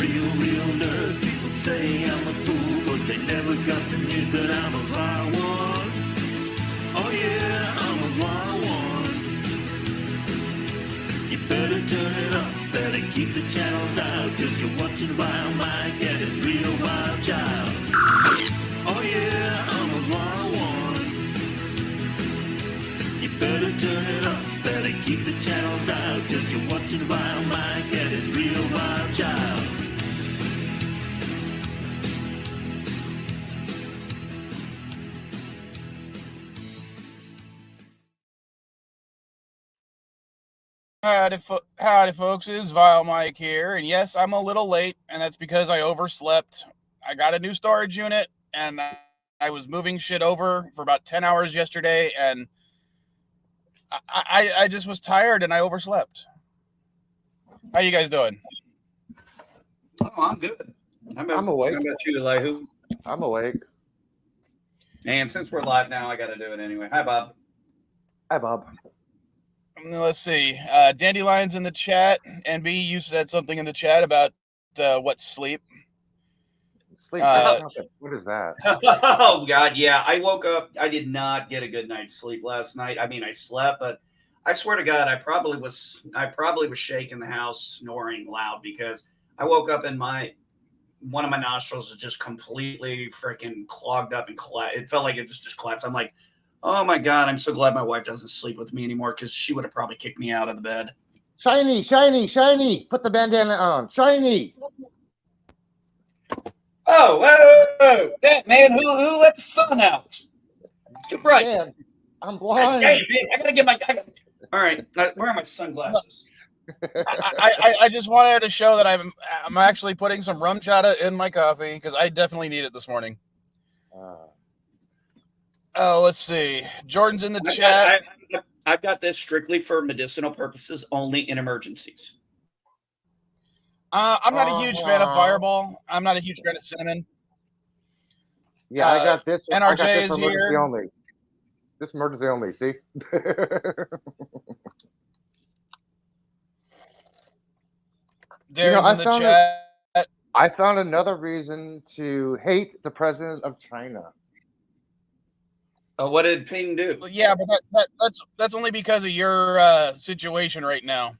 real nerd. People say I'm a fool, but they never got the news that I'm a wild one. Oh yeah, I'm a wild one. You better turn it up, better keep the channel down, cause you're watching Vilemike and his real wild child. Oh yeah, I'm a wild one. You better turn it up, better keep the channel down, cause you're watching Vilemike and his real wild child. Howdy, folks. It is Vilemike here, and yes, I'm a little late, and that's because I overslept. I got a new storage unit, and I was moving shit over for about 10 hours yesterday, and I just was tired, and I overslept. How you guys doing? Oh, I'm good. I'm awake. How about you, Elihu? I'm awake. And since we're live now, I got to do it anyway. Hi, Bob. Hi, Bob. Let's see. Dandelion's in the chat. NB, you said something in the chat about what's sleep. Sleep. What is that? Oh, God, yeah. I woke up. I did not get a good night's sleep last night. I mean, I slept, but I swear to God, I probably was shaking the house, snoring loud, because I woke up and one of my nostrils was just completely freaking clogged up and collapsed. It felt like it just collapsed. I'm like, oh my God, I'm so glad my wife doesn't sleep with me anymore, because she would have probably kicked me out of the bed. Shiny, shiny, shiny. Put the bandana on. Shiny. Oh, that man who let the sun out? It's too bright. Man, I'm blind. Damn, man, I gotta get my. All right, where are my sunglasses? I just wanted to show that I'm actually putting some rum chata in my coffee, because I definitely need it this morning. Oh, let's see. Jordan's in the chat. I've got this strictly for medicinal purposes, only in emergencies. I'm not a huge fan of Fireball. I'm not a huge fan of cinnamon. Yeah, I got this. NRJ I got this is emergency here. only. This emergency only. See. Darren's in the chat. I found another reason to hate the president of China. Oh, what did Ping do? Yeah, but that's only because of your situation right now.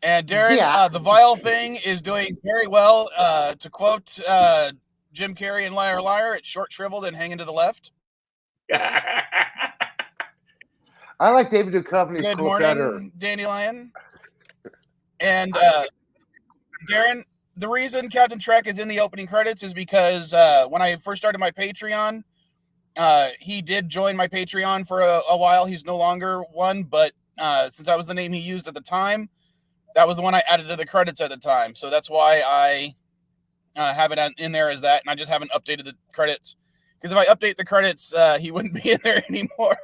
And Darren, the Vile thing is doing very well. To quote Jim Carrey in Liar Liar, it's short, shriveled, and hanging to the left. I like David Duchovny's Good cool morning, better. Dandelion. And Darren, the reason Captain Trek is in the opening credits is because when I first started my Patreon, he did join my Patreon for a while. He's no longer one, but since that was the name he used at the time, that was the one I added to the credits at the time. So that's why I have it in there as that, and I just haven't updated the credits. Because if I update the credits, he wouldn't be in there anymore.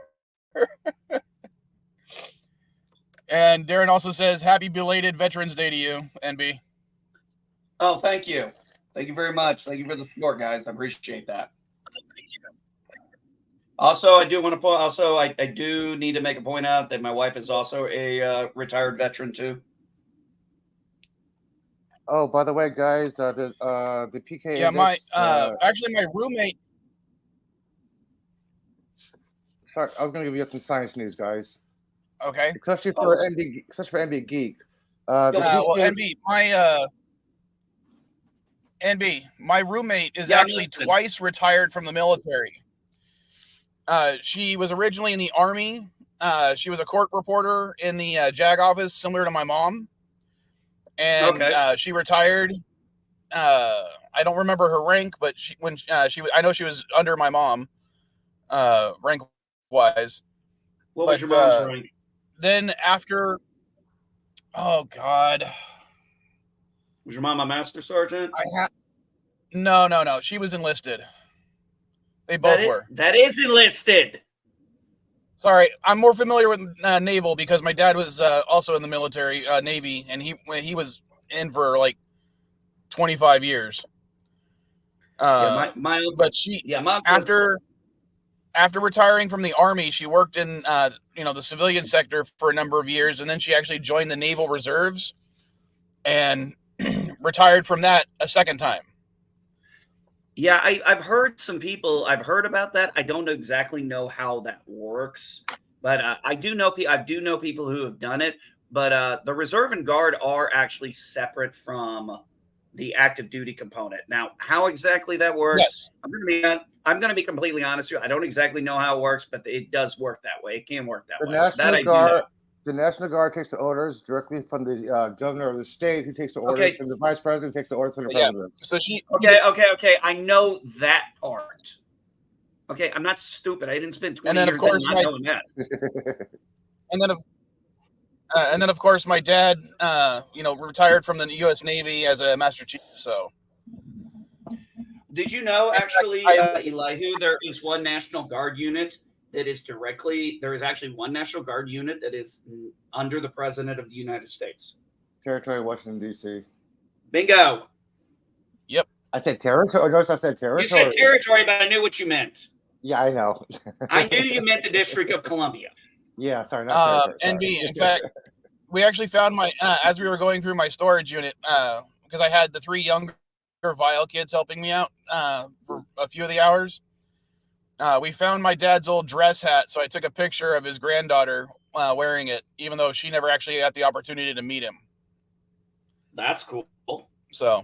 And Darren also says, happy belated Veterans Day to you, NB. Oh, thank you. Thank you very much. Thank you for the support, guys. I appreciate that. Also, I do want to point. Also, I do need to make a point out that my wife is also a retired veteran too. Oh, by the way, guys, the PK. Yeah, index, actually my roommate. Sorry, I was going to give you some science news, guys. Okay. Especially for NB Geek. NB, my roommate is actually twice retired from the military. She was originally in the Army. She was a court reporter in the JAG office, similar to my mom. And she retired. I don't remember her rank, but I know she was under my mom, rank wise. What was your mom's rank? Then after, oh God, was your mom a master sergeant? No. She was enlisted. They both were. That is enlisted. Sorry, I'm more familiar with naval because my dad was also in the military, Navy, and he was in for like 25 years. After retiring from the Army, she worked in the civilian sector for a number of years, and then she actually joined the Naval Reserves. And retired from that a second time. Yeah, I've heard some people. I've heard about that. I don't exactly know how that works, but I do know people who have done it. But the reserve and guard are actually separate from the active duty component. Now, how exactly that works, Yes. I'm going to be completely honest with you. I don't exactly know how it works, but it does work that way. It can work that The way. That I National do know. Guard, the National Guard takes the orders directly from the governor of the state, who takes the orders from the vice president, takes the orders from the president. So she Okay. I know that part. Okay, I'm not stupid. I didn't spend 20 And then, of years course, not knowing that. and then of course my dad, retired from the U.S. Navy as a Master Chief. So, did you know, actually, Elihu, there is one National Guard unit that is there is actually one National Guard unit that is under the President of the United States. Territory, Washington, D.C. Bingo. Yep. I said territory. Notice I said territory. You said territory, but I knew what you meant. Yeah, I know. I knew you meant the District of Columbia. Yeah, sorry, not territory. NB, in fact, we actually found as we were going through my storage unit, because I had the 3 younger Vile kids helping me out for a few of the hours. We found my dad's old dress hat, so I took a picture of his granddaughter wearing it, even though she never actually got the opportunity to meet him. That's cool. So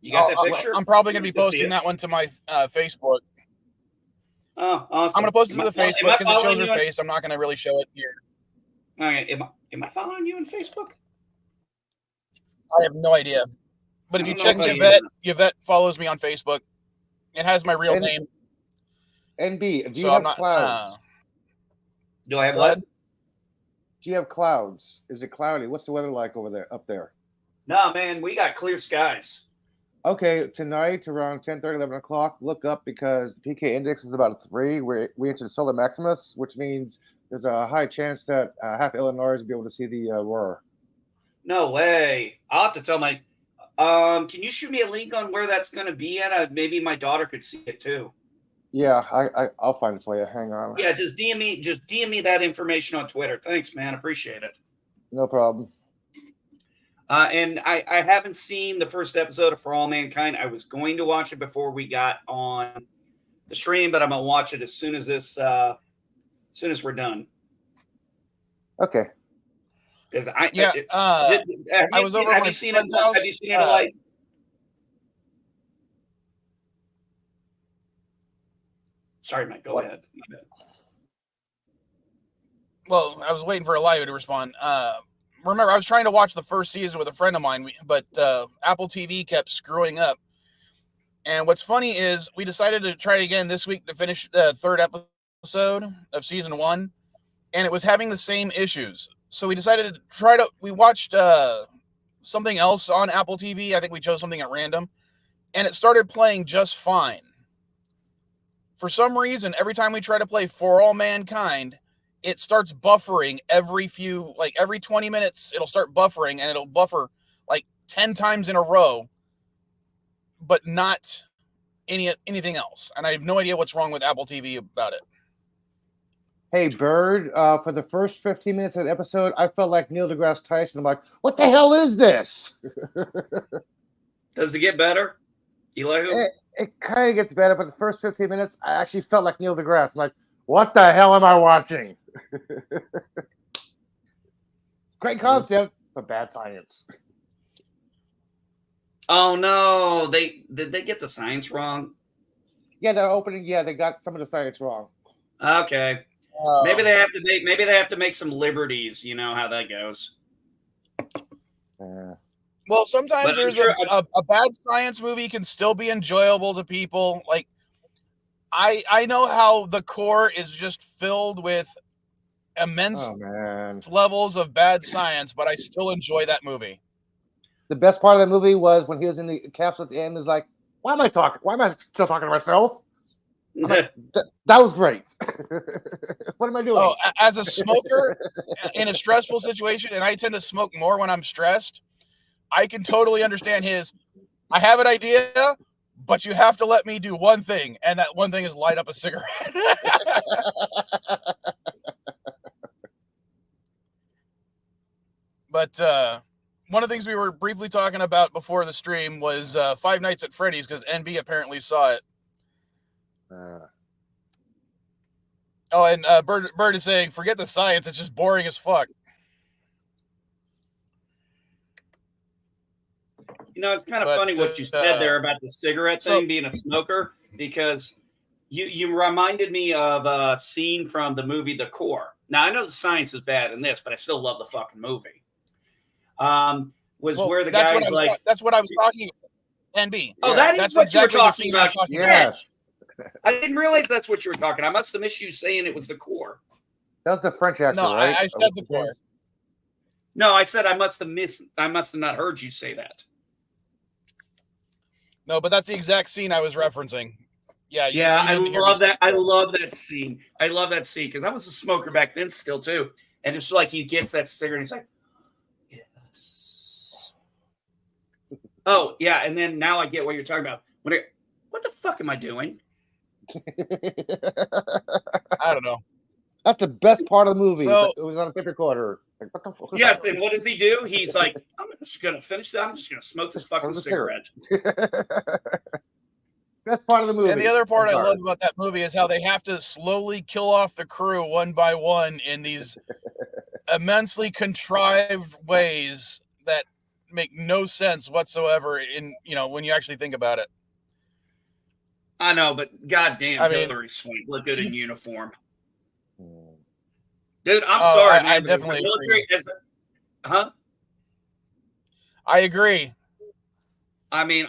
you got that picture? I'm probably going to be posting that one to my Facebook. Oh, awesome. I'm going to post it to the Facebook because it shows her face. I'm not going to really show it here. Okay. Am I following you on Facebook? I have no idea. But if you check Yvette follows me on Facebook. It has my real name. NB, do you have clouds? Do I have what? Do you have clouds? Is it cloudy? What's the weather like up there? No, man, we got clear skies. Okay, tonight around 10:30, 11 o'clock, look up because the PK index is about 3. We enter the solar maximus, which means there's a high chance that half Illinois will be able to see the aurora. No way. I'll have to tell my... can you shoot me a link on where that's going to be at? Maybe my daughter could see it too. Yeah, I'll find it for you. Hang on. Yeah, just DM me that information on Twitter. Thanks, man. Appreciate it. No problem. And I haven't seen the first episode of For All Mankind. I was going to watch it before we got on the stream, but I'm gonna watch it as soon as we're done. Okay. Because I was over at my friend's house. Have you seen it like? Sorry, Mike. Go ahead. Well, I was waiting for Elihu to respond. Remember, I was trying to watch the first season with a friend of mine, but Apple TV kept screwing up. And what's funny is we decided to try it again this week to finish the 3rd episode of season 1, and it was having the same issues. So we decided to we watched something else on Apple TV. I think we chose something at random, and it started playing just fine. For some reason, every time we try to play For All Mankind, it starts buffering every 20 minutes, it'll start buffering, and it'll buffer like 10 times in a row, but not anything else. And I have no idea what's wrong with Apple TV about it. Hey, Bird, for the first 15 minutes of the episode, I felt like Neil deGrasse Tyson. I'm like, what the hell is this? Does it get better, Elihu? It kind of gets better, but the first 15 minutes, I actually felt like Neil deGrasse. I'm like, what the hell am I watching? Great concept, but bad science. Oh no! Did they get the science wrong? Yeah, they're opening. Yeah, they got some of the science wrong. Okay, maybe they have to make some liberties. You know how that goes. Well, sometimes there's a bad science movie can still be enjoyable to people. Like I know how the core is just filled with immense levels of bad science, but I still enjoy that movie. The best part of the movie was when he was in the capsule at the end. Is like, why am I still talking to myself? Like, that was great. What am I doing? Oh, as a smoker in a stressful situation, and I tend to smoke more when I'm stressed, I can totally understand I have an idea, but you have to let me do one thing, and that one thing is light up a cigarette. But one of the things we were briefly talking about before the stream was Five Nights at Freddy's, because NB apparently saw it. Oh, and Bird is saying, forget the science, it's just boring as fuck. You know, it's kind of funny what you said there about the cigarette thing, being a smoker, because you reminded me of a scene from the movie The Core. Now, I know the science is bad in this, but I still love the fucking movie. Where the guy's like... That's what I was talking about, NB. Oh, yeah, that's what exactly you were talking about. Yes. I didn't realize that's what you were talking. I must have missed you saying it was The Core. That was the French actor, no, right? I said The Core. No, I said I must have not heard you say that. No, but that's the exact scene I was referencing. Yeah, I love that. I love that scene. I love that scene because I was a smoker back then still too. And just like he gets that cigarette, he's like, yes. Oh, yeah. And then now I get what you're talking about. What the fuck am I doing? I don't know. That's the best part of the movie. So, it was on a tape recorder. Like, what the fuck? Yes, and what does he do? He's like, I'm just going to finish that. I'm just going to smoke this fucking cigarette. Best part of the movie. And the other part I love about that movie is how they have to slowly kill off the crew one by one in these immensely contrived ways that make no sense whatsoever in, when you actually think about it. I know, but goddamn, Hillary Swank look good in uniform. Dude, I'm sorry, man. I definitely military I agree. I mean,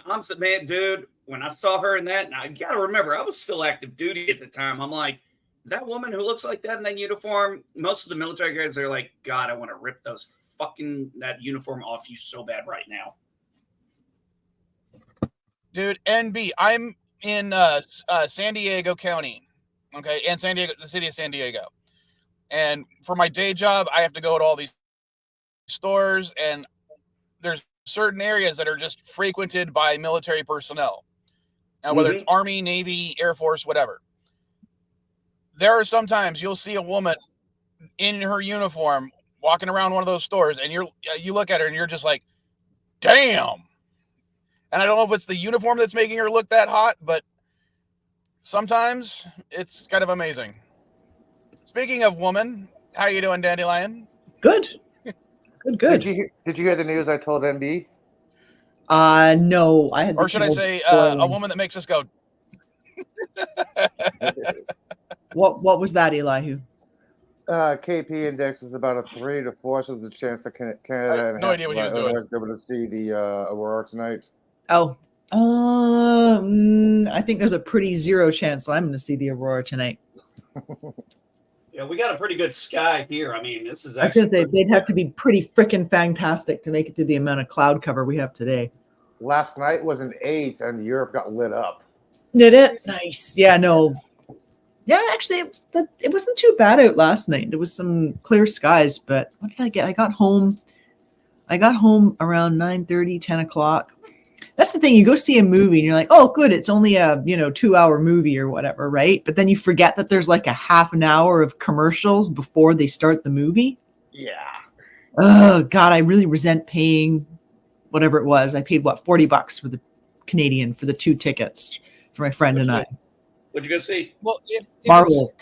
dude, when I saw her in that, and I got to remember, I was still active duty at the time. I'm like, that woman who looks like that in that uniform, most of the military guys are like, God, I want to rip that uniform off you so bad right now. Dude, NB, I'm in San Diego County, okay, and the city of San Diego. And for my day job, I have to go to all these stores, and there's certain areas that are just frequented by military personnel. Whether it's Army, Navy, Air Force, whatever. There are sometimes you'll see a woman in her uniform walking around one of those stores, and you look at her and you're just like, damn. And I don't know if it's the uniform that's making her look that hot, but sometimes it's kind of amazing. Speaking of woman, how you doing, Dandelion? Good. Good. Did you hear the news I told NB? No, I had. Or should I say a woman that makes us go? What was that, Elihu? KP index is about a 3 to 4, so there's a chance that Canada and no idea what he was doing. Was able to see the aurora tonight. Oh, I think there's a pretty zero chance that I'm going to see the aurora tonight. Yeah, we got a pretty good sky here. I mean, this is. I was going to say they'd have to be pretty freaking fantastic to make it through the amount of cloud cover we have today. Last night was an 8, and Europe got lit up. Did it? Nice. Yeah. No. Yeah, actually, it wasn't too bad out last night. There was some clear skies, but what did I get? I got home around 9:30, 10 o'clock. That's the thing. You go see a movie and you're like, oh, good. It's only a 2-hour movie or whatever, right? But then you forget that there's like a half an hour of commercials before they start the movie. Yeah. Oh God, I really resent paying whatever it was. I paid $40 for the Canadian for the 2 tickets for my friend and I. What'd you go see? Well, if it's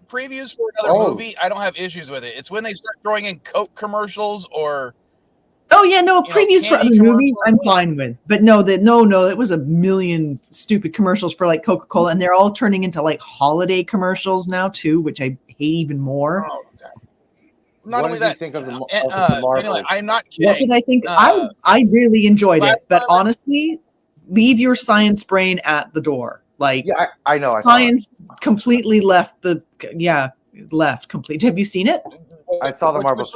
previews for another movie, I don't have issues with it. It's when they start throwing in Coke commercials or. Oh yeah, no previews for other movies I'm fine with, but no, it was a million stupid commercials for like Coca-Cola, and they're all turning into like holiday commercials now too, which I hate even more. Oh, okay. Not only that, think of the anyway, I'm not kidding. What did I think? I really enjoyed it, but honestly, leave your science brain at the door. Like, yeah, I know. Science completely left complete. Have you seen it? I saw the Marvels.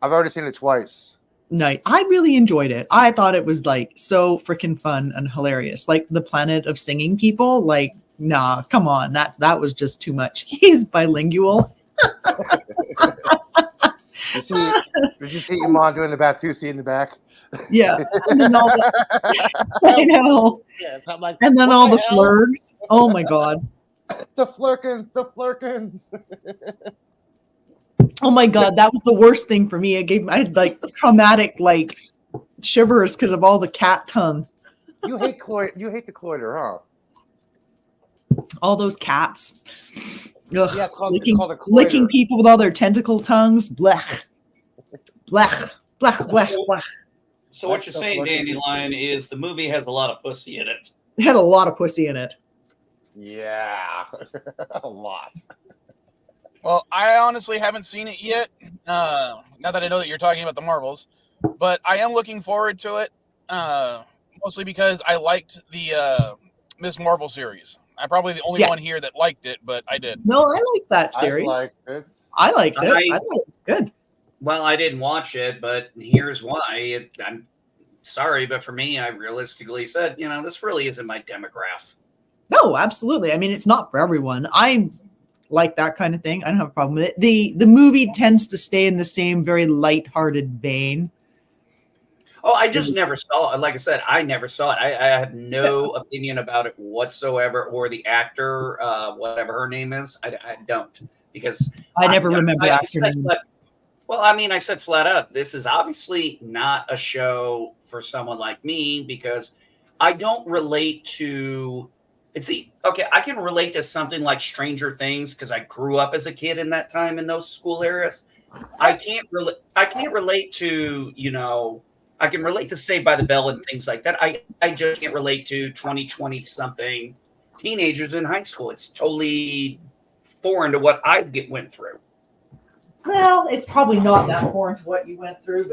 I've already seen it twice. Night. I really enjoyed it. I thought it was like so freaking fun and hilarious. Like the Planet of Singing People. Like, nah, come on. That was just too much. He's bilingual. Did you see Iman doing the Batusi in the back? Yeah. And then all I know. Yeah, like, and then all the flirgs. Oh my God. The flirkins. Oh my God, that was the worst thing for me. I had like traumatic like shivers because of all the cat tongue. You hate the cloider, huh? All those cats. Ugh, Yeah, it's called a licking cloider. people with all their tentacle tongues. Blech. Blech. Blech, blech, blech. So what you're saying, Dandelion, is the movie has a lot of pussy in it. It had a lot of pussy in it. Yeah, a lot. Well, I honestly haven't seen it yet. Now that I know that you're talking about the Marvels, but I am looking forward to it. Mostly because I liked the Miss Marvel series. I'm probably the only one here that liked it, but I did. No, I liked that series. I liked it. I thought it was good. Well, I didn't watch it, but here's why. I'm sorry, but for me, I realistically said, this really isn't my demographic. No, absolutely. I mean, it's not for everyone. I like that kind of thing. I don't have a problem with it. The movie tends to stay in the same very lighthearted vein. Oh, I just never saw it. Like I said, I never saw it. I have no opinion about it whatsoever, or the actor, whatever her name is. I don't, because I never remember the actor name. Well, I mean, I said flat out, this is obviously not a show for someone like me, because I don't relate to. I can relate to something like Stranger Things because I grew up as a kid in that time in those school areas. I can't relate to, I can relate to Saved by the Bell and things like that. I just can't relate to 20 something teenagers in high school. It's totally foreign to what I went through. Well, it's probably not that foreign to what you went through,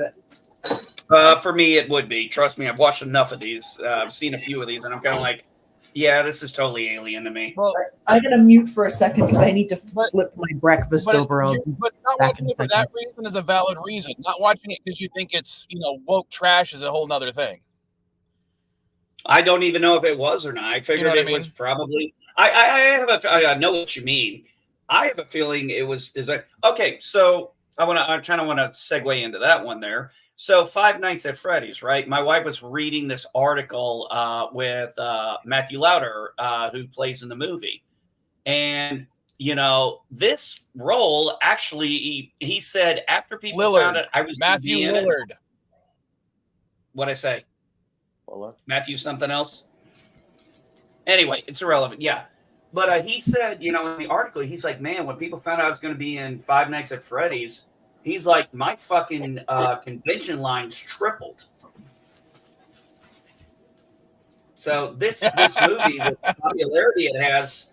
but for me, it would be. Trust me, I've watched enough of these. I've seen a few of these, and I'm kind of like, yeah, this is totally alien to me. Well, I'm gonna mute for a second because I need to flip my breakfast over. But not watching it for that reason is a valid reason. Not watching it because you think it's woke trash is a whole nother thing. I don't even know if it was or not. I figured it was probably. I know what you mean. I have a feeling it was designed. Okay, so I kind of want to segue into that one there. So Five Nights at Freddy's, right? My wife was reading this article with Matthew Lauder, who plays in the movie. And, this role actually, he said after people found it, I was Matthew Lillard. What'd I say? What? Matthew something else? Anyway, it's irrelevant. Yeah. But he said, in the article, he's like, man, when people found out I was going to be in Five Nights at Freddy's, he's like, my fucking convention lines tripled. So this movie, the popularity it has,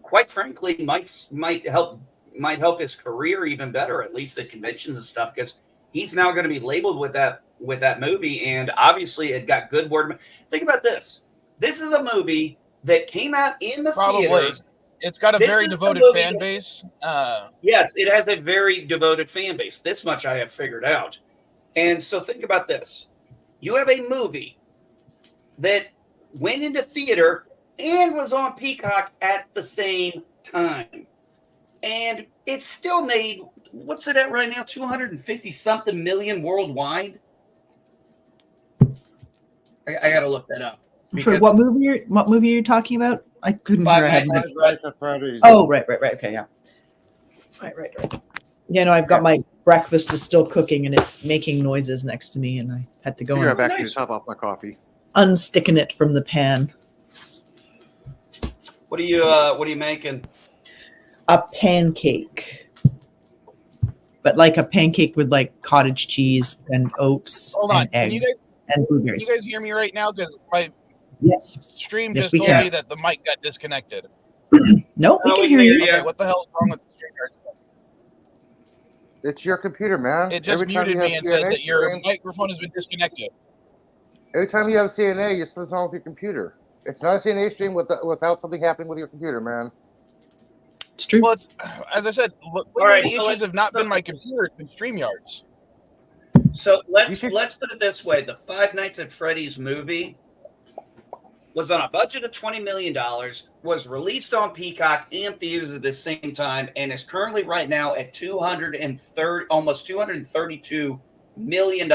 quite frankly, might help his career even better, at least at conventions and stuff, because he's now going to be labeled with that movie, and obviously it got good word. Think about this. This is a movie that came out in the theaters. It's got a very devoted fan base. Yes, it has a very devoted fan base. This much I have figured out. And so think about this. You have a movie that went into theater and was on Peacock at the same time. And it still made, what's it at right now? 250-something million worldwide? I got to look that up. For what movie are you talking about? I couldn't hear. Five Nights at Freddy's. Oh, right. Okay, yeah. Right. Yeah, no, I've got my breakfast is still cooking and it's making noises next to me, and I had to go and back to top off my coffee. Unsticking it from the pan. What are you making? A pancake. But like a pancake with like cottage cheese and oats and eggs and blueberries. Can you guys hear me right now? Because my stream just told me that the mic got disconnected. No, we can hear you. Okay, what the hell is wrong with the stream? It's your computer, man. It just muted me and said that your microphone has been disconnected. Every time you have CNA, you're something's wrong with your computer. It's not a CNA stream without something happening with your computer, man. It's true. Well, as I said, the issues have not been my computer; it's been StreamYards. So let's put it this way: the Five Nights at Freddy's movie was on a budget of $20 million, was released on Peacock and theaters at the same time, and is currently right now at almost $232 million.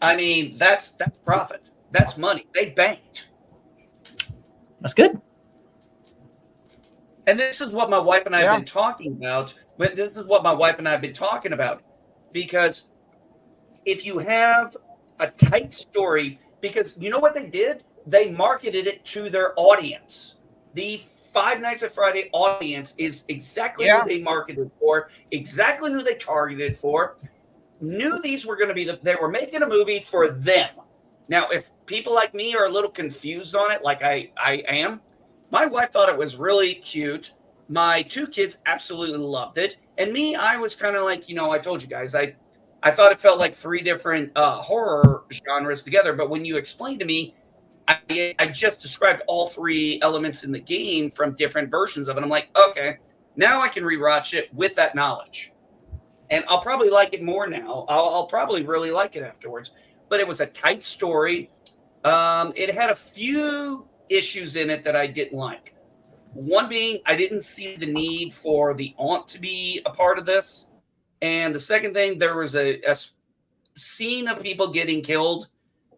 I mean, that's profit. That's money. They banked. That's good. And this is what my wife and I Yeah. have been talking about. But this is what my wife and I have been talking about. Because if you have a tight story, because you know what they did? They marketed it to their audience. The Five Nights at Friday audience is exactly Yeah. who they marketed for, exactly who they targeted for. Knew these were going to be they were making a movie for them. Now, if people like me are a little confused on it, like I am, my wife thought it was really cute. My two kids absolutely loved it. And me, I was kind of like, I told you guys, I thought it felt like three different horror genres together. But when you explained to me, I just described all three elements in the game from different versions of it. I'm like, okay, now I can rewatch it with that knowledge. And I'll probably like it more now. I'll probably really like it afterwards. But it was a tight story. It had a few issues in it that I didn't like. One being, I didn't see the need for the aunt to be a part of this. And the second thing, there was a scene of people getting killed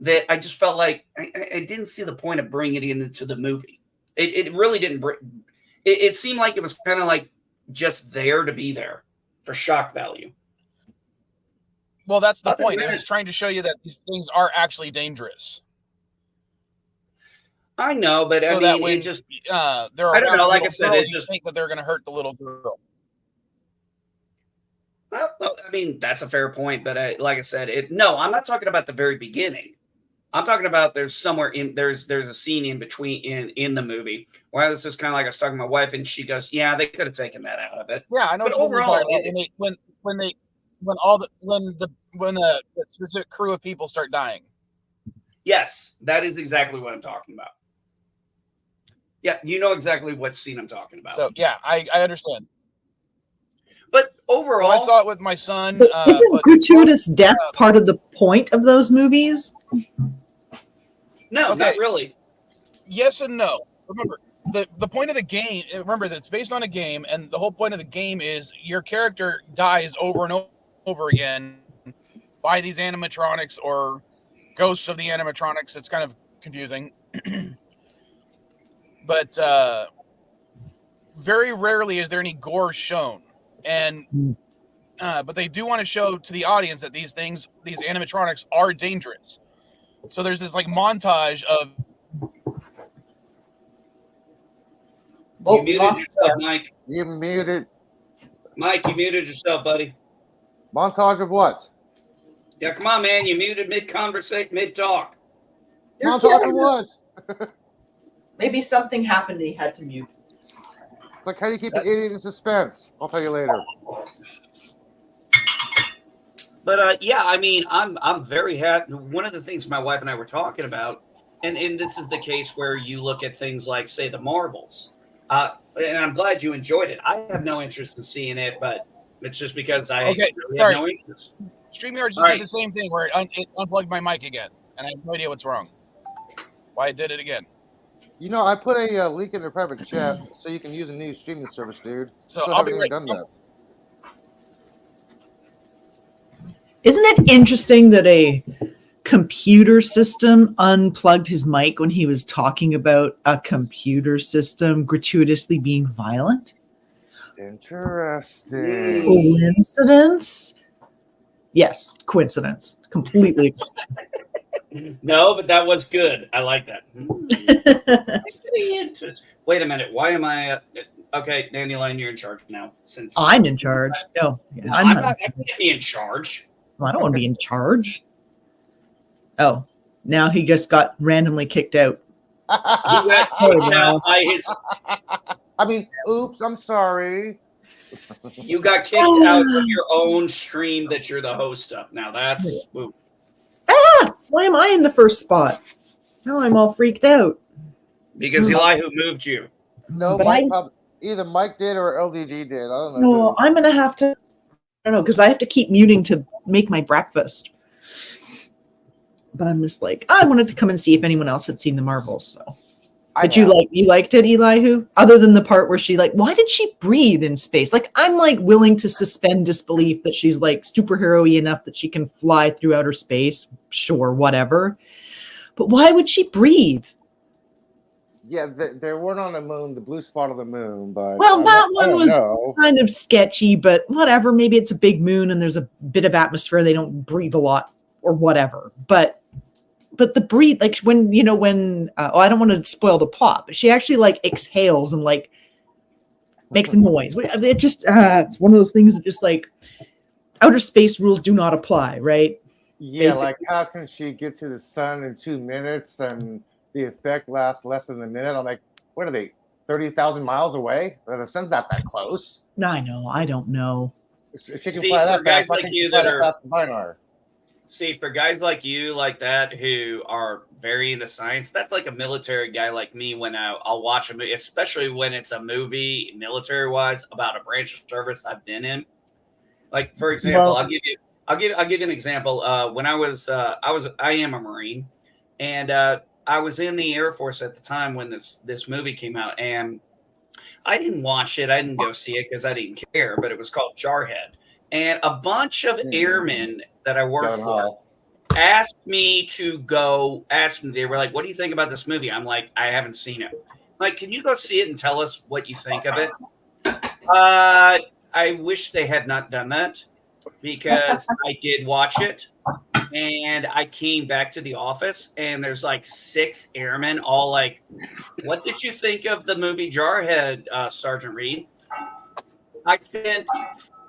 that I just felt like I didn't see the point of bringing it into the movie. It really didn't bring. It seemed like it was kind of like just there to be there for shock value. Well, that's the Other point. than It's trying to show you that these things are actually dangerous. I know, but So I that mean, when it just. they're I don't know, like I little said, girl, it you just- think that they're going to hurt the little girl. Well, I mean, that's a fair point, but like I said, no, I'm not talking about the very beginning. I'm talking about there's a scene in between in the movie where I was just kind of like I was talking to my wife and she goes, "Yeah, they could have taken that out of it." Yeah, I know. But what you're overall, talking about. when the specific crew of people start dying. yes, that is exactly what I'm talking about. Yeah, you know exactly what scene I'm talking about. So yeah, I understand. But overall, Well, I saw it with my son. But isn't but gratuitous death part of the point of those movies? no, Okay. not really. yes and no. Remember, the point of the game. Remember that it's based on a game, and the whole point of the game is your character dies over and over again by these animatronics or ghosts of the animatronics. It's kind of confusing, but very rarely is there any gore shown. And but they do want to show to the audience that these animatronics are dangerous. So there's this like montage of You muted yourself, Mike. You muted. Mike, you muted yourself, buddy. Montage of what? Yeah, come on, man. You muted mid-conversation, mid-talk. Montage of what? Maybe something happened and he had to mute. It's like, how do you keep an idiot in suspense? I'll tell you later. But yeah, I mean, I'm very happy. One of the things my wife and I were talking about, and this is the case where you look at things like, say, the Marvels. And I'm glad you enjoyed it. I have no interest in seeing it, but it's just because I really have no interest. StreamYard just All right. did the same thing where it unplugged my mic again, and I have no idea what's wrong. Why it did it again. You know, I put a link in the private chat so you can use a new streaming service, dude. So Still I'll be haven't right. even done that. Isn't it interesting that a computer system unplugged his mic when he was talking about a computer system gratuitously being violent? Interesting. Coincidence? Yes, coincidence. Completely. No, but that was good. I like that. Wait a minute. Why am I? Okay, Dandelion, you're in charge now. Since I'm in charge. No, yeah, I'm I'm not. not. I can't be in charge. I don't want to be in charge. Oh, now he just got randomly kicked out. Now, I mean, oops, I'm sorry. you got kicked out of your own stream that you're the host of. Now that's ooh. Why am I in the first spot? Now I'm all freaked out. Because Elihu moved you. No, But Mike either Mike did or LDG did. I don't know. No, I'm gonna have to. I don't know because I have to keep muting to make my breakfast. But I'm just like, I wanted to come and see if anyone else had seen the Marvels. So, but you liked it, Elihu? Other than the part where she why did she breathe in space? Like, I'm like willing to suspend disbelief that she's like superhero-y enough that she can fly through outer space. Sure, whatever. But why would she breathe? Yeah, they weren't on the moon, the blue spot of the moon, but Well, that I one don't was know. kind of sketchy, but whatever. Maybe it's a big moon and there's a bit of atmosphere. They don't breathe a lot or whatever. But the breathe, like when I don't want to spoil the plot, but she actually like exhales and like makes a noise. It just it's one of those things that just like outer space rules do not apply, right? Yeah, Basically. like how can she get to the sun in 2 minutes and the effect lasts less than a minute? I'm like, what are they, 30,000 miles away? Well, the sun's not that close. No, I know. I don't know. If she can See, fly for that guys fast, why like can't you she fly that that are fast in Binar? See, for guys like you, like that, who are very into science, that's like a military guy like me. When I'll watch a movie, especially when it's a movie, military-wise, about a branch of service I've been in. Like, for example, Well, I'll give you an example. When I am a Marine, and I was in the Air Force at the time when this movie came out, and I didn't watch it. I didn't go see it because I didn't care. But it was called Jarhead, and a bunch of airmen that I worked for asked me to go. Asked me, they were like, "What do you think about this movie?" I'm like, "I haven't seen it." Like, can you go see it and tell us what you think of it? I wish they had not done that because I did watch it. And I came back to the office, and there's like 6 airmen, all like, "What did you think of the movie Jarhead, Sergeant Reed?" I spent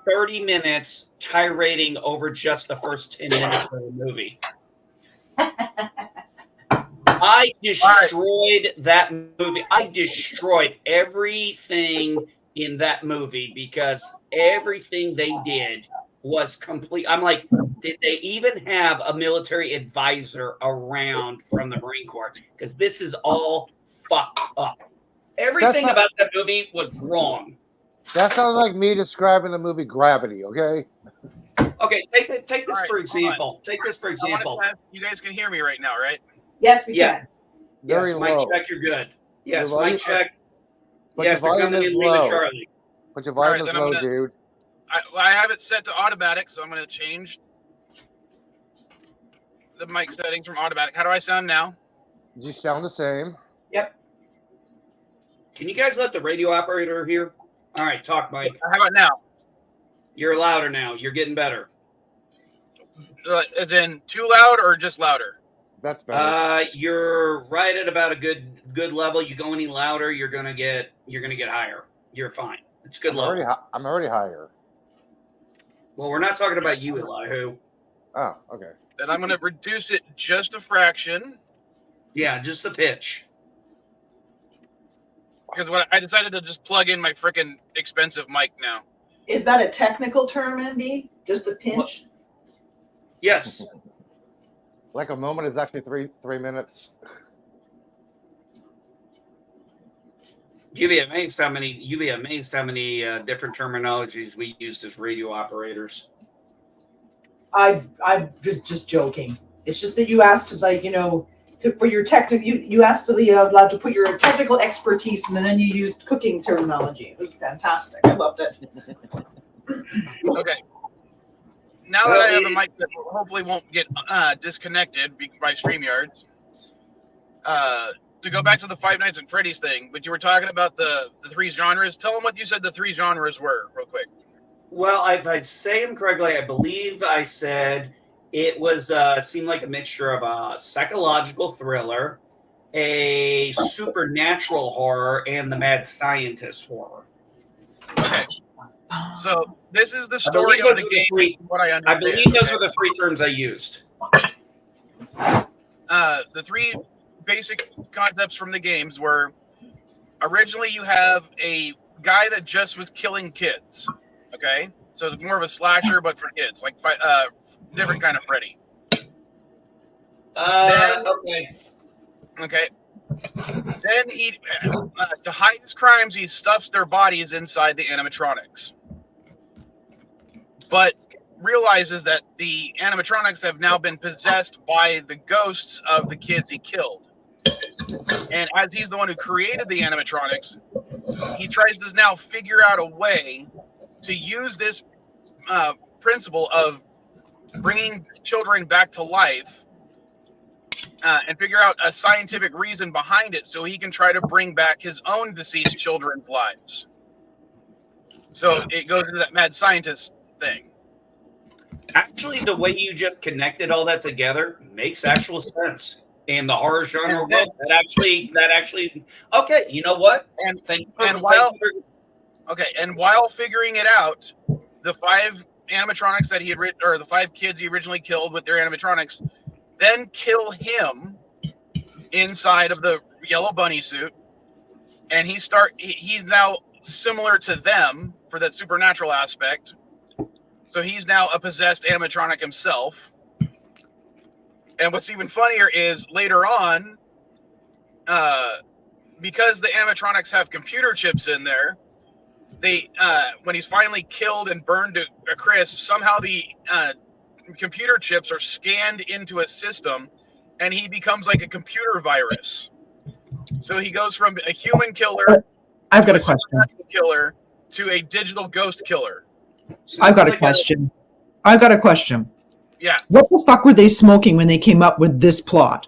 30 minutes tirading over just the first 10 minutes of the movie. I destroyed that movie. I destroyed everything in that movie because everything they did was complete. I'm like, did they even have a military advisor around from the Marine Corps? Because this is all fucked up. Everything about that movie was wrong. That sounds like me describing the movie Gravity, okay? Okay, take this for example. Take this for example. You guys can hear me right now, right? yes, we Yeah. can. Very Yes, mic low. check, you're good. Yes, Your volume- mic check. But Yes, your they're volume coming is in Lima low. Charlie. But your volume Alright, is then I'm low, gonna- dude. I have it set to automatic, so I'm going to change the mic settings from automatic. How do I sound now? You sound the same. Yep. Can you guys let the radio operator hear? All right, talk, Mike. How about now? You're louder now. You're getting better. As in too loud or just louder? That's better. You're right at about a good level. You go any louder, you're gonna get higher. You're fine. It's good level. I'm already higher. Well, we're not talking about you, Elihu. Oh, okay. Then I'm going to reduce it just a fraction. Yeah, just the pitch. Because I decided to just plug in my freaking expensive mic now. Is that a technical term, Andy? Just a pinch? Yes. Like a moment is actually three minutes. You'd be amazed how many different terminologies we used as radio operators. I'm just joking. It's just that you asked, like, for your technical, you asked to be allowed to put your technical expertise, and then you used cooking terminology. It was fantastic. I loved it. Okay. Now that I have a mic that hopefully won't get disconnected by StreamYards, to go back to the Five Nights at Freddy's thing, but you were talking about the 3 genres. Tell them what you said the 3 genres were, real quick. Well, if I say them correctly, I believe I said it was seemed like a mixture of a psychological thriller, a supernatural horror, and the mad scientist horror. Okay. So this is the story of the game. What I understand. I believe those are the 3 terms I used. The 3 basic concepts from the games were originally you have a guy that just was killing kids. Okay, so it's more of a slasher, but for kids, like different kind of Freddy. Okay. Then he, to hide his crimes, he stuffs their bodies inside the animatronics, but realizes that the animatronics have now been possessed by the ghosts of the kids he killed. And as he's the one who created the animatronics, he tries to now figure out a way to use this principle of bringing children back to life and figure out a scientific reason behind it, so he can try to bring back his own deceased children's lives. So it goes into that mad scientist thing. Actually, the way you just connected all that together makes actual sense in the horror genre And world. That actually. Okay, you know what? And While while figuring it out, the 5 animatronics that he had or the 5 kids he originally killed with their animatronics, then kill him inside of the yellow bunny suit, and he's now similar to them for that supernatural aspect. So he's now a possessed animatronic himself. And what's even funnier is later on, because the animatronics have computer chips in there, they when he's finally killed and burned to a crisp, somehow the computer chips are scanned into a system, and he becomes like a computer virus. So he goes from a human killer, I've got a question. Killer to a digital ghost killer. I've got a question. Yeah. What the fuck were they smoking when they came up with this plot?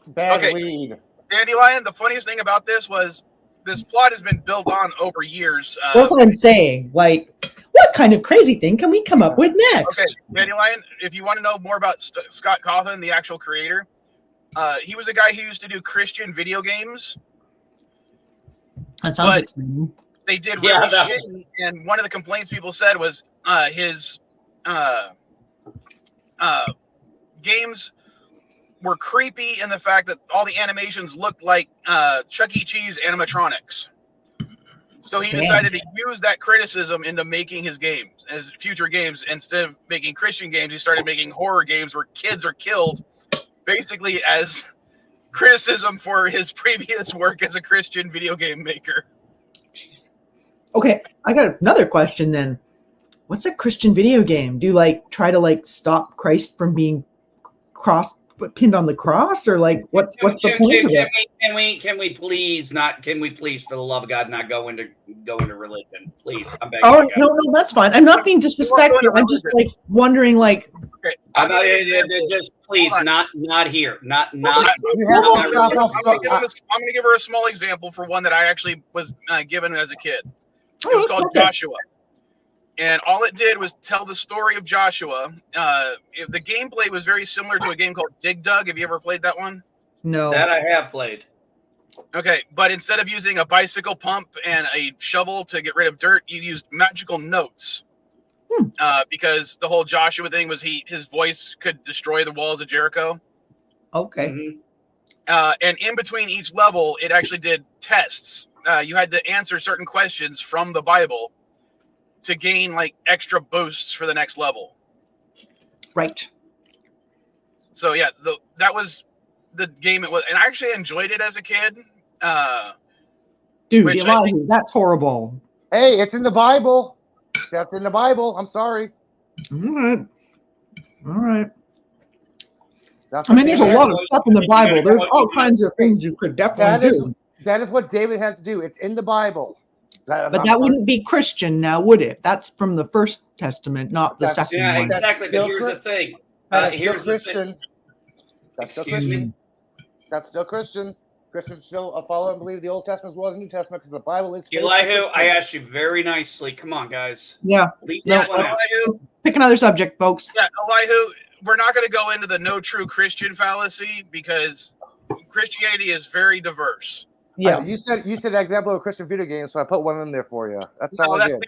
Bad weed. Dandelion, the funniest thing about this was this plot has been built on over years. That's what I'm saying. Like, what kind of crazy thing can we come up with next? Okay, Dandelion, if you want to know more about Scott Cawthon, the actual creator, he was a guy who used to do Christian video games. That sounds exciting. They did really shitty, and one of the complaints people said was his games were creepy in the fact that all the animations looked like Chuck E. Cheese animatronics. So he decided to use that criticism into making his games, as future games. Instead of making Christian games, he started making horror games where kids are killed, basically as criticism for his previous work as a Christian video game maker. Jeez. Okay, I got another question then. What's a Christian video game? Do you try to stop Christ from being pinned on the cross, or what's the point of it? Can we please, for the love of God, not go into religion, please? I'm begging. Oh no, that's fine. I'm not being disrespectful. I'm just wondering, Okay, I'm just please, not here, not. I'm gonna give her a small example for one that I actually was given as a kid. It was called Joshua. And all it did was tell the story of Joshua. The gameplay was very similar to a game called Dig Dug. Have you ever played that one? No. That I have played. Okay, but instead of using a bicycle pump and a shovel to get rid of dirt, you used magical notes. Because the whole Joshua thing was his voice could destroy the walls of Jericho. Okay. Mm-hmm. And in between each level, it actually did tests. You had to answer certain questions from the Bible to gain extra boosts for the next level. Right. So yeah, that was the game it was, and I actually enjoyed it as a kid. Dude, that's horrible. Hey, it's in the Bible. That's in the Bible. I'm sorry. All right. There's a lot of stuff in the Bible. There's all kinds of things you could definitely do. That is what David had to do. It's in the Bible. But that wouldn't be Christian now, would it? That's from the First Testament, not the second one. Yeah, exactly. But here's the thing. Here's the thing. That's still Christian. That's still Christian. Christians still follow and believe the Old Testament as well as the New Testament because the Bible is. Elihu, I asked you very nicely. Come on, guys. Yeah. Pick another subject, folks. Yeah, Elihu, we're not going to go into the no true Christian fallacy because Christianity is very diverse. Yeah, you said example of Christian video game, so I put one in there for you. That's all I did.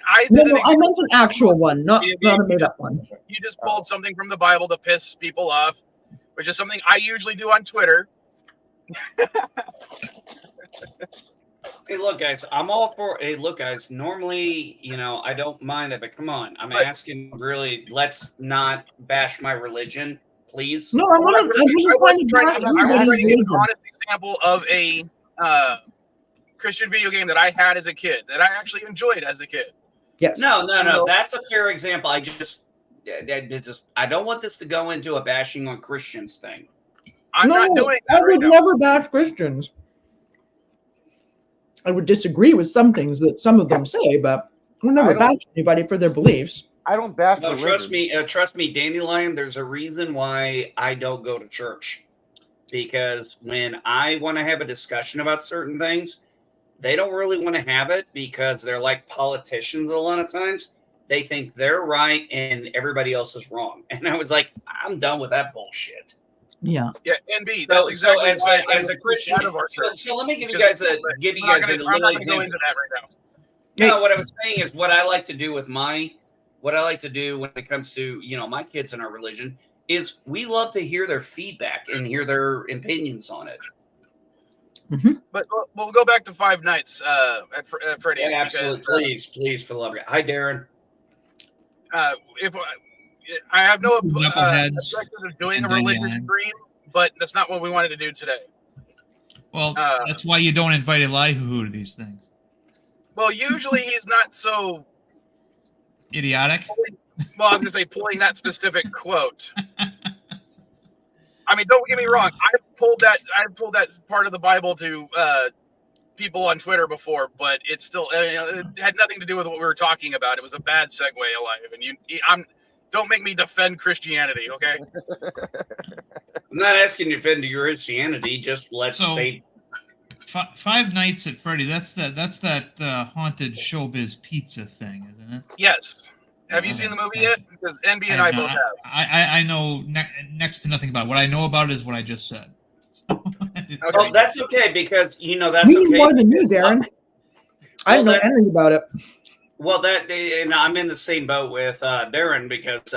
I meant an actual one, not a made up one. You just pulled something from the Bible to piss people off, which is something I usually do on Twitter. Hey, look, guys, I'm all for. Hey, look, guys. Normally, I don't mind it, but come on, I'm asking. Really, let's not bash my religion, please. No, I wasn't trying to give an honest example of a Christian video game that I had as a kid that I actually enjoyed as a kid. Yes. No. That's a fair example. I don't want this to go into a bashing on Christians thing. I'm not doing that. I would never bash Christians. I would disagree with some things that some of them say, but I would never bash anybody for their beliefs. I don't bash. No, trust me, Dandelion. There's a reason why I don't go to church. because when I want to have a discussion about certain things, they don't really want to have it because they're like politicians a lot of times. They think they're right and everybody else is wrong. And I was like, I'm done with that bullshit. Yeah. Yeah, NB. That's exactly as why a Christian, out of our church. so let me give you Because- guys a but give you I'm not guys a gonna- little I'm not going to example. go into that right now. No, what I was saying is what I like to do with what I like to do when it comes to, my kids and our religion is we love to hear their feedback and hear their opinions on it. But we'll go back to Five Nights at Freddy's. Yeah, absolutely. Because, Please, for the love of God. Hi, Darren. if I have no Knuckleheads objection of doing a and religious Yang. stream, but that's not what we wanted to do today. Well, that's why you don't invite Elihu to these things. Well, usually he's not so. Idiotic. Well, I was going to say pulling that specific quote. I mean, don't get me wrong. I pulled that part of the Bible to people on Twitter before, but it's still it had nothing to do with what we were talking about. It was a bad segue, Elihu. And don't make me defend Christianity, okay? I'm not asking you to defend your Christianity. Just let's stay. Five Nights at Freddy's. That's that haunted showbiz pizza thing, isn't it? Yes. Have you seen the movie yet? Because NB and I both have. I know next to nothing about it. What I know about it is what I just said. Okay. Well, that's okay because that's You okay. know more than me, Darren. I don't know that's- anything about it. Well, and I'm in the same boat with Darren because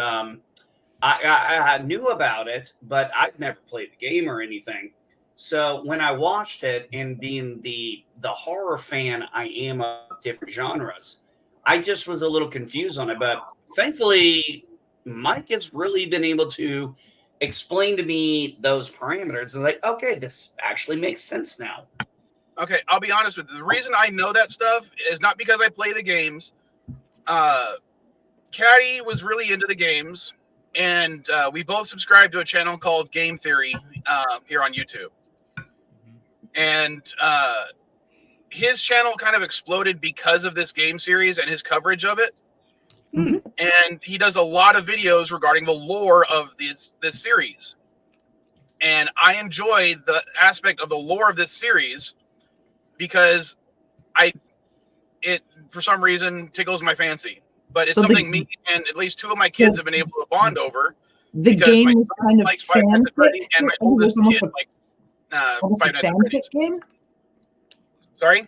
I knew about it, but I'd never played the game or anything. So when I watched it, and being the horror fan I am of different genres, I just was a little confused on it. But thankfully, Mike has really been able to explain to me those parameters. And like, okay, this actually makes sense now. Okay, I'll be honest with you. The reason I know that stuff is not because I play the games. Caddy was really into the games, and we both subscribed to a channel called Game Theory here on YouTube. And his channel kind of exploded because of this game series and his coverage of it. Mm-hmm. And he does a lot of videos regarding the lore of this series. And I enjoy the aspect of the lore of this series because it for some reason tickles my fancy. But it's something me and at least two of my kids have been able to bond over. The game was kind of Five Nights at Freddy's, and my oldest kid likes Five Nights at Freddy's. Game? Sorry?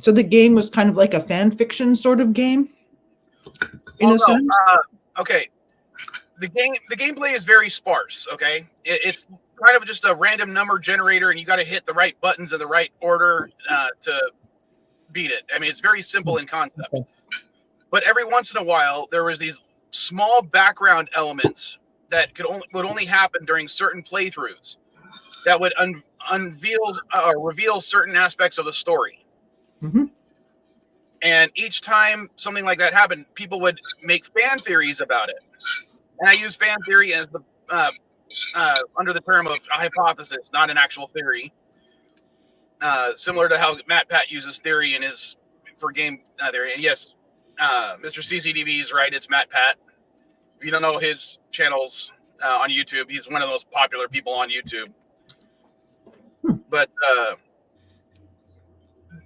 So the game was kind of like a fan fiction sort of game? In a sense? Okay. The gameplay is very sparse, okay? It's kind of just a random number generator, and you got to hit the right buttons in the right order to beat it. I mean, it's very simple in concept. Okay. But every once in a while, there was these small background elements that would only happen during certain playthroughs that would reveal certain aspects of the story. Mm-hmm. And each time something like that happened, people would make fan theories about it. And I use fan theory as the under the term of a hypothesis, not an actual theory. Similar to how Matt Pat uses theory in his for game theory. And yes, Mr. CCDV is right. It's Matt Pat. If you don't know his channels on YouTube, he's one of the most popular people on YouTube. But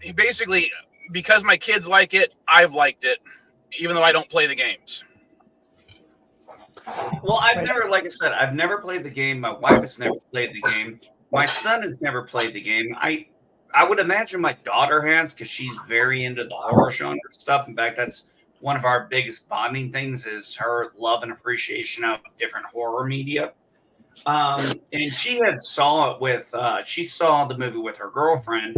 he basically, because my kids like it, I've liked it, even though I don't play the games. Well, like I said, I've never played the game. My wife has never played the game. My son has never played the game. I would imagine my daughter has because she's very into the horror genre stuff. In fact, that's one of our biggest bonding things is her love and appreciation of different horror media. And she saw the movie with her girlfriend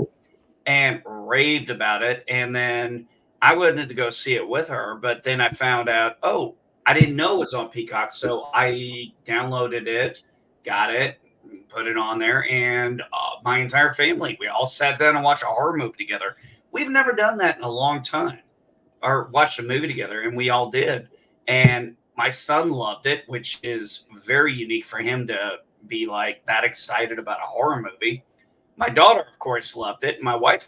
and raved about it. And then I wanted to go see it with her, but then I found out, I didn't know it was on Peacock. So I downloaded it, got it, put it on there, and my entire family, we all sat down and watched a horror movie together. We've never done that in a long time, or watched a movie together, and we all did. And my son loved it, which is very unique for him to be like that excited about a horror movie. My daughter, of course, loved it. My wife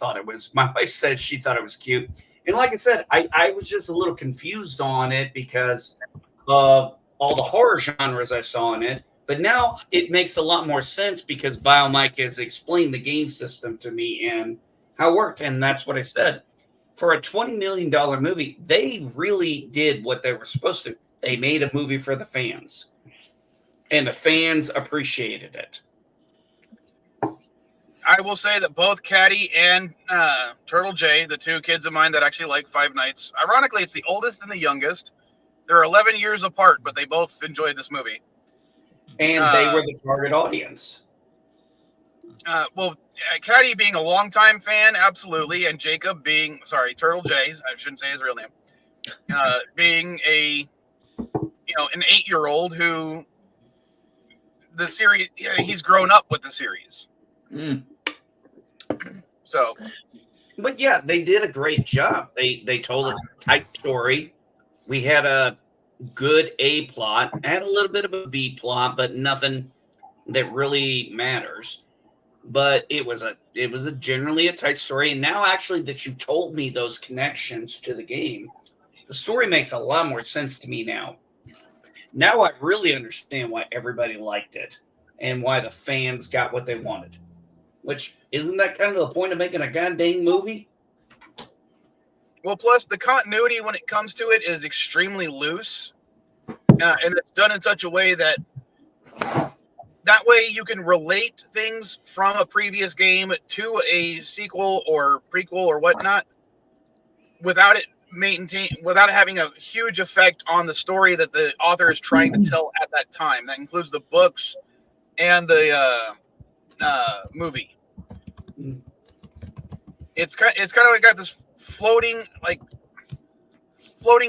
said she thought it was cute. And like I said, I was just a little confused on it because of all the horror genres I saw in it. But now it makes a lot more sense because Vilemike has explained the game system to me and how it worked. And that's what I said. For a $20 million movie, they really did what they were supposed to. They made a movie for the fans. And the fans appreciated it. I will say that both Caddy and Turtle J, the two kids of mine that actually like Five Nights, ironically, it's the oldest and the youngest. They're 11 years apart, but they both enjoyed this movie. And they were the target audience. Caddy being a longtime fan, absolutely, and Jacob being, Turtle J, I shouldn't say his real name, being an 8-year-old who the series, he's grown up with the series. Mm. So, but yeah, they did a great job. They told a tight story. We had a good A plot, had a little bit of a B plot, but nothing that really matters. But it was a generally a tight story. And now, actually, that you've told me those connections to the game, the story makes a lot more sense to me now. Now I really understand why everybody liked it and why the fans got what they wanted. Which, isn't that kind of the point of making a goddamn movie? Well, plus the continuity when it comes to it is extremely loose. And it's done in such a way that way you can relate things from a previous game to a sequel or prequel or whatnot without having a huge effect on the story that the author is trying to tell at that time. That includes the books and the movie. It's kind of like got this floating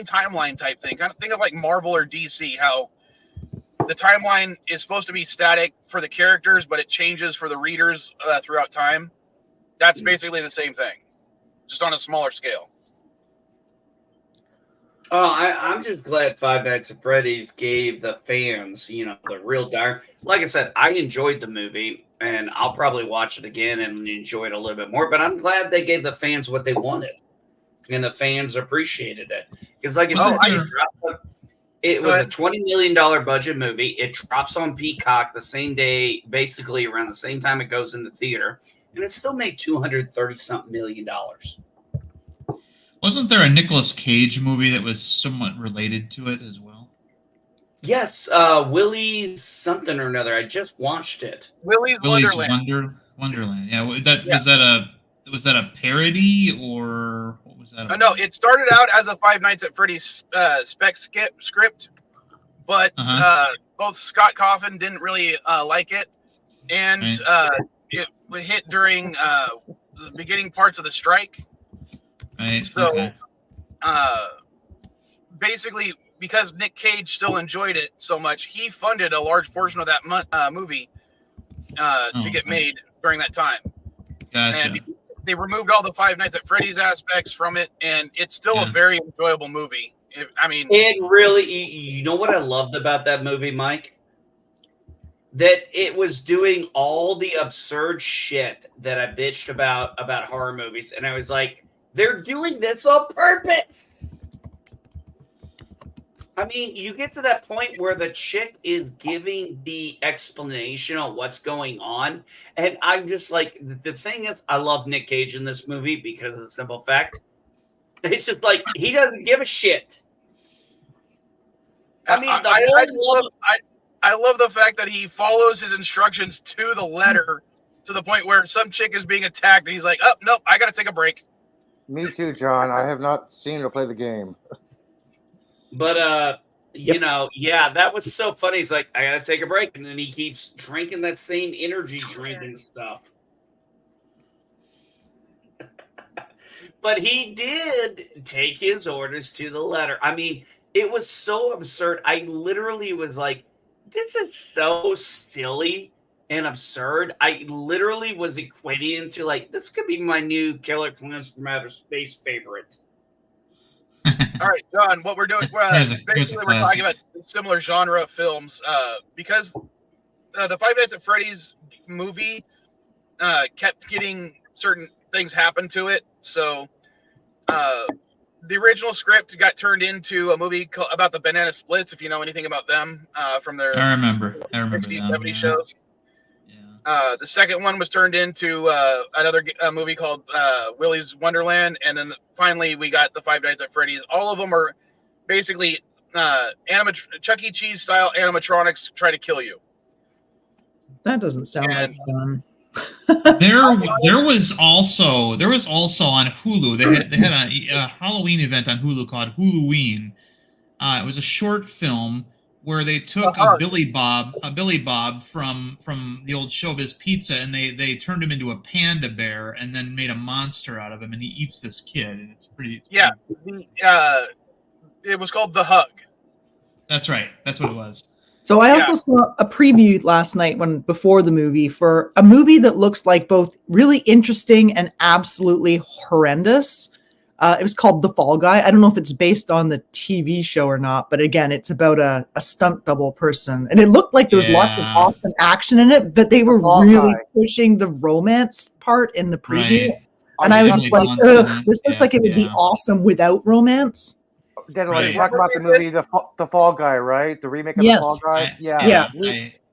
timeline type thing. Kind of think of like Marvel or DC, how the timeline is supposed to be static for the characters, but it changes for the readers throughout time. That's basically the same thing, just on a smaller scale. Oh, I'm just glad Five Nights at Freddy's gave the fans, the real dire. Like I said, I enjoyed the movie, and I'll probably watch it again and enjoy it a little bit more. But I'm glad they gave the fans what they wanted, and the fans appreciated it. Because, like I said, it was a $20 million budget movie. It drops on Peacock the same day, basically around the same time it goes in the theater, and it still made $230-something million. Wasn't there a Nicolas Cage movie that was somewhat related to it as well? Yes, Willy something or another. I just watched it. Willy's Wonderland. Wonderland. Yeah, was that a parody or what was that? No, it started out as a Five Nights at Freddy's spec script, but both Scott Coffin didn't really like it, and it hit during the beginning parts of the strike. Right. So, basically, because Nick Cage still enjoyed it so much, he funded a large portion of that movie to get made during that time. Gotcha. And they removed all the Five Nights at Freddy's aspects from it, and it's still a very enjoyable movie. It really, you know what I loved about that movie, Mike? That it was doing all the absurd shit that I bitched about horror movies, and I was like, they're doing this on purpose. I mean, you get to that point where the chick is giving the explanation on what's going on. And I'm just like, the thing is, I love Nick Cage in this movie because of the simple fact. It's just like, he doesn't give a shit. I mean, I love the fact that he follows his instructions to the letter to the point where some chick is being attacked and he's like, oh, nope, I got to take a break. Me too, John. I have not seen or played the game. But, that was so funny. He's like, I got to take a break. And then he keeps drinking that same energy drink and stuff. But he did take his orders to the letter. I mean, it was so absurd. I literally was like, this is so silly and absurd. I literally was equating it to like, this could be my new Killer Clowns from Outer Space favorite. All right, John, what we're doing, basically we're talking about similar genre of films because the Five Nights at Freddy's movie kept getting certain things happen to it. So the original script got turned into a movie about the Banana Splits, if you know anything about them from their I remember 60s, them. 70s Yeah. shows. Yeah. The second one was turned into another movie called Willy's Wonderland, and then finally we got the Five Nights at Freddy's. All of them are basically Chuck E. Cheese style animatronics try to kill you. That doesn't sound like fun. There was also on Hulu. They had a Halloween event on Hulu called Huluween. It was a short film where they took a Billy Bob from the old Showbiz Pizza, and they turned him into a panda bear, and then made a monster out of him, and he eats this kid, and it's pretty. It was called The Hug. That's right. That's what it was. So I also saw a preview last night before the movie for a movie that looks like both really interesting and absolutely horrendous. It was called The Fall Guy. I don't know if it's based on the TV show or not, but again, it's about a stunt double person. And it looked like there was lots of awesome action in it, but they were really pushing the romance part in the preview. Right. And I was just like, this looks like it would be awesome without romance. Then you're talking about the movie, the Fall Guy, right? The remake of The Fall Guy.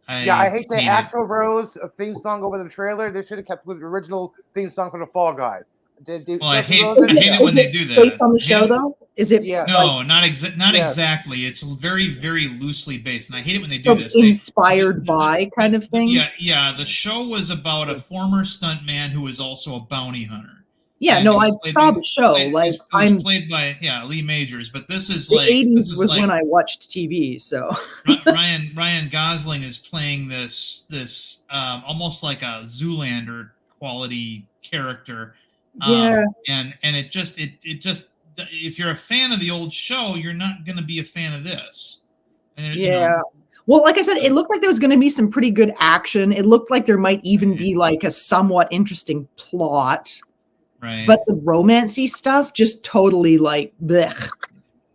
I hate the Axl Rose theme song over the trailer. They should have kept with the original theme song for The Fall Guy. I hate it when they do that. Based on the show, though, is it? Yeah. No, not exactly. It's very, very loosely based, and I hate it when they do this. Inspired by kind of thing. Yeah. The show was about a former stuntman who was also a bounty hunter. Yeah, and no, I saw the show. It was played by Lee Majors, but this is the like 80s was when I watched TV. So Ryan Gosling is playing this almost like a Zoolander quality character. And it just if you're a fan of the old show, you're not going to be a fan of this. And, well, like I said, it looked like there was going to be some pretty good action. It looked like there might even be like a somewhat interesting plot. Right. But the romancy stuff just totally like blech.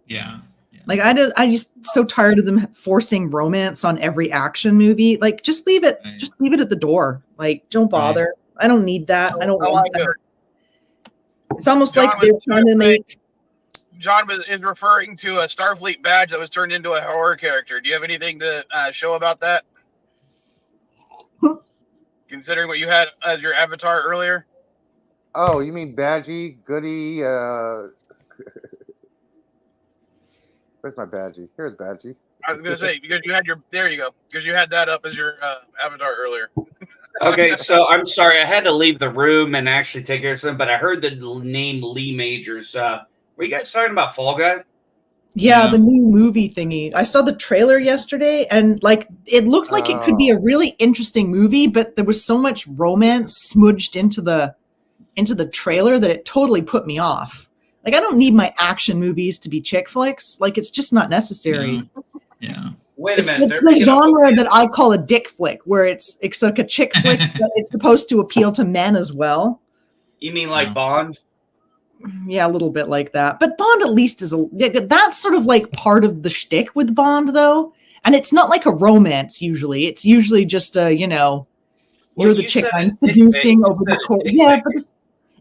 Yeah. Like I just so tired of them forcing romance on every action movie. Like just leave it at the door. Like don't bother. Right. I don't need that. I don't want that. It's almost like they're trying to make. John is referring to a Starfleet badge that was turned into a horror character. Do you have anything to show about that? Considering what you had as your avatar earlier. Oh, you mean Badgie, Goody? Where's my Badgie? Here's Badgie. I was going to say, because you had there you go. Because you had that up as your avatar earlier. Okay, so I'm sorry. I had to leave the room and actually take care of something, but I heard the name Lee Majors. Were you guys talking about Fall Guy? Yeah, the new movie thingy. I saw the trailer yesterday, and like it looked like it could be a really interesting movie, but there was so much romance smudged into the trailer that it totally put me off. Like I don't need my action movies to be chick flicks. Like it's just not necessary. Yeah. Wait a minute. It's the genre that I call a dick flick, where it's like a chick flick, but it's supposed to appeal to men as well. You mean like Bond? Yeah, a little bit like that. But Bond at least that's sort of like part of the shtick with Bond, though. And it's not like a romance usually. It's usually just you're the chick I'm seducing over the course. Yeah, but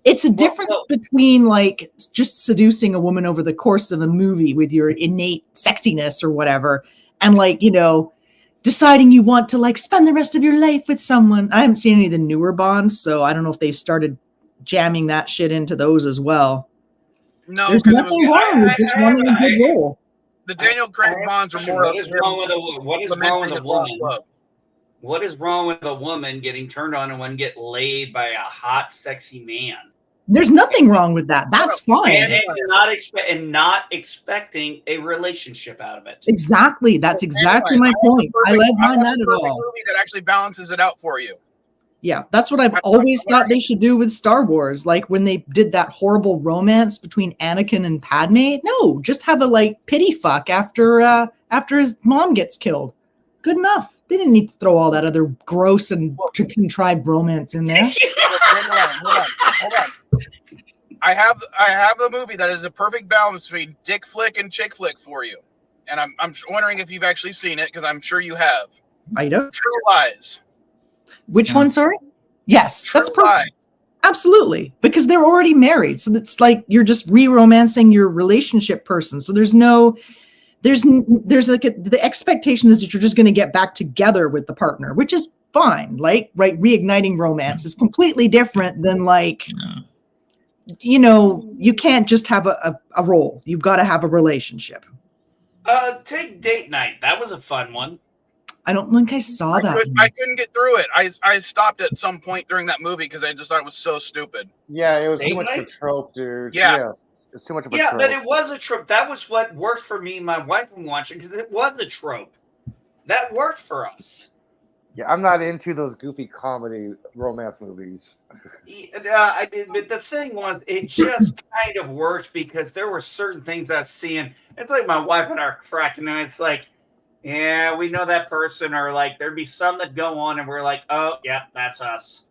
it's a difference between like just seducing a woman over the course of a movie with your innate sexiness or whatever, and like, deciding you want to like spend the rest of your life with someone. I haven't seen any of the newer Bonds, so I don't know if they started jamming that shit into those as well. No, there's nothing wrong with just wanting a good role. The Daniel Craig Bonds are more. What is wrong with a woman? What is wrong with a woman getting turned on and get laid by a hot, sexy man? There's nothing wrong with that. That's fine. And not expecting a relationship out of it. Exactly. That's exactly my point. I don't mind that at all. Movie that actually balances it out for you. Yeah, that's what I've always thought they should do with Star Wars. Like when they did that horrible romance between Anakin and Padme. No, just have a like pity fuck after his mom gets killed. Good enough. They didn't need to throw all that other gross and contrived romance in there. Hold on. I have the movie that is a perfect balance between dick flick and chick flick for you, and I'm wondering if you've actually seen it because I'm sure you have. I don't. True Lies. Which one? Sorry. Yes, True that's perfect. Absolutely, because they're already married. So it's like you're just re-romancing your relationship person. So there's like the expectation is that you're just going to get back together with the partner, which is fine. Like, right, reigniting romance is completely different than like, you can't just have a role. You've got to have a relationship. Take date night. That was a fun one. I don't think I saw that. I couldn't get through it. I stopped at some point during that movie because I just thought it was so stupid. Yeah, it was Date too much of a night? trope, dude. Yeah. Yes, it's too much of a Yeah, trope. but it was a trope. That was what worked for me and my wife when watching because it was a trope. That worked for us. Yeah, I'm not into those goofy comedy romance movies. I mean, but the thing was, it just kind of worked because there were certain things I was seeing. It's like my wife and I are cracking, and it's like, yeah, we know that person, or like there'd be some that go on, and we're like, oh, yeah, that's us.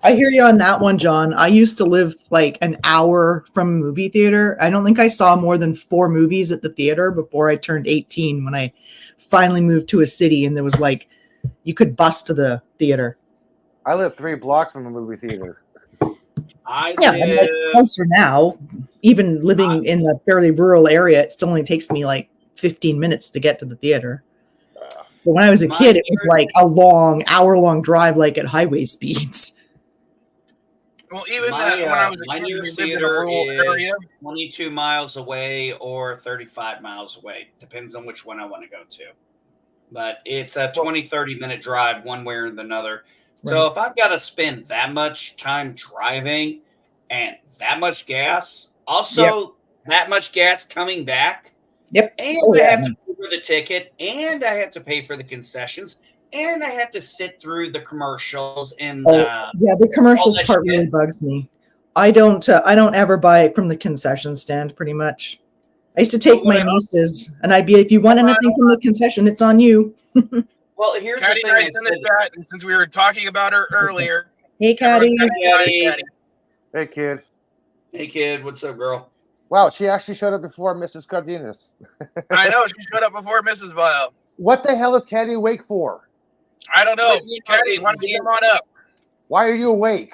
I hear you on that one, John. I used to live like an hour from a movie theater. I don't think I saw more than 4 movies at the theater before I turned 18 when I finally moved to a city and there was like, you could bus to the theater. I live 3 blocks from a movie theater. I Yeah, I'm like closer now. Even living in a fairly rural area, it still only takes me like 15 minutes to get to the theater. But when I was a kid, it was like a hour-long drive, like at highway speeds. Well, even my when I was a my kid, we nearest lived in a theater rural is area. 22 miles away or 35 miles away. Depends on which one I want to go to. But it's a 20-30 minute drive one way or another. So if I've got to spend that much time driving and that much gas, also that much gas coming back, and I have to pay for the ticket, and I have to pay for the concessions, and I have to sit through the commercials and the commercials part really bugs me. I don't ever buy from the concession stand. Pretty much, I used to take my nieces, and I'd be, if you want anything from the concession, it's on you. Well, here's Caddy the thing. writes in the chat, and since we were talking about her earlier. Hey, Caddy. Caddy. Hey, kid. Hey, kid. What's up, girl? Wow, she actually showed up before Mrs. Cardenas. I know, she showed up before Mrs. Vile. What the hell is Caddy awake for? I don't know. Caddy, why don't you come on up? Why are you awake?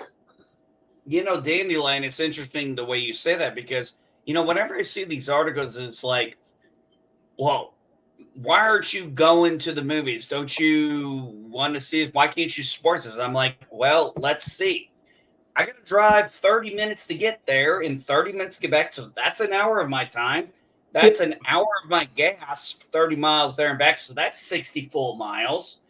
You know, Dandelion, it's interesting the way you say that because, you know, whenever I see these articles, it's like, well, why aren't you going to the movies? Don't you want to see it? Why can't you support this? I'm like, well, let's see. I got to drive 30 minutes to get there and 30 minutes to get back. So that's an hour of my time. That's an hour of my gas, 30 miles there and back. So that's 60 full miles.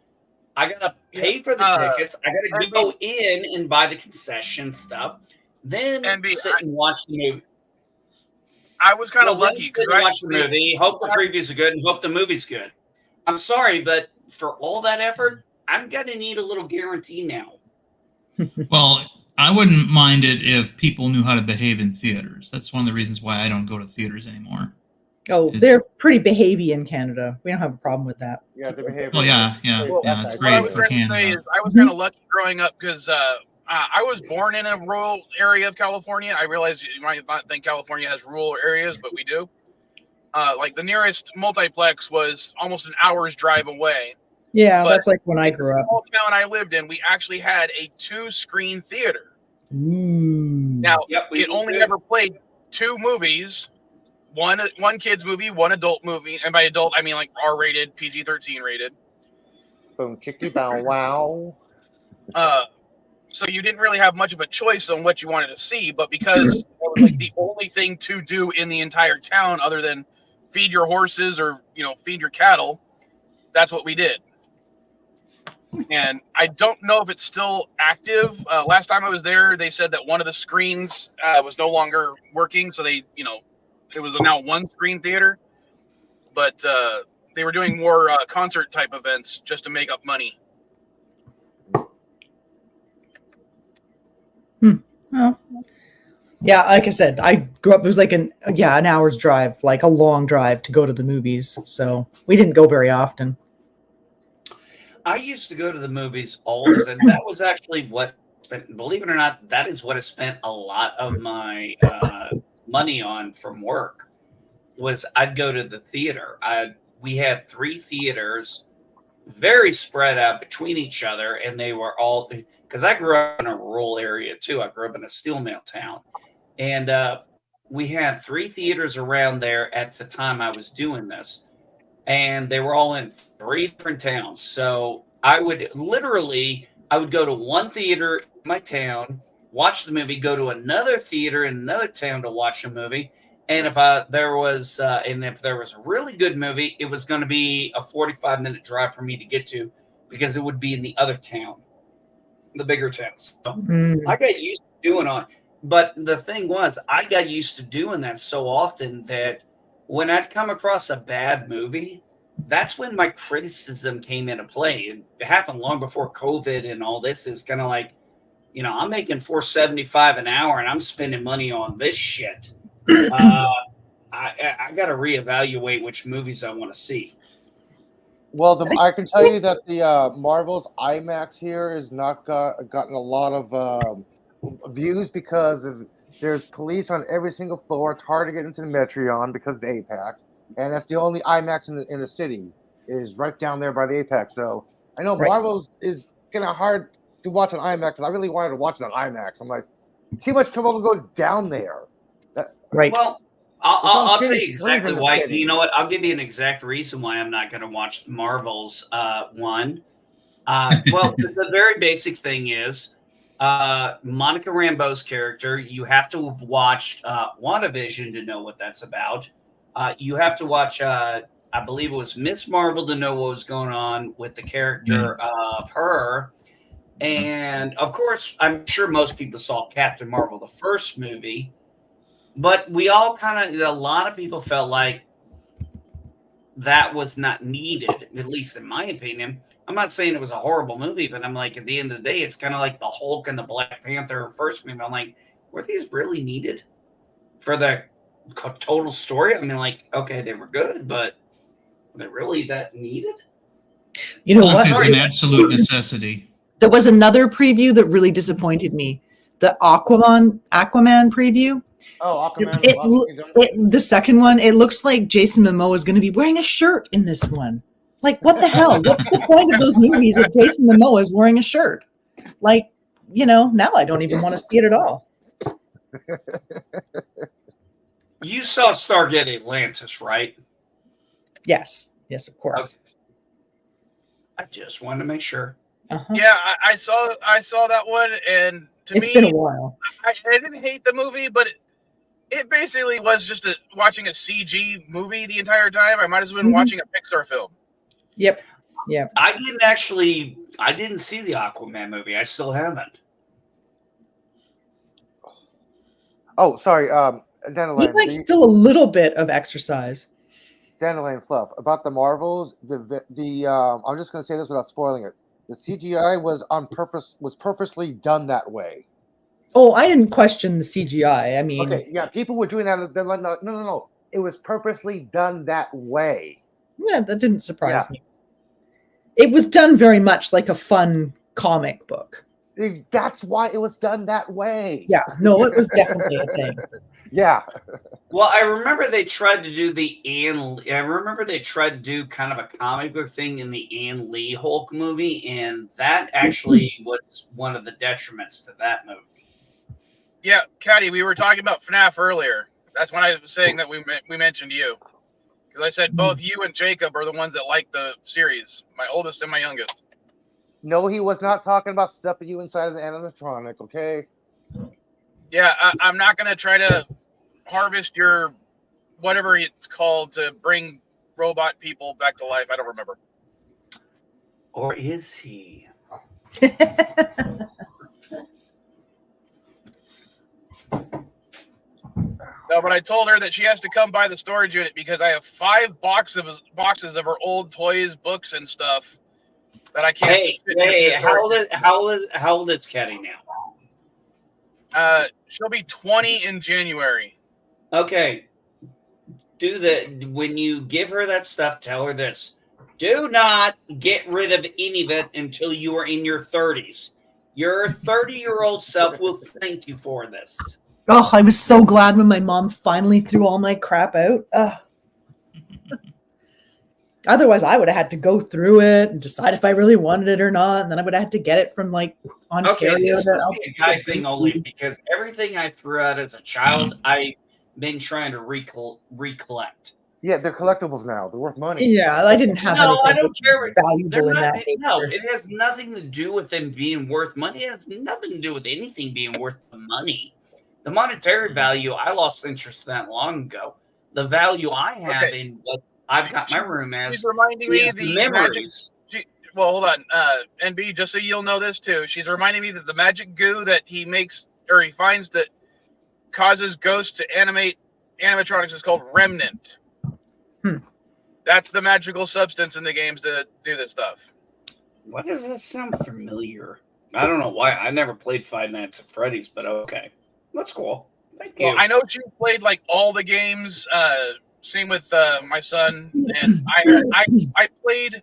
I got to pay for the tickets. I got to go in and buy the concession stuff. Then sit and watch the movie. I was kind of lucky. Watch the movie, hope the previews are good, and hope the movie's good. I'm sorry, but for all that effort, I'm going to need a little guarantee now. Well, I wouldn't mind it if people knew how to behave in theaters. That's one of the reasons why I don't go to theaters anymore. Oh, they're pretty behavey in Canada. We don't have a problem with that. Yeah, they behave. Oh, yeah. It's great for Canada. I was kind of lucky growing up because I was born in a rural area of California. I realize you might not think California has rural areas, but we do. Like the nearest multiplex was almost an hour's drive away. Yeah, that's like when I grew up. The small town I lived in, we actually had a 2-screen theater. Ooh. Now, it only ever played 2 movies. One kid's movie, one adult movie, and by adult I mean like R-rated, PG-13 rated. Boom, chicky bow wow. So you didn't really have much of a choice on what you wanted to see, but because it was like the only thing to do in the entire town other than feed your horses or feed your cattle, that's what we did. And I don't know if it's still active. Last time I was there, they said that one of the screens was no longer working, so they it was now 1-screen theater, but they were doing more concert type events just to make up money. Well, yeah, like I said, I grew up. It was like an hour's drive, like a long drive to go to the movies. So we didn't go very often. I used to go to the movies all the time. That was actually what, believe it or not, that is what I spent a lot of my money on from work. Was I'd go to the theater. We had 3 theaters very spread out between each other, and they were all, because I grew up in a rural area too. I grew up in a steel mill town, and we had 3 theaters around there at the time I was doing this, and they were all in 3 different towns. So I would go to one theater in my town, watch the movie, go to another theater in another town to watch a movie. And if there was a really good movie, it was going to be a 45-minute drive for me to get to, because it would be in the other town, the bigger towns. So I got used to doing on. But the thing was, I got used to doing that so often that when I'd come across a bad movie, that's when my criticism came into play. It happened long before COVID and all this. Is kind of like, I'm making $4.75 an hour and I'm spending money on this shit. I got to reevaluate which movies I want to see. Well, I can tell you that the Marvel's IMAX here has not gotten a lot of views because there's police on every single floor. It's hard to get into the Metreon because of the APAC, and that's the only IMAX in the city is right down there by the APAC. So I know Marvel's is kind of hard to watch on IMAX, and I really wanted to watch it on IMAX. I'm like, too much trouble to go down there. Right. Well, I'll tell you exactly why. You know what? I'll give you an exact reason why I'm not going to watch Marvel's one. Well, the very basic thing is Monica Rambeau's character. You have to have watched WandaVision to know what that's about. You have to watch, I believe it was Miss Marvel, to know what was going on with the character of her. And, of course, I'm sure most people saw Captain Marvel, the first movie. But we all a lot of people felt like that was not needed, at least in my opinion. I'm not saying it was a horrible movie, but I'm like, at the end of the day, it's kind of like the Hulk and the Black Panther first movie. I'm like, were these really needed for the total story? I mean, like, okay, they were good, but were they really that needed? You know Hulk what? is an absolute necessity. There was another preview that really disappointed me. The Aquaman preview. Oh, Aquaman. The second one, it looks like Jason Momoa is going to be wearing a shirt in this one. Like, what the hell? What's the point of those movies if Jason Momoa is wearing a shirt? Like, now I don't even want to see it at all. You saw Stargate Atlantis, right? Yes, of course. Okay. I just wanted to make sure. Uh-huh. Yeah, I saw that one, and It's been a while. I didn't hate the movie, but it basically was just watching a CG movie the entire time. I might as well have been watching a Pixar film. Yep. I didn't see the Aquaman movie. I still haven't. Oh, sorry. Dandelion. He likes still a little bit of exercise. Dandelion Fluff. About the Marvels, I'm just going to say this without spoiling it. The CGI was purposely done that way. Oh, I didn't question the CGI. I mean, okay, yeah, people were doing that. They're like, no. It was purposely done that way. Yeah, that didn't surprise me. It was done very much like a fun comic book. That's why it was done that way. Yeah, no, it was definitely a thing. Yeah. Well, I remember they tried to do kind of a comic book thing in the Ann Lee Hulk movie, and that actually was one of the detriments to that movie. Yeah, Caddy, we were talking about FNAF earlier. That's when I was saying that we mentioned you. Because I said both you and Jacob are the ones that like the series, my oldest and my youngest. No, he was not talking about stuffing you inside of the animatronic, okay? Yeah, I'm not going to try to harvest your whatever it's called to bring robot people back to life. I don't remember. Or is he? No, but I told her that she has to come by the storage unit because I have 5 boxes of her old toys, books, and stuff that I can't. Hey! How old is Caddy now? She'll be 20 in January. Okay. When you give her that stuff, tell her this. Do not get rid of any of it until you are in your 30s. Your 30-year-old self will thank you for this. Oh, I was so glad when my mom finally threw all my crap out. Otherwise, I would have had to go through it and decide if I really wanted it or not, and then I would have had to get it from like Ontario. Okay, this to must be a guy thing only because everything I threw out as a child, I've been trying to recollect. Yeah, they're collectibles now. They're worth money. Yeah, I didn't have No, anything I don't care. They're valuable in not. that No, nature. it has nothing to do with them being worth money. It has nothing to do with anything being worth the money. The monetary value, I lost interest in that long ago. The value I have in what I've got my room as She's reminding me is the memories. well, hold on, NB, just so you'll know this too. She's reminding me that the magic goo that he makes or he finds that causes ghosts to animate animatronics is called remnant. That's the magical substance in the games to do this stuff. Why does that sound familiar? I don't know why. I never played Five Nights at Freddy's, but okay. That's cool. Thank you. Well, I know you played like all the games. Same with my son, and I played.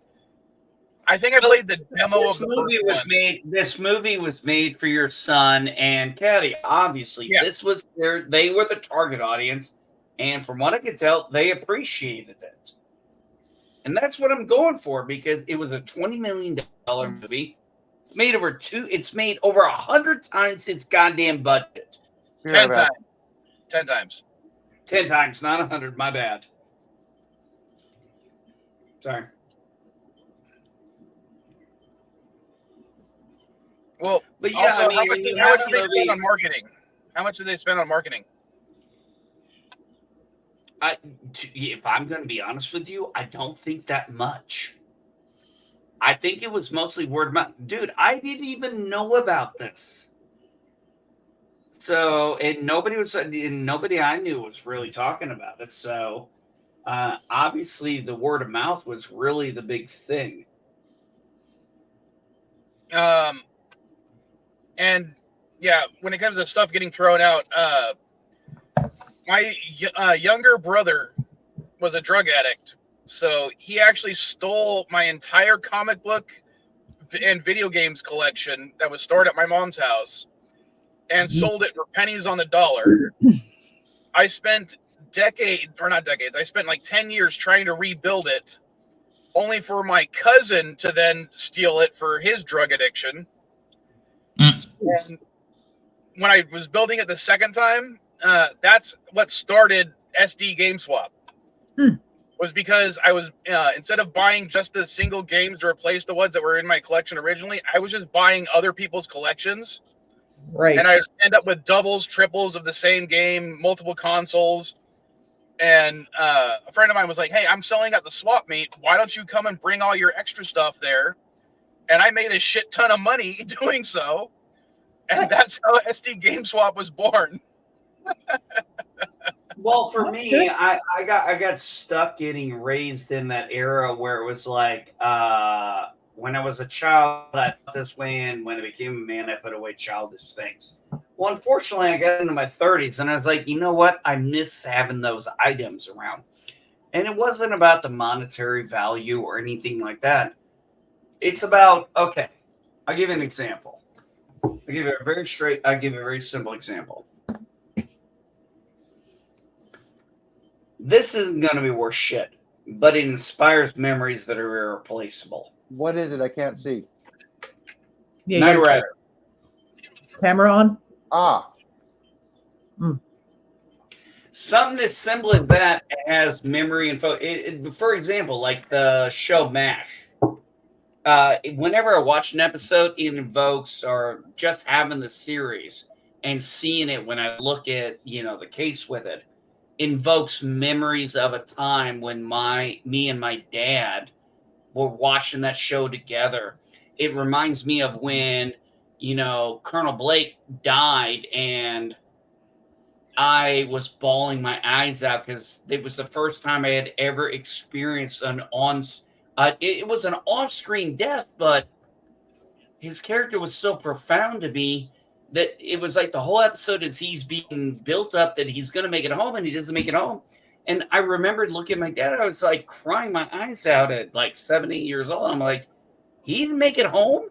I think I played the demo This of the movie first was one. made. This movie was made for your son and Caddy. Obviously, Yeah. this was they were the target audience, and from what I could tell, they appreciated it. And that's what I'm going for because it was a $20 million movie. It's made over 100 times its goddamn budget. 10 times. 10 times. 10 times, not 100. My bad. Sorry. Well, But yeah, also, I mean, how when you much have did a they spend movie- on marketing? How much did they spend on marketing? If I'm going to be honest with you, I don't think that much. I think it was mostly word of mouth. Dude, I didn't even know about this. So, and nobody I knew was really talking about it. So, obviously, the word of mouth was really the big thing. And yeah, when it comes to stuff getting thrown out, my younger brother was a drug addict, so he actually stole my entire comic book and video games collection that was stored at my mom's house and sold it for pennies on the dollar. I spent I spent like 10 years trying to rebuild it, only for my cousin to then steal it for his drug addiction. And when I was building it the second time, that's what started SD Game Swap. Was because I was instead of buying just the single games to replace the ones that were in my collection originally, I was just buying other people's collections. Right. And I end up with doubles, triples of the same game, multiple consoles. And a friend of mine was like, "Hey, I'm selling at the swap meet. Why don't you come and bring all your extra stuff there?" And I made a shit ton of money doing so. And that's how SD Game Swap was born. Well, for me, I got stuck getting raised in that era where it was like when I was a child, I thought this way, and when I became a man, I put away childish things. Well, unfortunately, I got into my 30s, and I was like, you know what? I miss having those items around. And it wasn't about the monetary value or anything like that. It's about, okay, I'll give you an example. I'll give you a very simple example. This isn't going to be worth shit, but it inspires memories that are irreplaceable. What is it? I can't see. Yeah, Knight you got Rider. camera on. Ah, Something as simple as that has memory and for example, like the show MASH. Whenever I watch an episode, it invokes, or just having the series and seeing it when I look at, the case with it, invokes memories of a time when me and my dad were watching that show together. It reminds me of when, Colonel Blake died and I was bawling my eyes out because it was the first time I had ever experienced it was an on-screen death, but his character was so profound to me that it was like the whole episode is he's being built up that he's going to make it home and he doesn't make it home. And I remembered looking at my dad, I was like crying my eyes out at like 7, 8 years old. I'm like, he didn't make it home?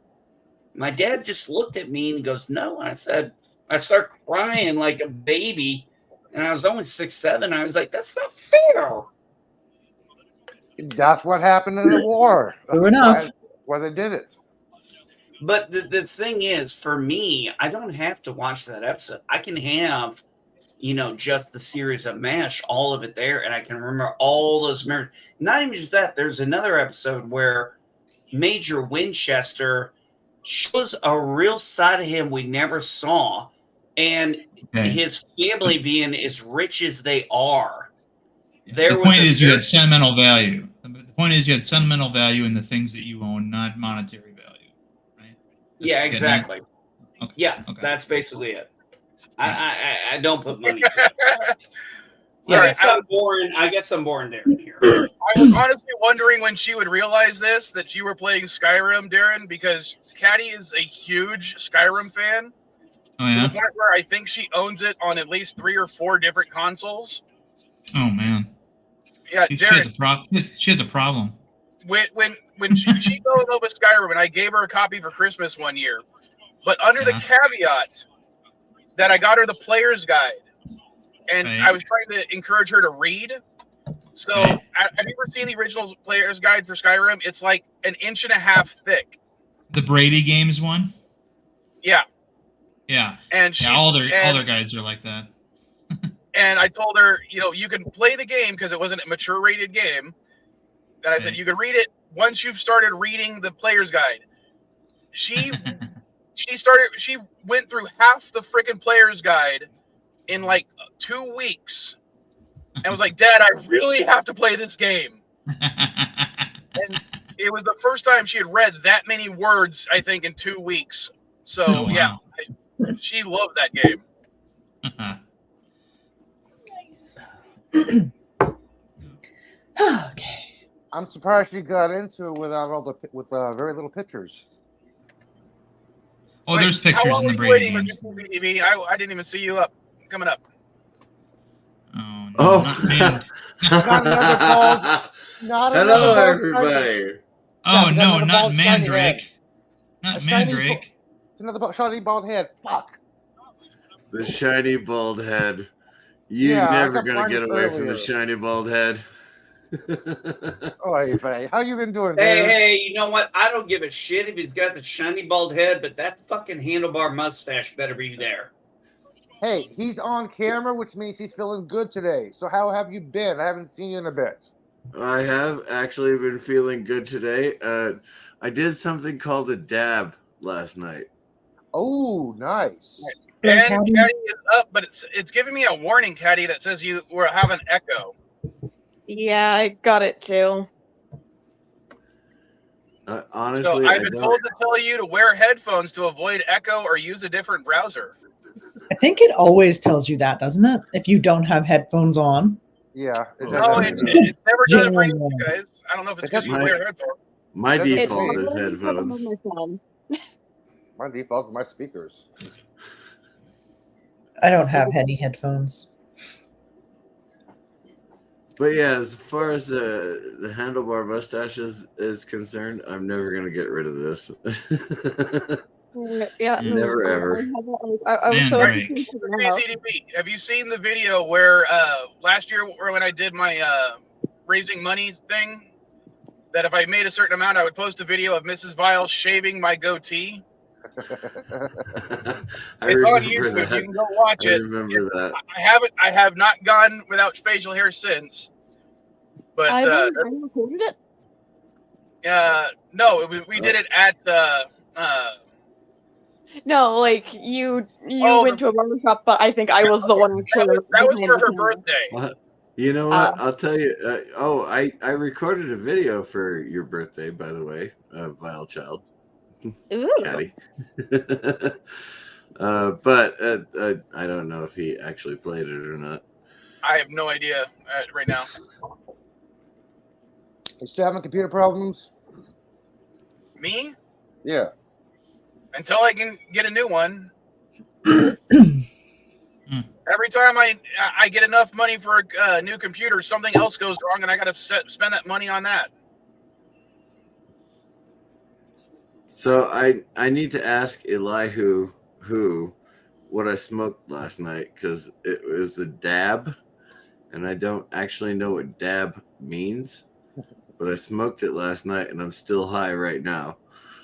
My dad just looked at me and he goes, no. And I start crying like a baby. And I was only 6, 7. I was like, that's not fair. That's what happened in the war. True enough. That's why they did it. But the thing is, for me, I don't have to watch that episode. I can have, just the series of MASH, all of it there, and I can remember all those memories. Not even just that. There's another episode where Major Winchester shows a real side of him we never saw, and his family being as rich as they are. The point is you had sentimental value. The point is you had sentimental value in the things that you own, not monetary value, right? Yeah, exactly. Okay. Yeah, okay. That's basically it. I don't put money to it. Sorry, I guess I'm boring Darren here. I was honestly wondering when she would realize that you were playing Skyrim, Darren, because Caddy is a huge Skyrim fan. Oh, To yeah? the point where I think she owns it on at least 3 or 4 different consoles. Oh, man. Yeah, She Darren, has a problem. when she fell in love with Skyrim, and I gave her a copy for Christmas one year, but under the caveat that I got her the player's guide, and I was trying to encourage her to read. So, have you ever seen the original player's guide for Skyrim? It's like 1.5 inches thick. The Brady Games one? Yeah. Yeah. And all their guides are like that. And I told her, you can play the game because it wasn't a mature rated game. And I said, you can read it once you've started reading the player's guide. She went through half the freaking player's guide in like 2 weeks and was like, Dad, I really have to play this game. And it was the first time she had read that many words, I think, in 2 weeks. So, yeah, she loved that game. Nice. Okay. I'm surprised she got into it with very little pictures. Oh, there's pictures in the Brady Games. I didn't even see you coming up. Oh, no, not man. Hello, everybody. Oh, no, not Mandrake. Not Mandrake. It's another shiny bald head. Fuck. The shiny bald head. You're never going to get away from the shiny bald head. Oh, hey, how you been doing, Hey, you know what? I don't give a shit if he's got the shiny bald head, but that fucking handlebar mustache better be there. Hey, he's on camera, which means he's feeling good today. So how have you been? I haven't seen you in a bit. I have actually been feeling good today. I did something called a dab last night. Oh, nice. And Caddy is up, but it's giving me a warning, Caddy, that says you will have an echo. Yeah, I got it too. Honestly, so I've been told to tell you to wear headphones to avoid echo or use a different browser. I think it always tells you that, doesn't it? If you don't have headphones on. Yeah. It's never done it for any of you guys. I don't know if it's because you wear headphones. My default is headphones. My default is my speakers. I don't have any headphones. But yeah, as far as the handlebar mustache is concerned, I'm never going to get rid of this. Yeah, never ever. I was so Have you seen the video where last year when I did my raising money thing, that if I made a certain amount, I would post a video of Mrs. Vile shaving my goatee? It's on YouTube. You can go watch it. I remember that. I have not gone without facial hair since. But I recorded it. No, we did it at No, like you went to a barbershop, but I think I was the one. That was for her birthday. You know what? I'll tell you. I recorded a video for your birthday, by the way, Vile Child. Caddy. But I don't know if he actually played it or not. I have no idea right now. You still having computer problems? Me? Yeah. Until I can get a new one. Every time I get enough money for a new computer, something else goes wrong, and I got to spend that money on that. So I need to ask Elihu what I smoked last night, because it was a dab, and I don't actually know what dab means. but I smoked it last night, and I'm still high right now.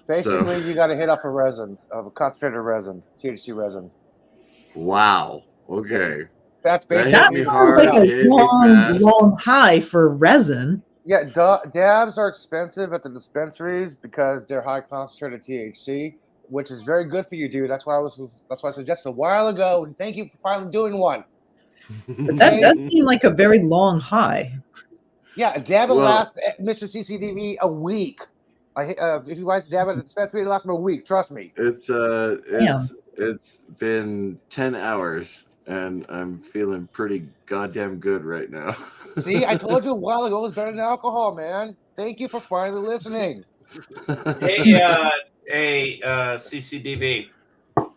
Basically, you got to hit up a resin, of a concentrated resin, THC resin. Wow. Okay. That's That basically. hit That me sounds hard. like a It hit me long, fast. long high for resin. Yeah, dabs are expensive at the dispensaries because they're high concentrated THC, which is very good for you, dude. That's why I suggested a while ago, and thank you for finally doing one. But that does seem like a very long high. Yeah, a dab will Well- last Mr. CCDV a week. If you guys dab at the dispensary, it lasts him a week. Trust me. It's been 10 hours, and I'm feeling pretty goddamn good right now. See, I told you a while ago it's better than alcohol, man. Thank you for finally listening. Hey, CCDV.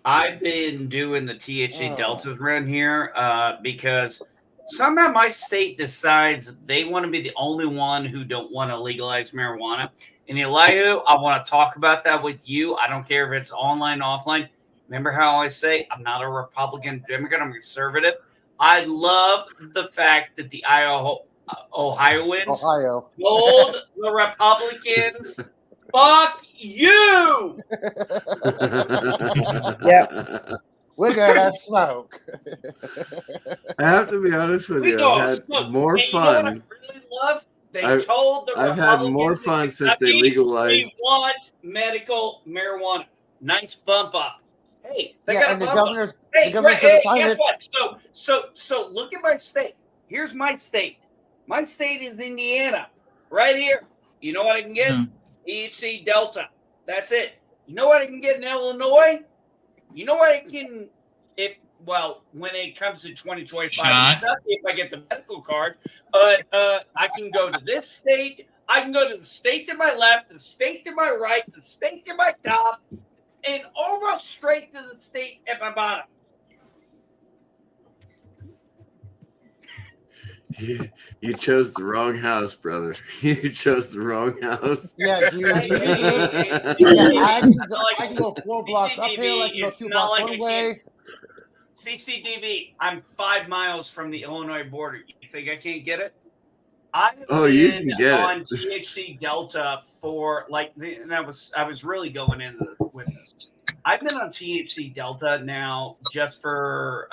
I've been doing the THC deltas around here because somehow my state decides they want to be the only one who don't want to legalize marijuana. And Elihu, I want to talk about that with you. I don't care if it's online, offline. Remember how I say I'm not a Republican, Democrat, I'm conservative. I love the fact that the Ohioans told the Republicans, fuck you! Yeah. We're gonna smoke. I have to be honest with you. I've had more You know what I fun. really love? They told the I've Republicans had more fun since they we legalized. want medical marijuana. Nice bump up. Hey, they Yeah, got a and the bump governor's- up. Hey, the governor's hey, gonna sign guess it. what? So look at my state. Here's my state. My state is Indiana. Right here. You know what I can get? THC Delta. That's it. You know what I can get in Illinois? You know what I can when it comes to 2025, Shot. if I get the medical card, but I can go to this state. I can go to the state to my left, the state to my right, the state to my top, and almost straight to the state at my bottom. You chose the wrong house, brother. You chose the wrong house. Yeah, dude. I can go 4 blocks uphill. I can go 2 blocks one way. CCDV, I'm 5 miles from the Illinois border. You think I can't get it? I've you been can get on it. THC Delta for and I was really going into with this. I've been on THC Delta now just for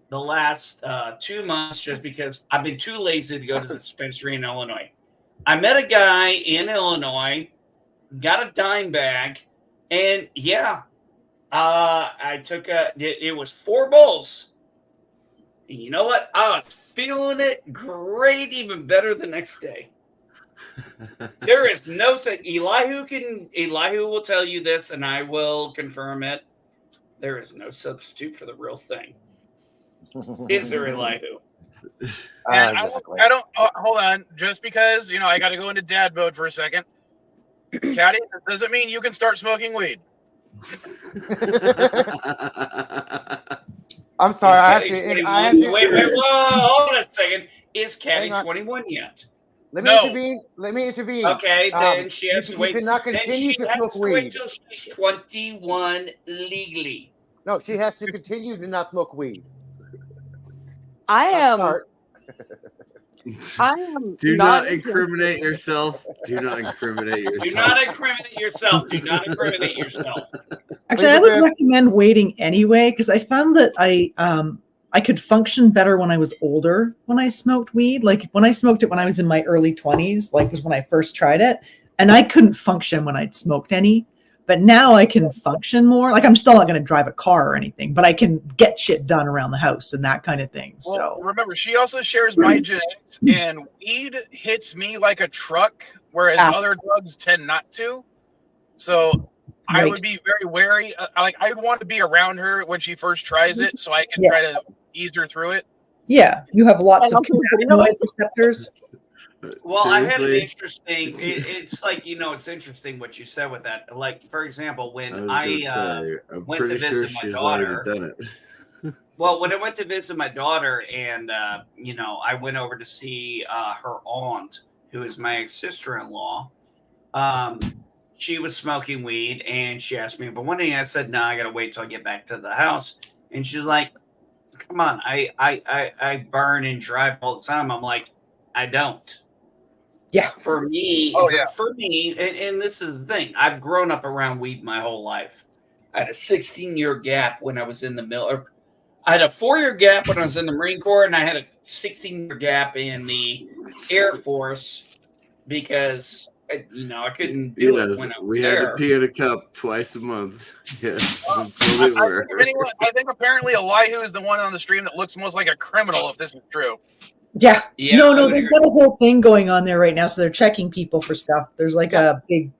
the last 2 months, just because I've been too lazy to go to the dispensary in Illinois. I met a guy in Illinois, got a dime bag, and I took it was 4 bowls. And you know what? I was feeling it great, even better the next day. There is no Elihu will tell you this, and I will confirm it. There is no substitute for the real thing. Is there, Elihu? And I don't hold on. Just because I got to go into dad mode for a second. Caddy, doesn't mean you can start smoking weed. I'm sorry. I have Caddy to. 21? I have to. Wait, hold on a second. Is Caddy 21 yet? Let me intervene. Okay, then she has to wait. You cannot continue to smoke wait weed. till she's 21 legally. No, she has to continue to not smoke weed. I am. Do not incriminate yourself. Do not incriminate yourself. Do not incriminate yourself. Do not incriminate yourself. Actually, I would recommend waiting anyway, because I found that I could function better when I was older when I smoked weed. Like when I smoked it when I was in my early 20s, was when I first tried it, and I couldn't function when I'd smoked any. But now I can function more. Like I'm still not going to drive a car or anything, but I can get shit done around the house and that kind of thing. Well, remember, she also shares my genetics, and weed hits me like a truck, whereas other drugs tend not to. So I would be very wary. I'd want to be around her when she first tries it, so I can try to ease her through it. Yeah, you have lots of cannabinoid receptors. Well, I had an Seriously? interesting. It's it's interesting what you said with that. Like, for example, when I'm went to pretty sure visit my she's already daughter. done it. Well, when I went to visit my daughter, and I went over to see her aunt, who is my sister-in-law. She was smoking weed, and she asked me if I wanted it. I said, "No, I gotta wait till I get back to the house." And she's like, "Come on, I burn and drive all the time." I'm like, "I don't." Yeah. For me, Oh, yeah. for me, and this is the thing. I've grown up around weed my whole life. I had a 16-year gap when I was in the mill. I had a 4-year gap when I was in the Marine Corps, and I had a 16-year gap in the Air Force because I couldn't do it when I was we had to pee in a cup twice a month. Yeah, I think apparently Elihu is the one on the stream that looks most like a criminal, if this is true. Yeah. Yeah, No, they've got a whole thing going on there right now, so they're checking people for stuff. There's like a big.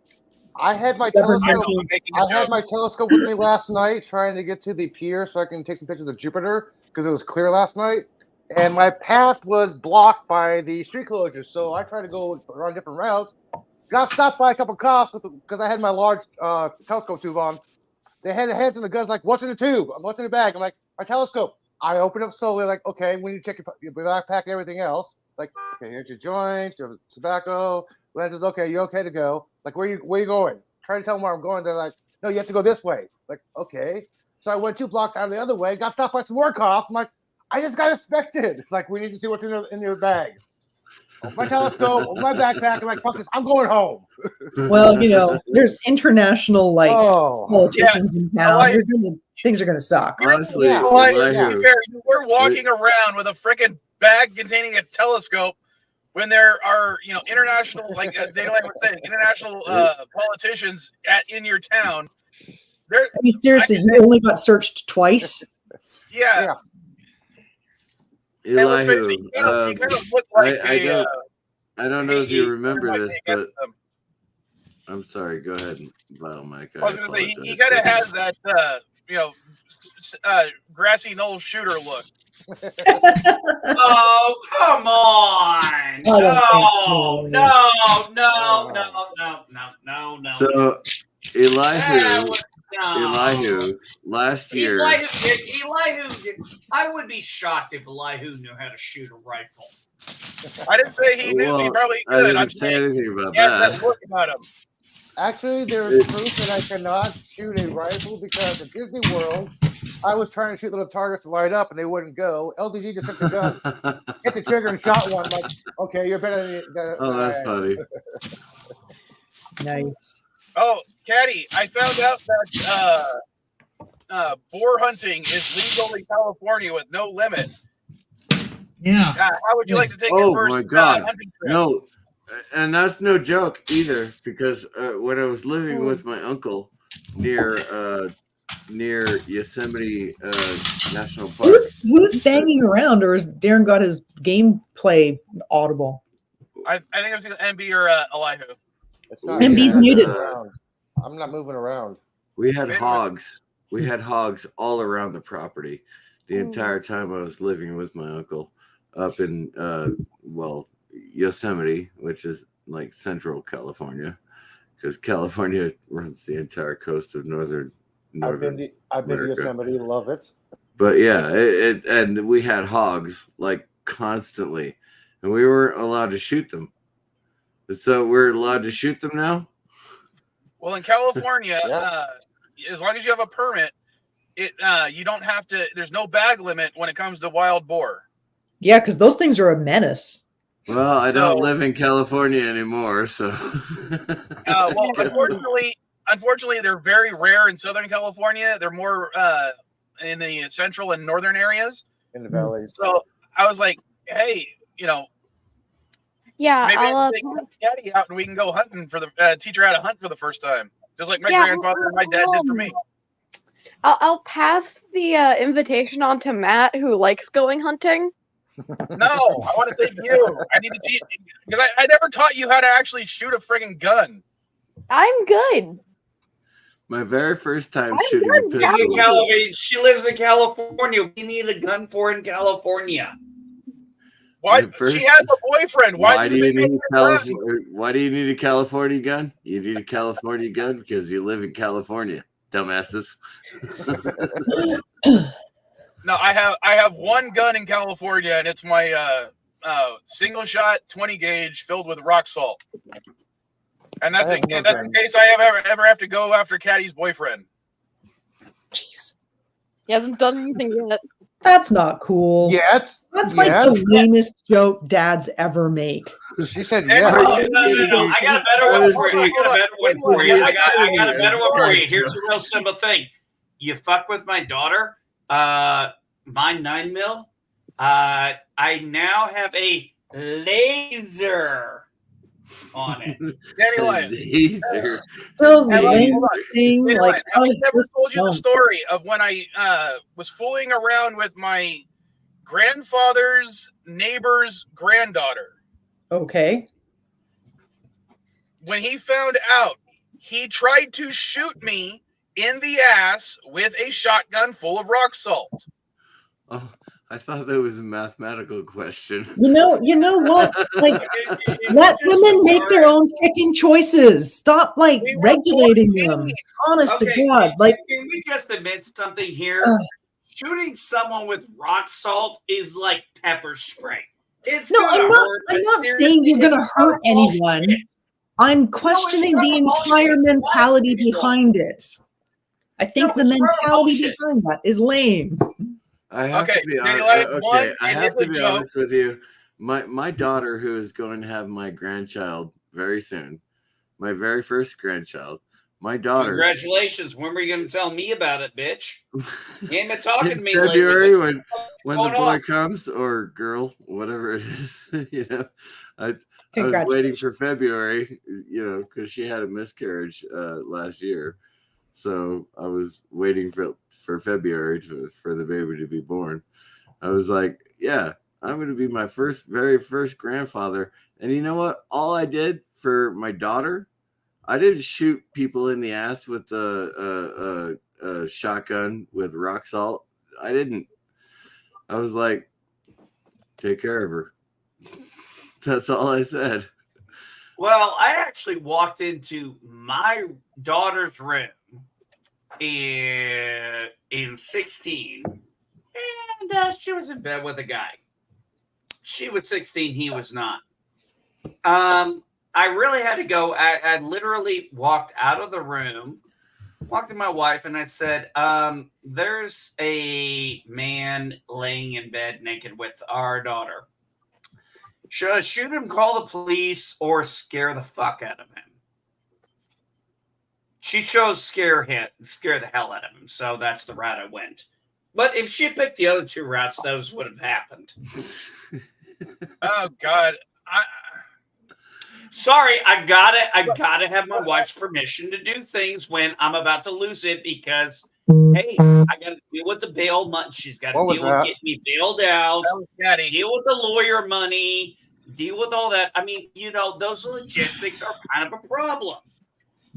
I had my telescope. I had my telescope with me last night, trying to get to the pier so I can take some pictures of Jupiter because it was clear last night, and my path was blocked by the street closures. So I tried to go around different routes. Got stopped by a couple cops because I had my large telescope tube on. They had their hands on the guns, like, "What's in the tube? What's in the bag?" I'm like, "My telescope." I opened up slowly, like, "Okay, we need to check your backpack and everything else." Like, "Okay, here's your joints, your tobacco, lenses. Okay, you're okay to go." Like, where you going? Trying to tell them where I'm going. They're like, "No, you have to go this way." Like, okay. So I went 2 blocks out of the other way, got stopped by some work off. I'm like, I just got inspected. It's like, we need to see what's in your bag. My telescope, my backpack. I'm like, fuck this, I'm going home. Well, there's international politicians in town. Things are gonna suck. Honestly, we're walking around with a freaking bag containing a telescope when there are international international politicians in your town. I mean, seriously, you only got searched twice. Yeah. Elihu, you kind of look like I don't know if you remember this, but I'm sorry. Go ahead, Vilemike. I was going to say he kind of has that grassy knoll shooter look. Oh, come on! No. So, Elihu, last year. Elihu, I would be shocked if Elihu knew how to shoot a rifle. I didn't say he knew. He probably could. I didn't say anything about that. Look about him. Actually, there is proof that I cannot shoot a rifle because at Disney World, I was trying to shoot little targets to light up and they wouldn't go. LDG just took the gun, hit the trigger, and shot one. I'm like, okay, you're better than. Oh, that's funny. Nice. Oh, Caddy, I found out that boar hunting is legal in California with no limit. Yeah. How would you like to take your first my God. hunting trip? No, and that's no joke either, because when I was living with my uncle near Yosemite National Park. Who's banging around, or has Darren got his gameplay audible? I think it was either MB or Elihu. MB's muted. I'm not moving around. We had hogs. We had hogs all around the property the entire time I was living with my uncle up in Yosemite, which is like Central California, because California runs the entire coast of northern. I've been to Yosemite, love it. But yeah, and we had hogs like constantly, and we weren't allowed to shoot them. So we're allowed to shoot them now. Well, in California, as long as you have a permit, you don't have to. There's no bag limit when it comes to wild boar. Yeah, because those things are a menace. Well, I don't live in California anymore, so. Well, unfortunately, they're very rare in Southern California. They're more in the central and northern areas. In the valleys. So I was like, hey, Yeah, maybe I'll I can take Caddy out and we can go hunting for the teach her how to hunt for the first time, just like my grandfather and my dad did for me. I'll pass the invitation on to Matt, who likes going hunting. No, I want to take you. I need to teach because I never taught you how to actually shoot a friggin' gun. I'm good. My very first time shooting a pistol. She lives in California. We need a gun for in California. Why? She has a boyfriend. Why do you need Why do you need a California gun? You need a California gun because you live in California, dumbasses. No, I have one gun in California, and it's my single shot 20 gauge filled with rock salt. And that's in case I ever have to go after Caddy's boyfriend. Jeez. He hasn't done anything yet. That's not cool. Yet. That's like Yeah. the lamest joke dads ever make. She said, And- yeah. No. I got a better one for you. I got a better one for you. I got a better one for you. Here's a real simple thing. You fuck with my daughter, my 9 mil. I now have a laser on it. Danny Lyon. Laser. Still the Hey, lamest thing. Danny Like, Lyon, have I never just told you the don't. story of when I was fooling around with my grandfather's neighbor's granddaughter? Okay. When he found out, he tried to shoot me in the ass with a shotgun full of rock salt. Oh, I thought that was a mathematical question. You know what? Like, It's let just women make their hard. own freaking choices. Stop like We were regulating 14. them. Honest Okay, to God, like can we just admit something here? Ugh. Shooting someone with rock salt is like pepper spray. It's no, gonna I'm not. hurt, I'm but not seriously, saying you're gonna it's hurt not bullshit. anyone. I'm questioning the not bullshit. entire It's mentality bullshit. behind it. I think No, the it's not mentality bullshit. behind that is lame. I have Okay, to be Danny honest. Lyon, one, Okay, I and have it's to a be joke. honest with you. My daughter, who is going to have my grandchild very soon, my very first grandchild, my daughter. Congratulations. When were you going to tell me about it, bitch? You ain't been talking in to me February lately. when the going boy on? comes or girl, whatever it is, I was Congratulations. waiting for February, because she had a miscarriage last year, so I was waiting for February for the baby to be born. I was like, yeah, I'm going to be my very first grandfather, and you know what? All I did for my daughter, I didn't shoot people in the ass with a shotgun with rock salt. I didn't. I was like, take care of her. That's all I said. Well, I actually walked into my daughter's room in 16, and she was in bed with a guy. She was 16, he was not. I really had to go. I literally walked out of the room, walked to my wife, and I said, there's a man laying in bed naked with our daughter. Should I shoot him, call the police, or scare the fuck out of him? She chose scare the hell out of him. So that's the route I went. But if she had picked the other two routes, those would have happened. Oh God, Sorry, I gotta have my wife's permission to do things when I'm about to lose it because hey, I gotta deal with the bail money. She's got to What was deal with that? getting me bailed out, that was Daddy. deal with the lawyer money, deal with all that. I mean, those logistics are kind of a problem.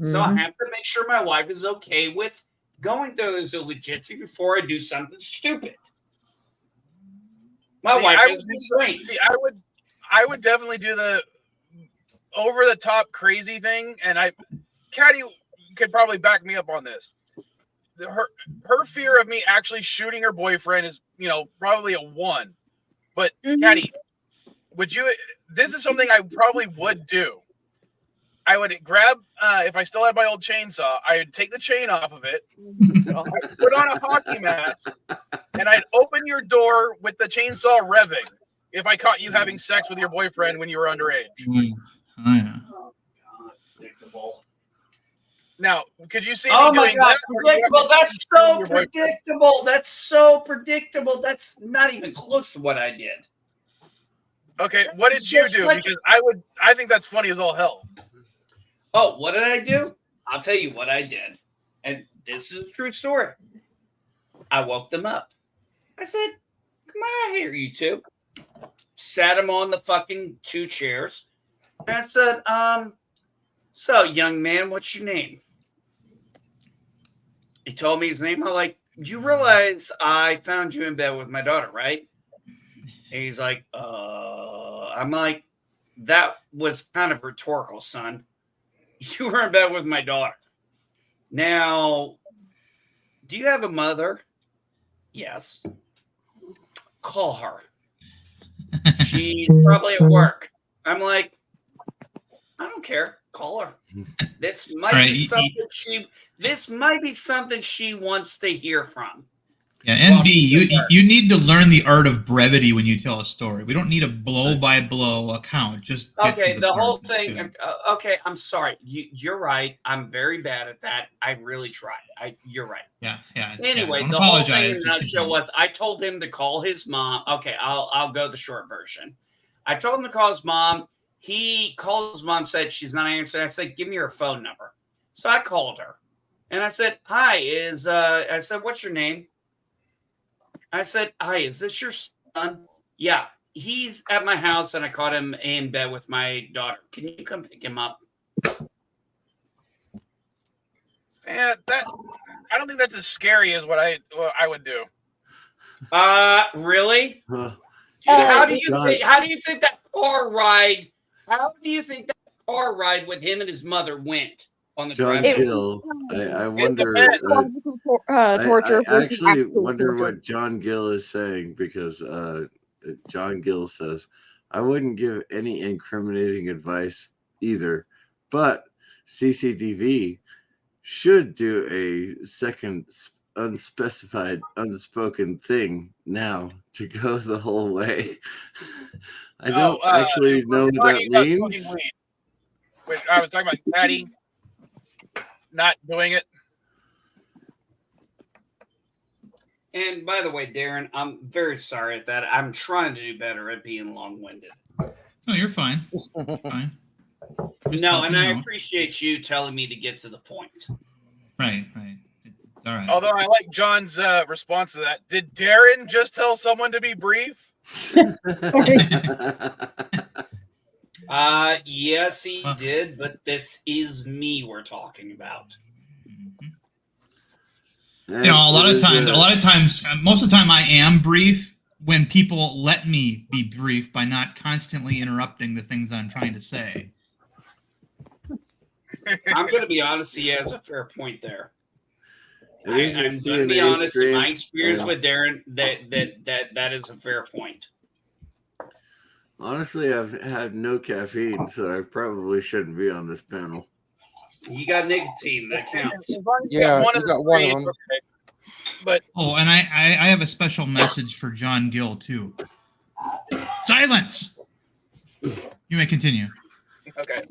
So I Mhm. have to make sure my wife is okay with going through those logistics before I do something stupid. My See, wife I is would- trained. See, I would definitely do the over the top crazy thing, and Caddy could probably back me up on this. Her fear of me actually shooting her boyfriend is, probably a 1. But Mhm. Caddy, would you? This is something I probably would do. I would grab, if I still had my old chainsaw, I would take the chain off of it, I'd put on a hockey mask, and I'd open your door with the chainsaw revving if I caught you having sex with your boyfriend when you were underage. Oh, yeah. Oh, God, predictable. Now, could you see Oh me my doing God, that? or do you predictable. have to That's shoot so your boyfriend? predictable. That's so predictable. That's not even close to what I did. Okay, what did you Just do? like- Because I think that's funny as all hell. Oh, what did I do? I'll tell you what I did. And this is a true story. I woke them up. I said, come on out here, you two. Sat them on the fucking 2 chairs. And I said, so young man, what's your name? He told me his name. I'm like, you realize I found you in bed with my daughter, right? And he's like, I'm like, that was kind of rhetorical, son. You were in bed with my daughter. Now, do you have a mother? Yes. Call her. She's probably at work. I'm like, I don't care. Call her. This might Right, be something This might be something she wants to hear from. Yeah, and B, you need to learn the art of brevity when you tell a story. We don't need a blow-by-blow account. Just get Okay, to the part whole of it, thing. too. Okay, I'm sorry. You're right. I'm very bad at that. I really tried. You're right. Yeah. Anyway, Don't the whole thing apologize. in a Just nutshell continue. was I told him to call his mom. Okay, I'll go the short version. I told him to call his mom. He called his mom, said she's not answering. I said, give me her phone number. So I called her. And I said, hi, I said, what's your name? I said, hi, is this your son? Yeah, he's at my house and I caught him in bed with my daughter. Can you come pick him up? Yeah, I don't think that's as scary as what I would do. Really? Huh. How do you John- think? How do you think that car ride? How do you think that car ride with him and his mother went on the John drive? Gill, I wonder. Torture. I actually actual wonder torture. what John Gill is saying because John Gill says, I wouldn't give any incriminating advice either, but CCTV should do a second unspecified, unspoken thing now to go the whole way. I don't actually know what that means. Which I was talking about Patty not doing it. And by the way, Darren, I'm very sorry at that. I'm trying to do better at being long-winded. No, you're fine. It's fine. Just No, helping and I out. appreciate you telling me to get to the point. Right. It's all right. Although I like John's response to that. Did Darren just tell someone to be brief? Yes, he did, but this is me we're talking about. You know, a lot of times, most of the time I am brief when people let me be brief by not constantly interrupting the things that I'm trying to say. I'm going to be honest, he has a fair point there. It I'm is a going to be CNA honest, in my stream. experience Yeah. with Darren, that is a fair point. Honestly, I've had no caffeine, so I probably shouldn't be on this panel. You got nicotine, that counts. Yeah, one you of got the one three, of them. okay. But Oh, and I have a special message for John Gill too. Silence. You may continue. okay.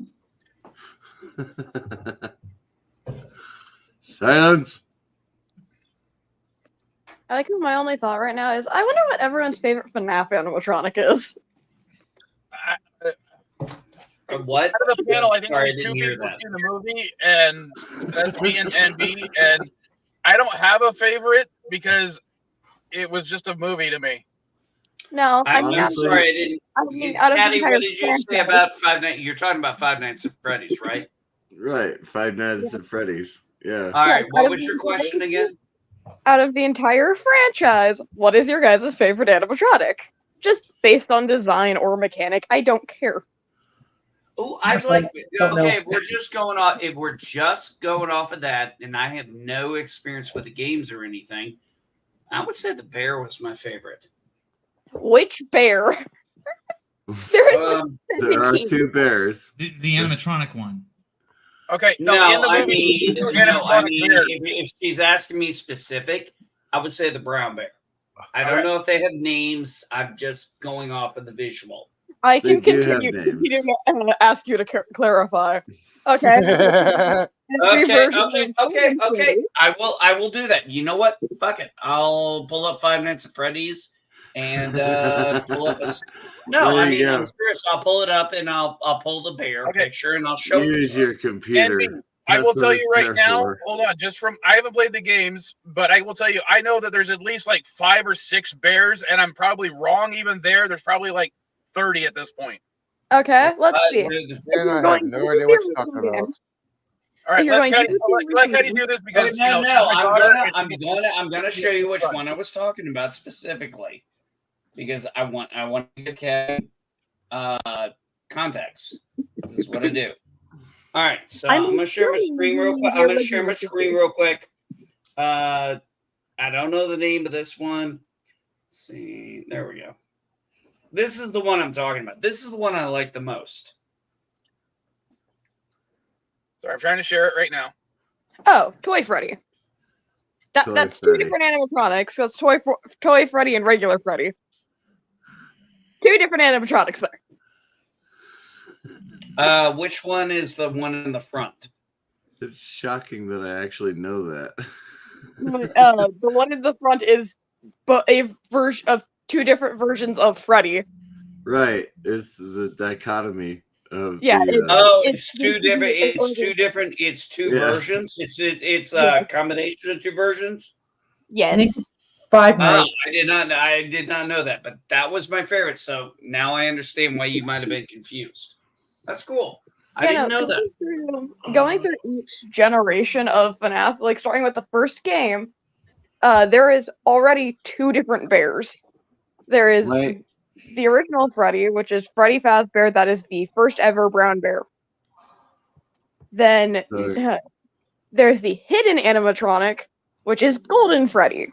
Silence. I like how my only thought right now is I wonder what everyone's favorite FNAF animatronic is. What? Out of the panel, I think Sorry, I there's two didn't hear people that. in the movie, and that's me and NB. And I don't have a favorite because it was just a movie to me. No, I I'm mean, sorry, I didn't. I mean, out of the Patty, entire what did you say franchise. about Five Nights? You're talking about Five Nights at Freddy's, right? Right, Five Nights at Freddy's. Yeah. All right. out What of was the your entire- question again? Out of the entire franchise, what is your guys' favorite animatronic? Just based on design or mechanic, I don't care. Oh, I'd Honestly, like. don't know. Okay, if we're just going off of that, and I have no experience with the games or anything, I would say the bear was my favorite. Which bear? There is There are 17. two bears. The animatronic one. Okay. No, in the I movie, mean, there's no, two I animatronic mean, bears. if she's asking me specific, I would say the brown bear. I don't Alright. know if they have names. I'm just going off of the visual. I They can do have continue. names. He didn't ask you to clarify. Okay. Okay. I will do that. You know what? Fuck it. I'll pull up Five Nights at Freddy's and pull up a. No, There I you mean, go. I'm serious. I'll pull it up and I'll pull the bear Okay. picture and I'll show Use it. To her. your computer. And I That's will what tell it's you right there now, for. hold on, I haven't played the games, but I will tell you, I know that there's at least like 5 or 6 bears, and I'm probably wrong even there. There's probably like 30 at this point. Okay, let's see. And I have no idea what you're talking about. All right, You're let going Patty, to let Patty do this because Okay, no, she's my daughter, and I'm gonna show you which one I was talking about specifically because I want to give Ken context. This is what I do. All right, so I'm gonna share my screen real quick. I don't know the name of this one. Let's see, there we go. This is the one I'm talking about. This is the one I like the most. Sorry, I'm trying to share it right now. Oh, Toy Freddy. That's two Freddy. different animatronics. That's Toy Freddy and regular Freddy. Two different animatronics there. Which one is the one in the front? It's shocking that I actually know that. The one in the front is a version of two different versions of Freddy. Right. It's the dichotomy of Yeah, the, It's two different. It's two Yeah. versions. It's a combination of two versions. Yes. I think 5 Oh, nights. I did not know that, but that was my favorite. So now I understand why you might have been confused. That's cool. I didn't know that. Going through each generation of FNAF, like starting with the first game, there is already two different bears. There is My- the original Freddy, which is Freddy Fazbear, that is the first ever brown bear. Then Sorry. there's the hidden animatronic, which is Golden Freddy.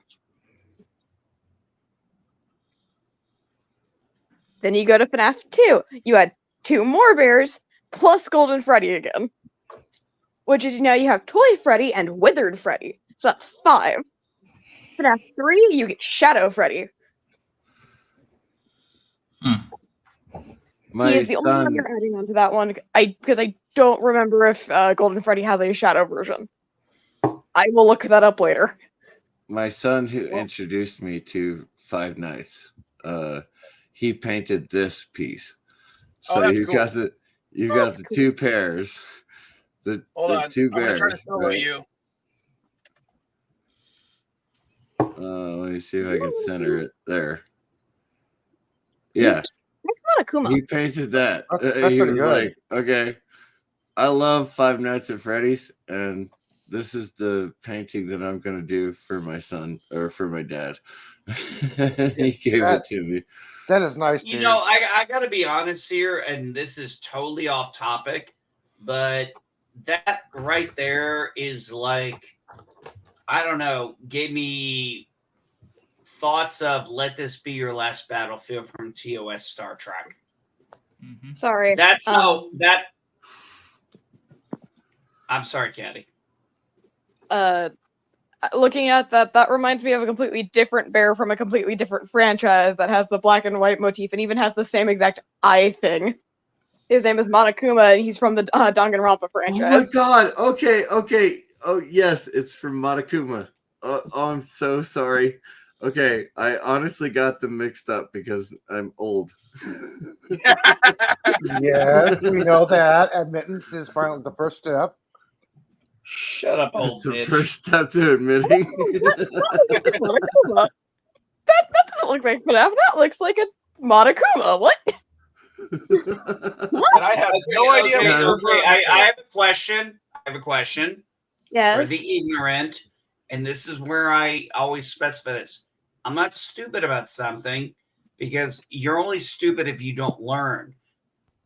Then you go to FNAF 2. You had two more bears plus Golden Freddy again. Which is now you have Toy Freddy and Withered Freddy. So that's 5. FNAF 3, you get Shadow Freddy. My He is the only one son, they're adding onto that one. Because I don't remember if Golden Freddy has a Shadow version. I will look that up later. my son who introduced me to Five Nights, he painted this piece. So that's you cool. got the That's the cool. two pairs. The Hold on. two I'm gonna bears. try to follow right? you. Let me see if I can center it there. Yeah, That's not Akuma. he painted that. That's He pretty was good. like, okay, I love Five Nights at Freddy's, and this is the painting that I'm going to do for my son or for my dad. He gave it to me. That is nice, dude. You know, I got to be honest here, and this is totally off topic, but that right there is like, I don't know, gave me thoughts of Let This Be Your Last Battlefield from TOS Star Trek. Mhm. Sorry. That's how that. I'm sorry, Caddy. Looking at that reminds me of a completely different bear from a completely different franchise that has the black and white motif and even has the same exact eye thing. His name is Monokuma, and he's from the Danganronpa franchise. Oh my god! Okay. Oh yes, it's from Monokuma. Oh, I'm so sorry. Okay, I honestly got them mixed up because I'm old. Yes, we know that. Admittance is finally the first step. Shut up, old It's the bitch. first step to admitting. Monokuma. That doesn't look like FNAF. That looks like a Monokuma. What? And I have no idea Okay, what you're okay, I have a question. For Yes. the ignorant, and this is where I always specify this. I'm not stupid about something because you're only stupid if you don't learn.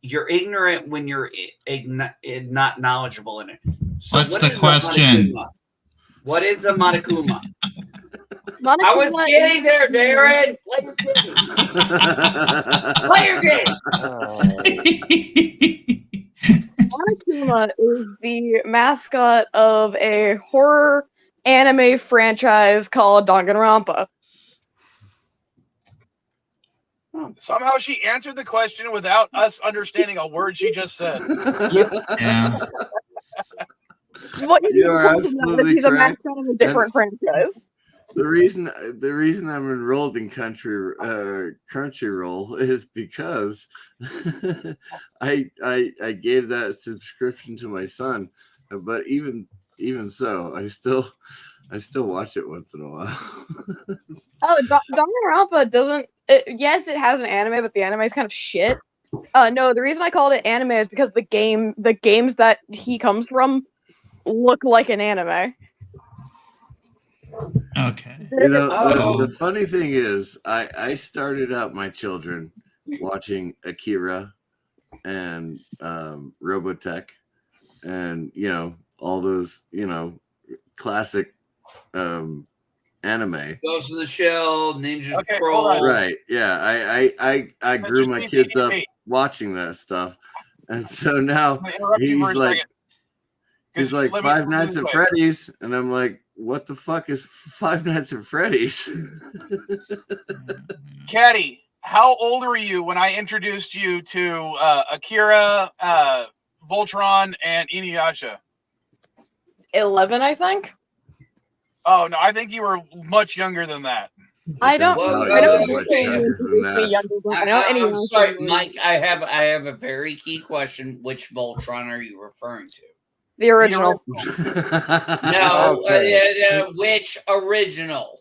You're ignorant when you're not knowledgeable in it. So What's what the is a question? Monokuma? What is a Monokuma? Monokuma I was getting there, Darren. Play your game. Monokuma is the mascot of a horror anime franchise called Danganronpa. Somehow she answered the question without us understanding a word she just said. Yeah. What You are need to know is absolutely he's a correct. mascot of a different franchise. The reason I'm enrolled in Crunchyroll is because I gave that subscription to my son, but even so, I still watch it once in a while. Oh, Danganronpa doesn't. Yes, it has an anime, but the anime is kind of shit. No, the reason I called it anime is because the games that he comes from look like an anime. Okay. You know, Oh. the funny thing is, I started out my children watching Akira and Robotech, and all those classic anime. Ghost in the Shell, Ninja Okay, Scroll. hold on. Right? Yeah, I grew my kids up Wait, watching that stuff, and so now I'm gonna interrupt you for a he's like. second. He's like Let me Five put it Nights this at way. Freddy's, and I'm like, what the fuck is Five Nights at Freddy's? Caddy, how old were you when I introduced you to Akira, Voltron, and Inuyasha? 11, I think. Oh no, I think you were much younger than that. I don't. Well, I know much you younger introduced than me that. younger than I know any. I'm sorry, Mike. I have a very key question. Which Voltron are you referring to? The original. No, Okay. which original?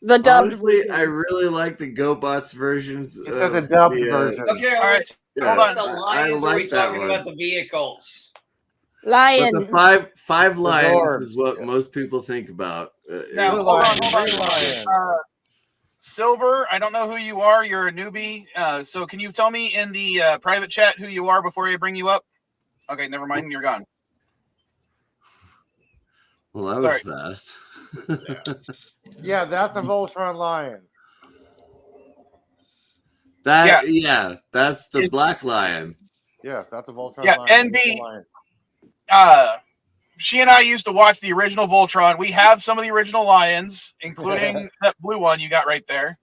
The dubbed. Honestly, version. I really like the GoBots versions. It's the dubbed the, version. Okay, All right. yeah, Hold on. The I lions, or are we like that talking one. about the vehicles? But Lion. the five lions Zords, is what yeah. most people think about. Now, Blue hold on, lion, hold green on. lion. Silver, I don't know who you are. You're a newbie. So can you tell me in the private chat who you are before I bring you up? Okay, never mind. You're gone. Well, that was fast. Yeah, that's a Voltron lion. That's the black lion. Yes, that's a Voltron Yeah, lion. NB. It's a lion. She and I used to watch the original Voltron. We have some of the original lions, including that blue one you got right there.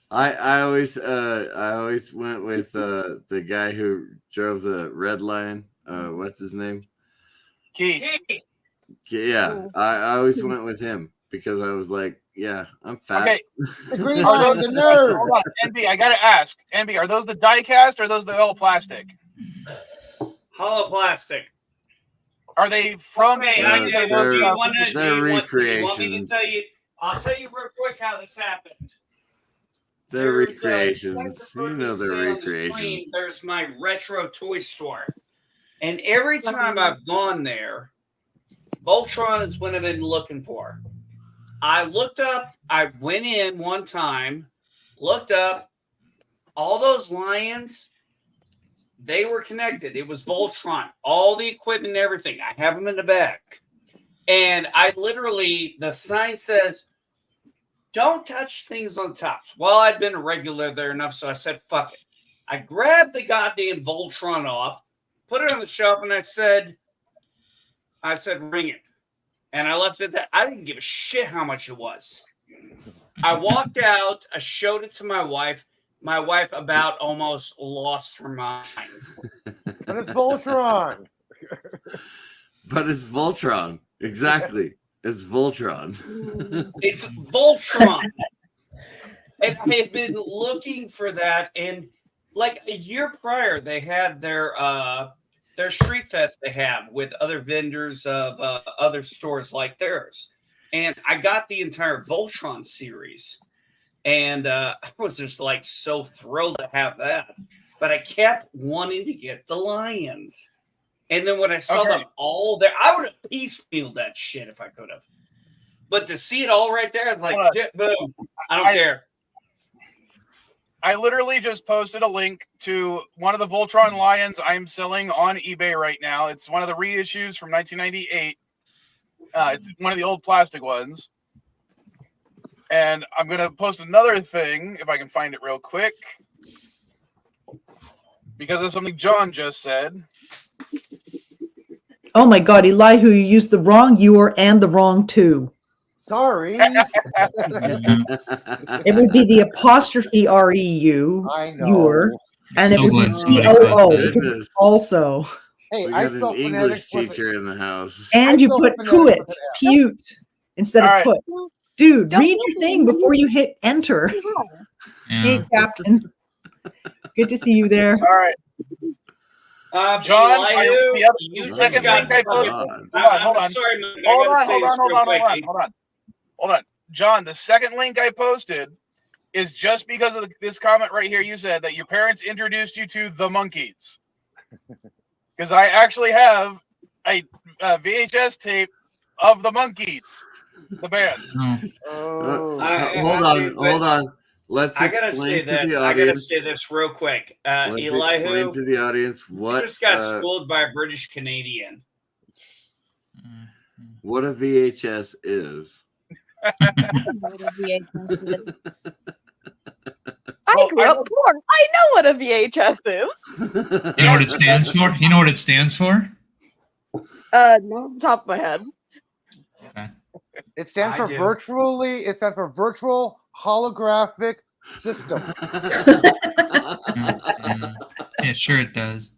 I always went with the guy who drove the red lion. What's his name? Keith. Yeah, I always went with him because I was like, yeah, I'm fat. Okay. The green Are lion, those, the nerd. hold on, NB, I gotta ask. NB, are those the die cast or are those the all plastic? hollow plastic. Are they from Okay, the I 80s? tell you, they're- do you want to? they're Do you want me recreations. to tell you? I'll tell you real quick how this happened. They're There's, recreations. that's You know they're on the screen, recreations. there's my retro toy store, and every time I've gone there, Voltron is what I've been looking for. I looked up. I went in one time, looked up all those lions. They were connected. It was Voltron, all the equipment and everything. I have them in the back. And I literally, the sign says, don't touch things on tops. Well, I'd been a regular there enough, so I said, fuck it. I grabbed the goddamn Voltron off, put it on the shelf, and I said, ring it. And I left it there. I didn't give a shit how much it was. I walked out. I showed it to my wife. My wife about almost lost her mind. But it's Voltron. But it's Voltron. Exactly. It's Voltron. It's Voltron. And I had been looking for that. And like a year prior, they had their street fest they have with other vendors of other stores like theirs. And I got the entire Voltron series. And I was just like so thrilled to have that. But I kept wanting to get the lions. And then when I saw them all there, I would have piecemealed that shit if I could have. But to see it all right there, it's like, boom, I don't care. I literally just posted a link to one of the Voltron lions I'm selling on eBay right now. It's one of the reissues from 1998. It's one of the old plastic ones. And I'm going to post another thing, if I can find it real quick, because of something John just said. Oh my God, Elihu, you used the wrong "your" and the wrong "to." Sorry. It would be the apostrophe REU, I know. your, and it So would be glad somebody COO caught that. because it's also. Hey, We I got an spell English phonetics with teacher in the house. And I you spell put phonetics "put" with an F. "pute" instead All of right. "put." Dude, Don't read do your that. thing before you hit enter. Yeah. Hey, Captain. Good to see you there. All right. John, Elihu, the you second just got link I posted. God. Hold on. I'm sorry, man. I Hold gotta on, say hold this on, hold real on, quick. hold on. John, the second link I posted is just because of this comment right here. You said that your parents introduced you to the Monkees. Because I actually have a VHS tape of the Monkees, the band. No. Oh. Hold on. Let's I gotta say explain to this. the I gotta audience. say this real quick. Let's explain Elihu, to the audience you what just got schooled by a British Canadian. what a VHS is. I grew up poor. I know what a VHS is. You know what it stands for? You know what it stands for? No, off the top of my head. Okay. It stands I for do. virtually. It stands for virtual holographic system. Yeah, sure it does.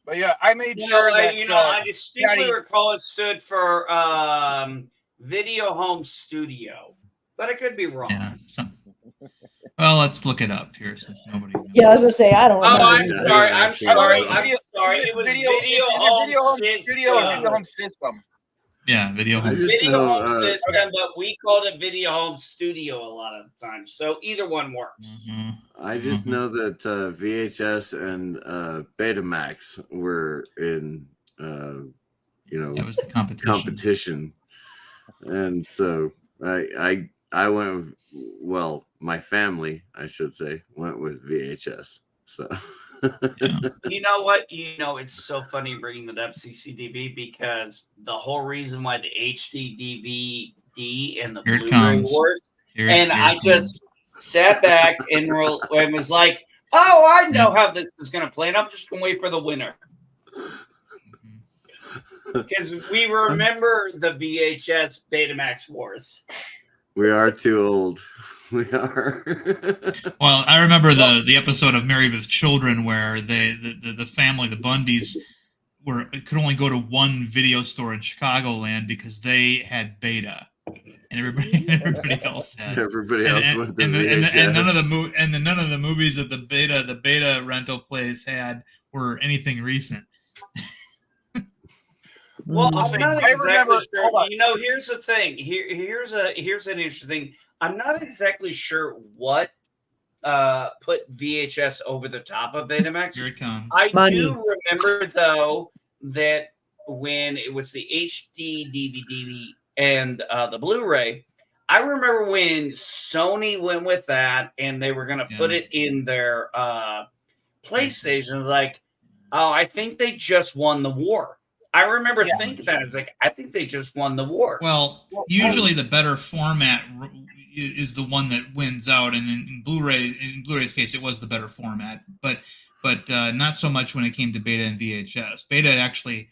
But yeah, I made You sure know, that I distinctly Daddy- recall it stood for Video Home Studio, but I could be wrong. Yeah. Well, let's look it up here since nobody knows. Yeah, I was gonna say I don't Oh, remember. I'm Yeah, sorry. yeah, I'm sure. sorry. Video- I'm sorry. It was Video it's either Home Video Home System. Studio or Video Home System. Yeah, video I home. just Video know, Home System, but we called it Video Home Studio a lot of the time. So either one works. Mhm. I just Mhm. know that VHS and Betamax were in, That was the competition. competition, and so I went with, well, my family, I should say, went with VHS. So Yeah. You know what? You know, it's so funny bringing that up, CCDV, because the whole reason why the HD DVD and the Here it Blu-ray comes. wars, Here and it I comes. just sat back and was like, oh, I know how this is going to play, and I'm just going to wait for the winner. Because we remember the VHS Betamax wars. we are too old. We are. Well, I remember the episode of Married with Children where the family, the Bundys, could only go to one video store in Chicagoland because they had Beta, and everybody else had. Everybody else went to and VHS. none of the movies that the Beta rental place had were anything recent. Well, Mm. I'm not I exactly remember- sure. hold on. You know, here's the thing. Here's an interesting thing. I'm not exactly sure what put VHS over the top of Betamax. Here it comes. I Money. do remember though that when it was the HD DVD and the Blu-ray, I remember when Sony went with that and they were going to put Yeah. it in their PlayStation. Like, oh, I think they just won the war. I remember Yeah. thinking that. It's like, I think they just won the war. Well, usually the better format is the one that wins out, and in Blu-ray's case, it was the better format, but not so much when it came to Beta and VHS. Beta actually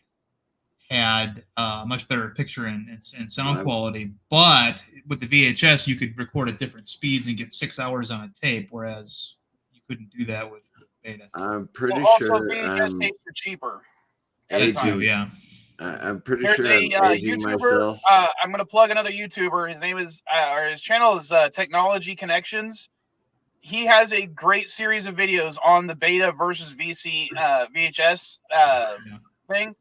had much better picture and sound quality, but with the VHS, you could record at different speeds and get 6 hours on a tape, whereas you couldn't do that with Beta. I'm pretty also, sure VHS I'm tapes are cheaper. At the aging. time. Yeah. I'm pretty There's sure a I'm aging YouTuber. myself. I'm going to plug another YouTuber. His name is, or his channel is Technology Connections. He has a great series of videos on the Beta versus VHS thing.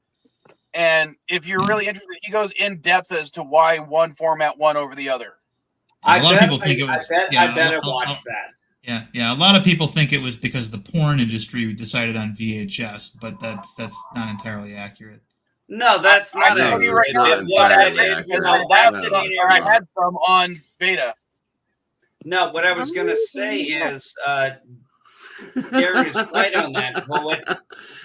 And if you're really interested, he goes in depth as to why one format won over the other. I A lot of bet people think it was. I better watch that. Yeah. A lot of people think it was because the porn industry decided on VHS, but that's not entirely accurate. No, that's not I can tell you right now, not it's not entirely accurate accurate. because No, I had that's some- an or I had some on Beta. No, what I was going to say is Darren is right on that. Well,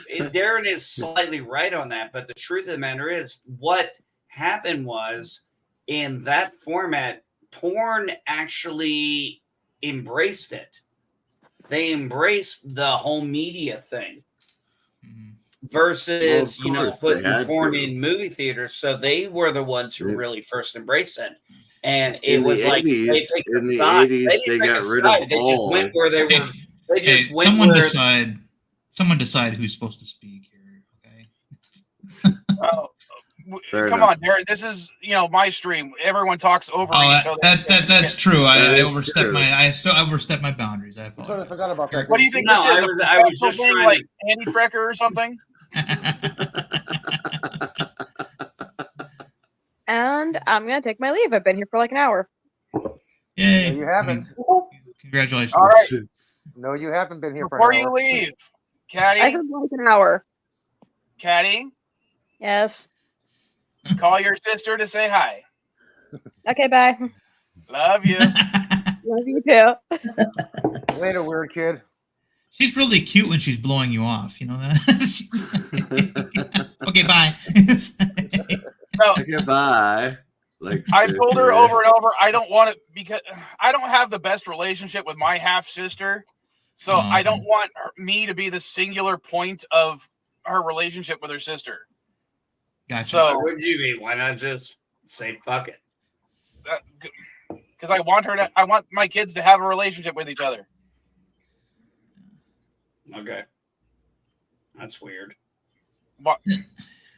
Darren is slightly right on that, but the truth of the matter is what happened was in that format, porn actually embraced it. They embraced the home media thing versus, Well, of course, putting they had porn to. in movie theaters. So they were the ones who Yeah. really first embraced it. And it In the was like 80s, they picked in a the side. 80s, didn't they pick got a rid of side. They just all. went where they were. They just went someone where decide who's supposed to speak here. Okay. Fair Come enough. on, Darren. This is my stream. Everyone talks over Oh, each other. that's true. That I is overstepped true. I overstepped my boundaries. I I apologize. forgot about that. What do you think No, this is? I was a just professional thing trying like Andy Trekker or something? And I'm gonna take my leave. I've been here for like an hour. Yay! No, you haven't. Congratulations. All right. No, you haven't been here for Before an you hour. leave, I Caddy, said like an hour. Yes. call your sister to say hi. Okay, bye. Love you. Love you too. Later, weird kid. She's really cute when she's blowing you off. You know that? Okay, bye. No, Goodbye. Like I told her sister. over and over, I don't want it because I don't have the best relationship with my half sister. So I don't want me to be the singular point of her relationship with her sister. Gotcha. So What would you mean? Why not just say fuck it? because I want my kids to have a relationship with each other. Okay. That's weird.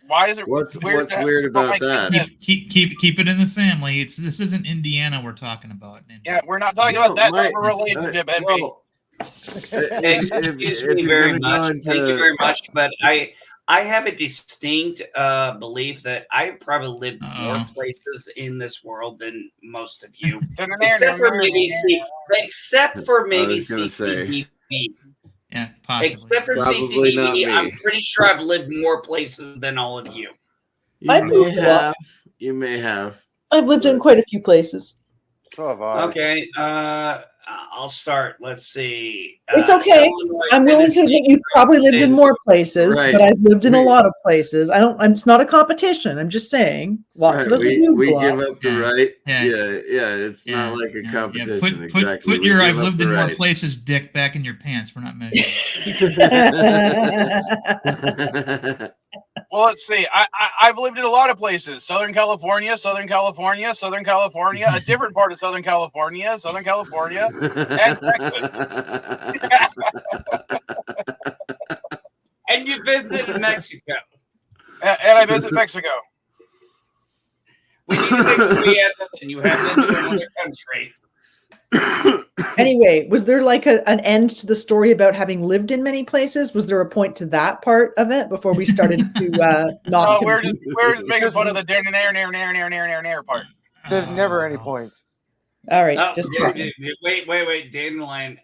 Why is it What's weird weird about my that? kids Keep it in the family. This isn't Indiana we're talking about. Yeah, we're not talking about that type of relationship, NB. Well, Thank you very much. Thank you very much. But I have a distinct belief that I probably lived more places in this world than most of you, except for maybe CCTV. Yeah, possibly. Except for Probably not me. CCTV, I'm pretty sure I've lived more places than all of you. You may have. I've lived in quite a few places. So have I. Okay, I'll start. Let's see. It's okay. Illinois, I'm willing to admit you've probably lived in more places, Right. but I've lived in a lot of places. It's not a competition. I'm just saying lots of us do. We give up the right. Yeah. It's not like a competition. Put your I've lived in more places dick back in your pants. We're not measuring. Well, let's see. I've lived in a lot of places: Southern California, a different part of Southern California, and Texas. And you visited Mexico. And I visit Mexico. We need to make sure we have that, and you have been to another country. Anyway, was there like an end to the story about having lived in many places? Was there a point to that part of it before we started to not? No, we're just making fun of the nair part. There's never any point. All right, Oh, just checking. wait, Dandelion.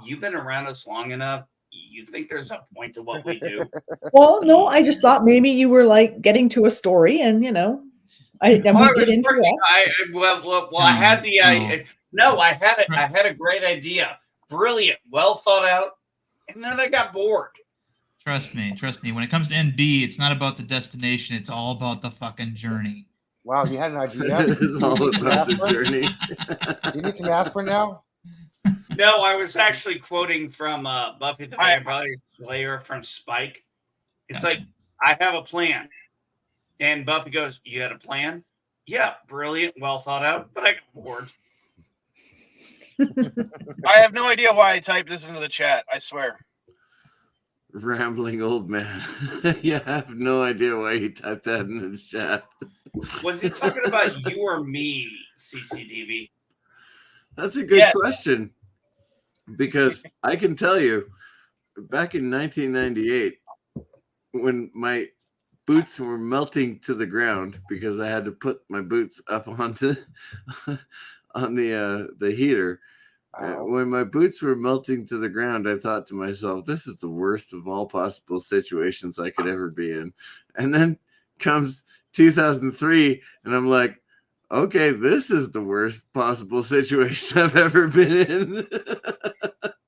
You've been around us long enough. You think there's a point to what we do? Well, no, I just thought maybe you were like getting to a story, and we did interrupt. I had the I had a great idea, brilliant, well thought out, and then I got bored. Trust me. When it comes to NB, it's not about the destination. It's all about the fucking journey. Wow, you had an idea? It's all about the journey. Do you need some aspirin now? No, I was actually quoting from Buffy the Vampire Slayer from Spike. It's like, I have a plan. And Buffy goes, you had a plan? Yeah, brilliant, well thought out, but I got bored. I have no idea why I typed this into the chat. I swear. Rambling old man. You have no idea why he typed that in the chat. Was he talking about you or me, CCDV? That's a good question. Because I can tell you, back in 1998, when my boots were melting to the ground because I had to put my boots up onto on the heater. When my boots were melting to the ground, I thought to myself, this is the worst of all possible situations I could ever be in. And then comes 2003, and I'm like, okay, this is the worst possible situation I've ever been in.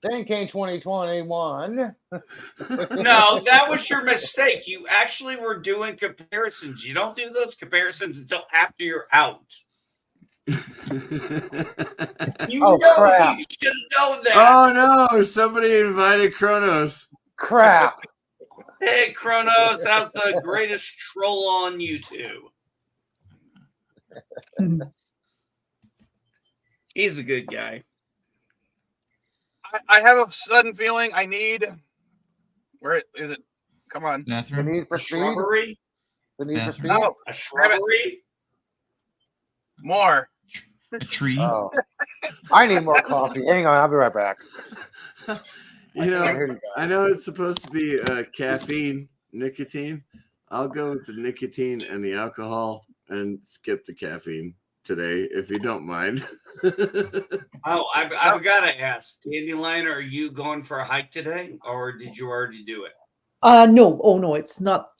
Then came 2021. No, that was your mistake. You actually were doing comparisons. You don't do those comparisons until after you're out. You Crap. you should know that. Oh no, somebody invited Kronos. Crap. Hey, Kronos, how's the greatest troll on YouTube? He's a good guy. I have a sudden feeling I need. Where is it? Come on. The Bathroom. need for A speed. shrubbery? The need for Bathroom. speed. No, A shrubbery? more. A tree. Oh, I need more coffee. Hang on, I'll be right back. You know, I know it's supposed to be caffeine, nicotine. I'll go with the nicotine and the alcohol and skip the caffeine today, if you don't mind. Oh, I've got to ask. Dandelion, are you going for a hike today, or did you already do it? No. Oh no, it's not.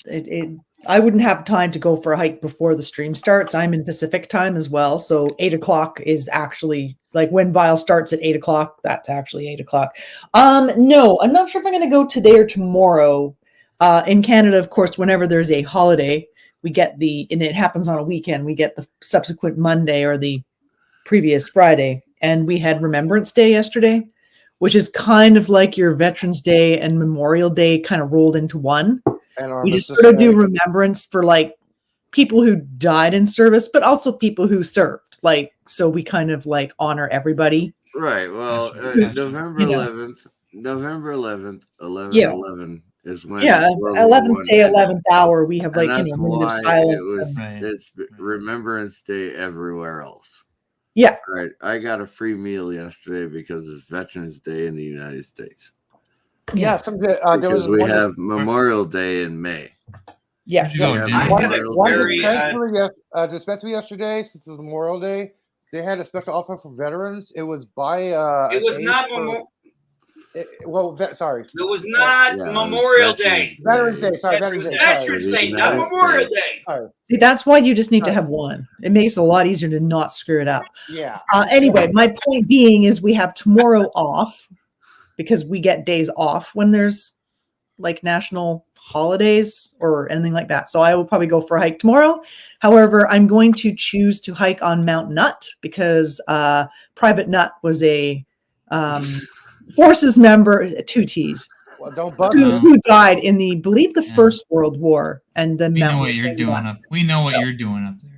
I wouldn't have time to go for a hike before the stream starts. I'm in Pacific time as well, so 8:00 is actually like when Vile starts at 8:00. That's actually 8:00. No, I'm not sure if I'm going to go today or tomorrow. In Canada, of course, whenever there's a holiday, we get and it happens on a weekend. We get the subsequent Monday or the previous Friday, and we had Remembrance Day yesterday, which is kind of like your Veterans Day and Memorial Day kind of rolled into one. And we just sort of do remembrance for like people who died in service, but also people who served. Like, so we kind of like honor everybody. Right. Well, Gotcha. November You know. 11th, November 11th, 11 Yeah. 11 is when Yeah, World War 11th I day, ended. 11th hour, we have And like, you that's know, minute of why silence. it was. and- Right. It's Remembrance Day everywhere else. yeah. Right. I got a free meal yesterday because it's Veterans Day in the United States. Yeah, there was Because we one have Memorial Day in May. Yeah. Where'd you go, We have Dan? I One, had a Memorial one Day in very, May. dispensary yesterday, since it's Memorial Day, they had a special offer for veterans. It was buy it was not sorry. It was not Yeah, it was Memorial Day. Veterans Day, sorry, It Veterans was Day. Sorry. Veterans For the Day, not United Memorial States. Day. Sorry. See, that's why you just need to Right. have one. It makes it a lot easier to not screw it up. Yeah. Anyway, my point being is we have tomorrow off because we get days off when there's like national holidays or anything like that. So I will probably go for a hike tomorrow. However, I'm going to choose to hike on Mount Nut because Private Nut was a forces member, 2 T's, Well, don't bust who, it. who died in the, believe the Yeah. First World War. And then We know Mount what was you're named doing after. up. We know what So- you're doing up there.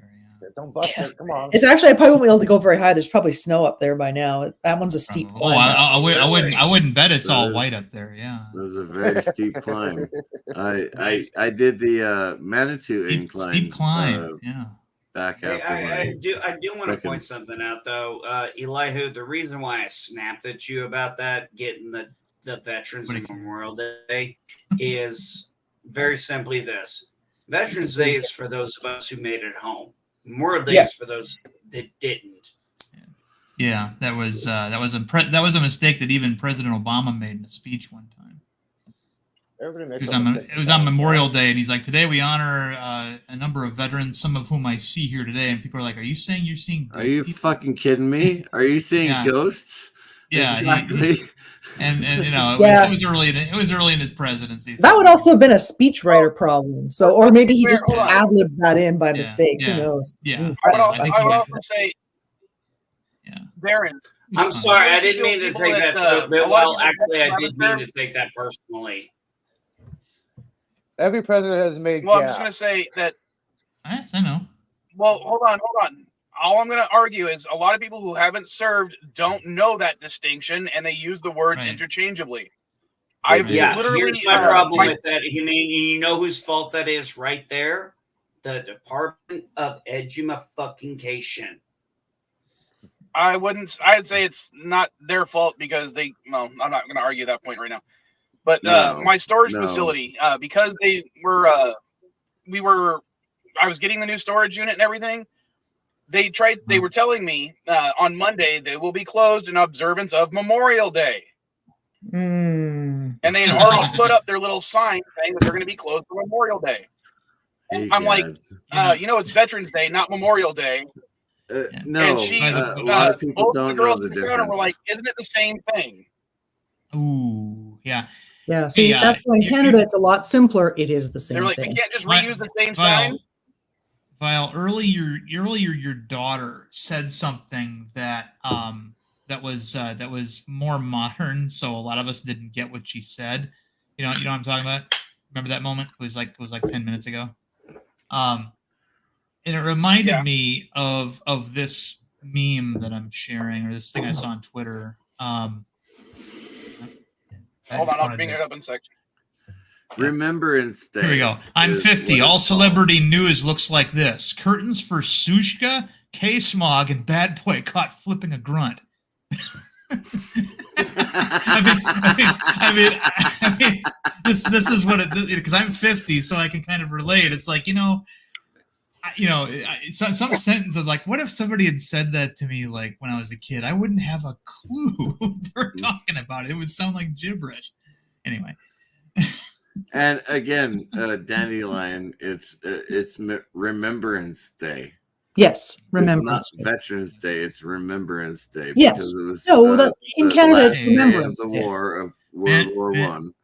Yeah. Don't bust it. Come on. It's actually, I probably won't be able to go very high. There's probably snow up there by now. That one's a steep Oh, climb. I wouldn't bet it's all That is- white up there. Yeah. It was a very steep climb. I did the Manitou incline. Steep climb. Yeah. Back Hey, after I my. do want to second- point something out though, Elihu. The reason why I snapped at you about that, getting the Veterans What do you- Memorial Day, is very simply this: Veterans Day is for those of us who made it home. Memorial Day Yeah. is for those that didn't. Yeah. That was a mistake that even President Obama made in a speech one time. Everybody makes It was some on mistakes. it was on Memorial Day, and he's like, "Today we honor a number of veterans, some of whom I see here today." And people are like, "Are you saying you're seeing?" Are dead you people?" fucking kidding me? Are you seeing Yeah. ghosts? Yeah. Exactly. And you know, Yeah. it was early in his presidency. That would also have been a speechwriter problem. So, or maybe he just Hold on. ad-libbed that in by Yeah, mistake. yeah, Who knows? Yeah. Mm. I would also say, Yeah. Darren, I'm sorry, I didn't People- mean to people take that, that so a lot of well. people Actually, I that did term- mean to take that personally. Every president has made well, I'm just gaps. going to say that. Yes, I know. Well, hold on. All I'm going to argue is a lot of people who haven't served don't know that distinction, and they use the words Right. interchangeably. They I've do. Yeah, literally here's my uh, problem my- with that. You mean you know whose fault that is right there? The Department of Education. I'd say it's not their fault because I'm not going to argue that point right now. But No, my storage no. facility, because I was getting the new storage unit and everything. They were telling me on Monday they will be closed in observance of Memorial Day. Mm. And they had already put up their little sign saying that they're going to be closed for Memorial Day. And I'm like, Egads. it's Veterans Day, not Memorial Day. No, And she, a lot of people both don't the know girls the in the counter difference. were like, isn't it the same thing? Ooh, yeah. Yeah. See, Yeah, that's why in you- Canada it's a lot simpler. It is the same They're like, thing. we can't just Vi- reuse the same sign. Vile, earlier your daughter said something that was more modern, so a lot of us didn't get what she said. You know what I'm talking about? Remember that moment? It was like 10 minutes ago. And it reminded me of this meme that I'm sharing, or this thing I saw on Twitter. Hold on, I'll bring it up in a second. Remembrance Day. Here we go. I'm is 50. what All it's celebrity news looks like this: curtains for Sushka, K-Smog, and Bad Boy caught flipping a grunt. I mean, this is what it, because I'm 50, so I can kind of relate. It's like, some sentence of like, what if somebody had said that to me like when I was a kid? I wouldn't have a clue what they were talking about. It would sound like gibberish. Anyway. And again, Dandelion, it's Remembrance Day. Yes, It's Remembrance not Day. Veterans Day. It's Remembrance Day. Yes. Because it was, No, in the Canada last it's day Remembrance of the Day. war of World War One.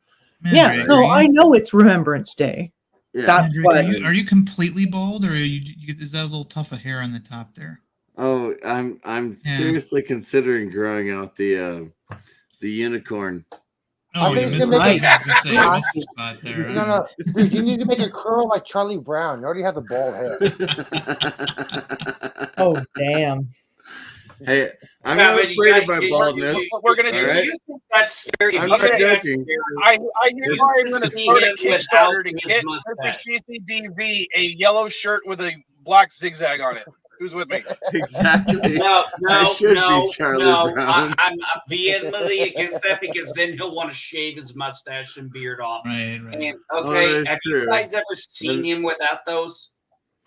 Yes, Mandrake, no, are I you- know it's Remembrance Day. Yeah. That's Mandrake, what. are you completely bald, or is that a little tuft of hair on the top there? Oh, I'm Yeah. seriously considering growing out the unicorn Oh, think you it's missed gonna the make you missed the spot there. No, dude, you need to make a curl like Charlie Brown. You already have the bald hair. Oh, damn. Hey, I'm Yeah, not but you afraid gotta of my get- baldness. We're gonna all do. right? You think that's scary? I'm If not you think that's joking. scary, I hear I'm going to See start a him without Kickstarter to his get mustache. Mr. CCDV a yellow shirt with a black zigzag on it. Who's with me? Exactly. No, I should no, be Charlie no. Brown. I'm vehemently against that because then he'll want to shave his mustache and beard off. Right. And Oh, okay, that's have true. you guys ever seen him without those?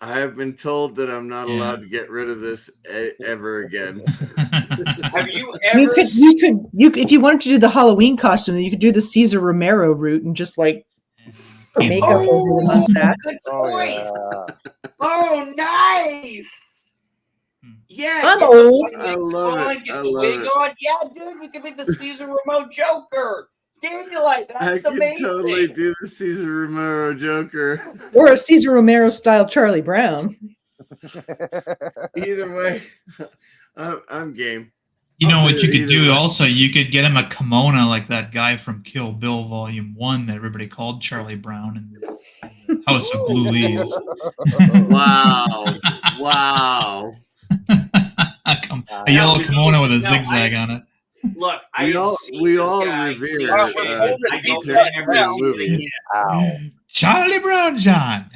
I have been told that I'm not Yeah. allowed to get rid of this ever again. Have you You ever? could, if you wanted to do the Halloween costume, you could do the Caesar Romero route and just like makeup over the mustache. Good Oh point. yeah. Oh, nice. Yeah, I'm get the old. fucking I love on, it. Get I the love wig it. on. Yeah, dude, you can be the Caesar Remote Joker. Dandelion, I that's can amazing. totally do the Caesar Romero Joker. Or a Caesar Romero style Charlie Brown. Either way, I'm game. You know I'll what you it could either do way. also? You could get him a kimono like that guy from Kill Bill Volume 1 that everybody called Charlie Brown in House of Blue Leaves. Wow. Wow. A yellow kimono with a zigzag on it. Look, I We have all seen we this all guy revere clean shaven. holding I don't pizza want to ever now. see it movies. again. Ow. Charlie Brown John.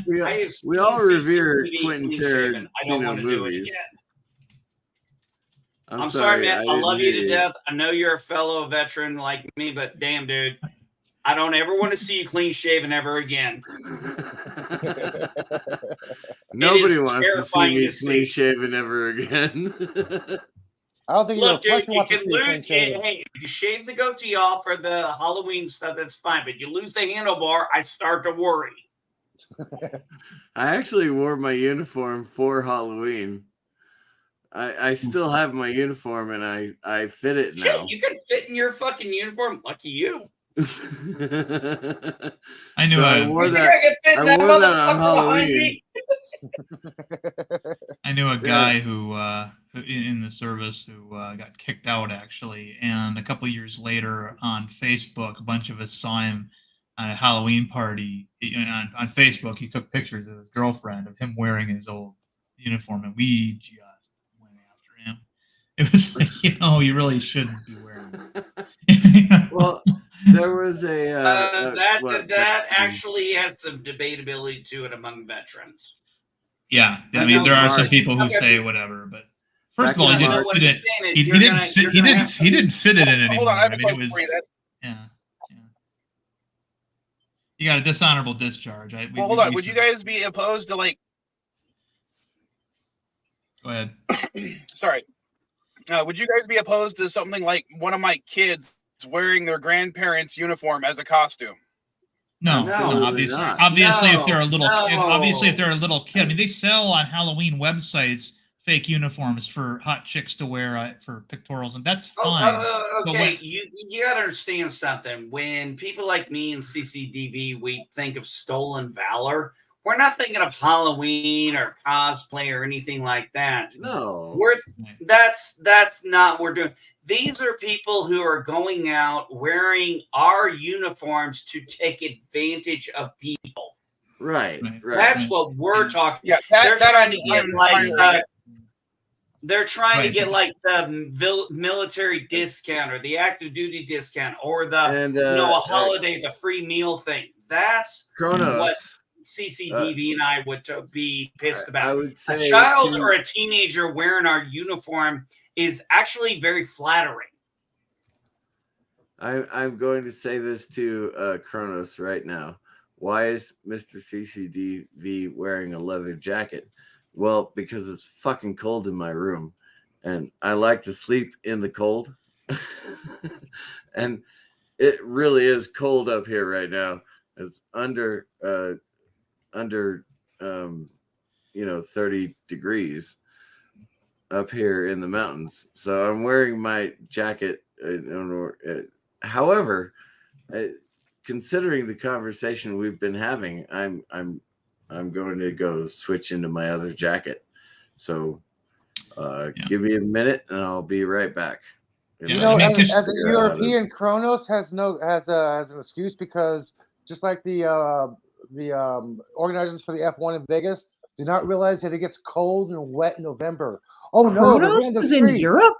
We, I have we seen all revere CCTV Quentin clean shaven. I don't Tarantino want to do it movies. again. I'm I'm sorry, man. I didn't love you hear to death. I know you're a fellow veteran like me, but damn, dude, I don't ever want to see you clean shaven ever again. Nobody wants to see terrifying me to see. clean shaven ever again. I don't think Look, you're dude, you can lose. Hey, if you shave the goatee off for the Halloween stuff, that's fine. But you lose the handlebar, I start to worry. I actually wore my uniform for Halloween. I still have my uniform and I fit it Shit, now. you can fit in your fucking uniform. Lucky you. I knew So I a, wore You think that. I can fit in I that wore that on motherfucker behind Halloween. me? I knew a guy who in the service who got kicked out actually, and a couple years later on Facebook, a bunch of us saw him at a Halloween party. On Facebook, he took pictures of his girlfriend of him wearing his old uniform, and we just went after him. It was like, you really shouldn't be wearing it. Well, there was That actually has some debatability to it among veterans. Yeah, I I mean, know there are some Mark. people who Okay. say whatever, but first Back of all, in he March. didn't fit it. What I'm saying is He you're didn't gonna- fit. you're He gonna didn't. have He didn't fit it in anymore. Hold on, I have a I mean, it question was. for you. Yeah. You got a dishonorable discharge. Well, hold on. Would you guys be opposed to like? Go ahead. Sorry. Would you guys be opposed to something like one of my kids wearing their grandparents' uniform as a costume? No, Absolutely obviously, not. obviously, if they're a No, little kid, obviously, if no. they're a little kid, I mean, they sell on Halloween websites fake uniforms for hot chicks to wear for pictorials, and that's fine. But Okay, when- you gotta understand something. When people like me and CCDV, we think of stolen valor. We're not thinking of Halloween or cosplay or anything like that. No. That's not what we're doing. These are people who are going out wearing our uniforms to take advantage of people. Right. That's what we're talking. Yeah, They're that trying I'm- to get I'm like entirely- they're trying to Right. get like the military discount or the active duty discount or the And a holiday, the free meal thing. That's Kronos. what CCDV and I would be pissed about. I would say A child to- or a teenager wearing our uniform is actually very flattering. I'm going to say this to Kronos right now. Why is Mr. CCDV wearing a leather jacket? Well, because it's fucking cold in my room, and I like to sleep in the cold. And it really is cold up here right now. It's under 30 degrees up here in the mountains. So I'm wearing my jacket. However, considering the conversation we've been having, I'm going to go switch into my other jacket. So give me a minute and I'll be right back. You Yeah, know, I mean, as, 'cause- as a European, Kronos has an excuse because just like the organizers for the F1 in Vegas do not realize that it gets cold and wet in November. Oh no, the Kronos random was in street. Europe.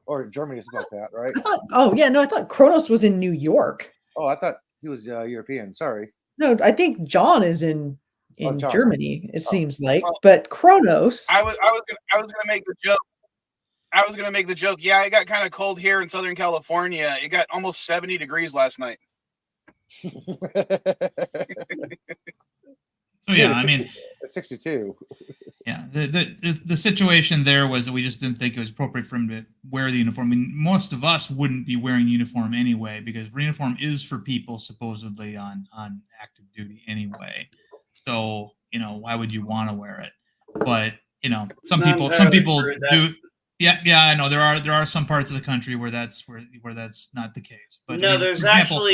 Or Germany, something like that, right? I thought. Oh yeah, no, I thought Kronos was in New York. Oh, I thought he was European. Sorry. No, I think John is in John. Germany. It seems like, Well, but Kronos. I was gonna make the joke. I was gonna make the joke. Yeah, it got kind of cold here in Southern California. It got almost 70 degrees last night. So yeah, I mean, 62. yeah, the situation there was that we just didn't think it was appropriate for him to wear the uniform. I mean, most of us wouldn't be wearing the uniform anyway because uniform is for people supposedly on active duty anyway. So why would you want to wear it? But some Not people entirely do. true. That's- Yeah, I know there are some parts of the country where that's not the case. But no, I mean, there's for example-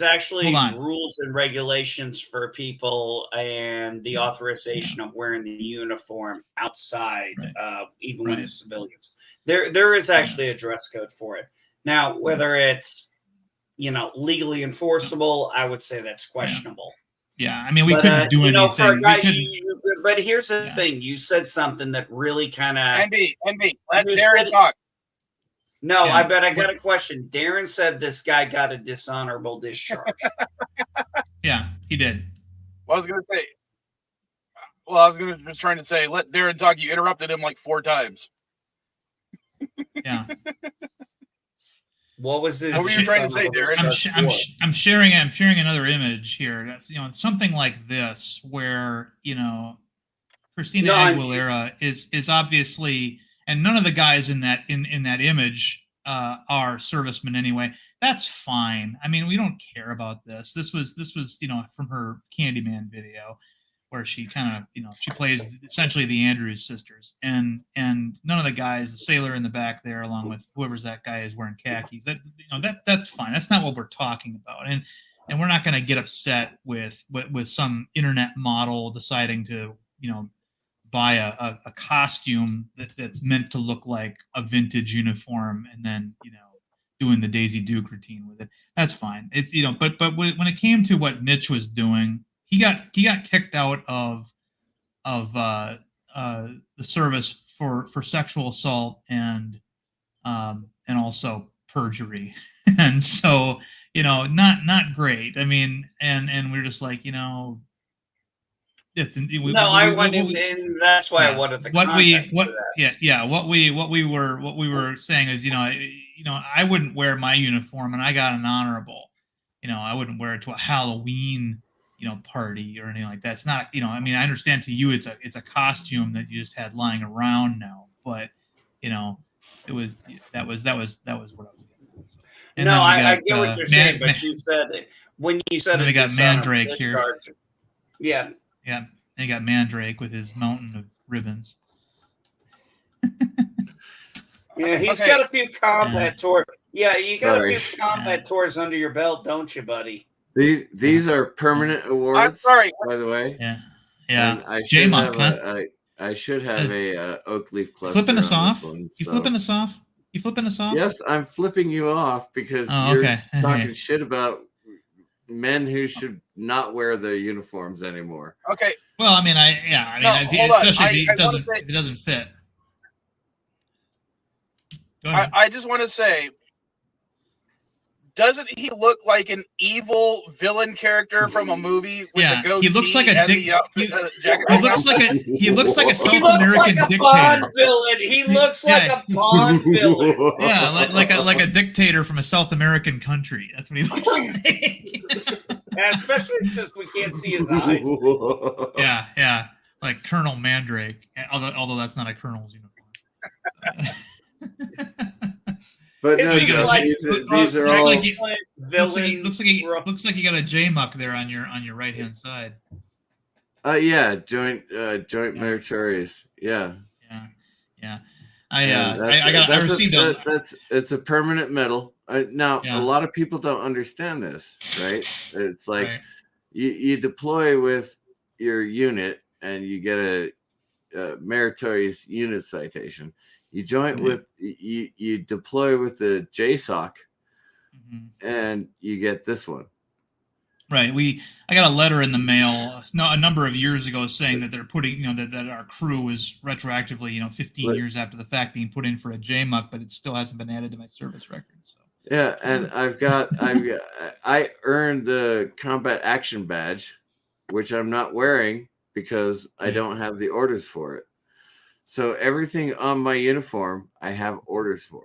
actually Hold on. rules and regulations for people and the authorization of wearing the uniform outside, Right. even when Right. it's civilians. There is actually a dress code for it. Now, whether it's legally enforceable, I would say that's questionable. Yeah, I mean, we But, couldn't do anything. For a guy, We couldn't- but here's the Yeah. thing: you said something that really kind of. NB, let You Darren said- talk. No, Yeah. I bet I got a question. Darren said this guy got a dishonorable discharge. Yeah, he did. Well, I was just trying to say, let Darren talk. You interrupted him like 4 times. Yeah. What was this? What were you trying to say, Darren? I'm sharing another image here. Something like this where Christina Aguilera is obviously, and none of the guys in that image are servicemen anyway. That's fine. I mean, we don't care about this. This was from her Candyman video where she kind of she plays essentially the Andrews sisters, and none of the guys, the sailor in the back there, along with whoever's that guy is wearing khakis. That's fine. That's not what we're talking about, and we're not going to get upset with some internet model deciding to buy a costume that's meant to look like a vintage uniform and then doing the Daisy Duke routine with it. That's fine. It's but when it came to what Mitch was doing, he got kicked out of the service for sexual assault and also perjury. And so not great. I mean, and we're just like it's I wanted, and that's why I wanted the context of that. What we were saying is I wouldn't wear my uniform and I got an honorable. I wouldn't wear it to a Halloween party or anything like that. It's not I mean, I understand to you it's a costume that you just had lying around now, but that was what I was getting. So, and no, then we I got, get what you're saying, but you said when you said then we got Mandrake here. discharge, yeah. Yeah, and you got Mandrake with his mountain of ribbons. Yeah, he's got a few combat tours. Yeah, you got a few combat tours under your belt, don't you, buddy? These are permanent awards. I'm sorry. By the way. Yeah. And I should J-Monk, have I should have a oak leaf cluster. Flipping us on off? this one, You so- flipping us off? You flipping us off? Yes, I'm flipping you off because Oh, you're okay. talking shit about men who should not wear their uniforms anymore. Okay. Well, I mean, especially if it doesn't fit. Go ahead. I just want to say, doesn't he look like an evil villain character from a movie with a goatee? He looks like a jacket? He looks like a South He looks American like a dictator. Bond villain. He looks like a Bond villain. Yeah, like a dictator from a South American country. That's what he looks like. And especially since we can't see his eyes. Yeah, like Colonel Mandrake. Although that's not a colonel's uniform. But no, It's Josh, like- these are all. Looks like you got a J-muck there on your right hand side. Yeah, joint meritorious. Yeah. Yeah. I received it's a permanent medal. Now Yeah. a lot of people don't understand this, right? It's like Right. you deploy with your unit and you get a meritorious unit citation. You joint with you deploy with the JSOC, and you get this one. Right. I got a letter in the mail a number of years ago saying that they're putting, that our crew is retroactively, 15 years after the fact being put in for a JMUC, but it still hasn't been added to my service record. So. Yeah, and I earned the combat action badge, which I'm not wearing because I don't have the orders for it. So everything on my uniform, I have orders for.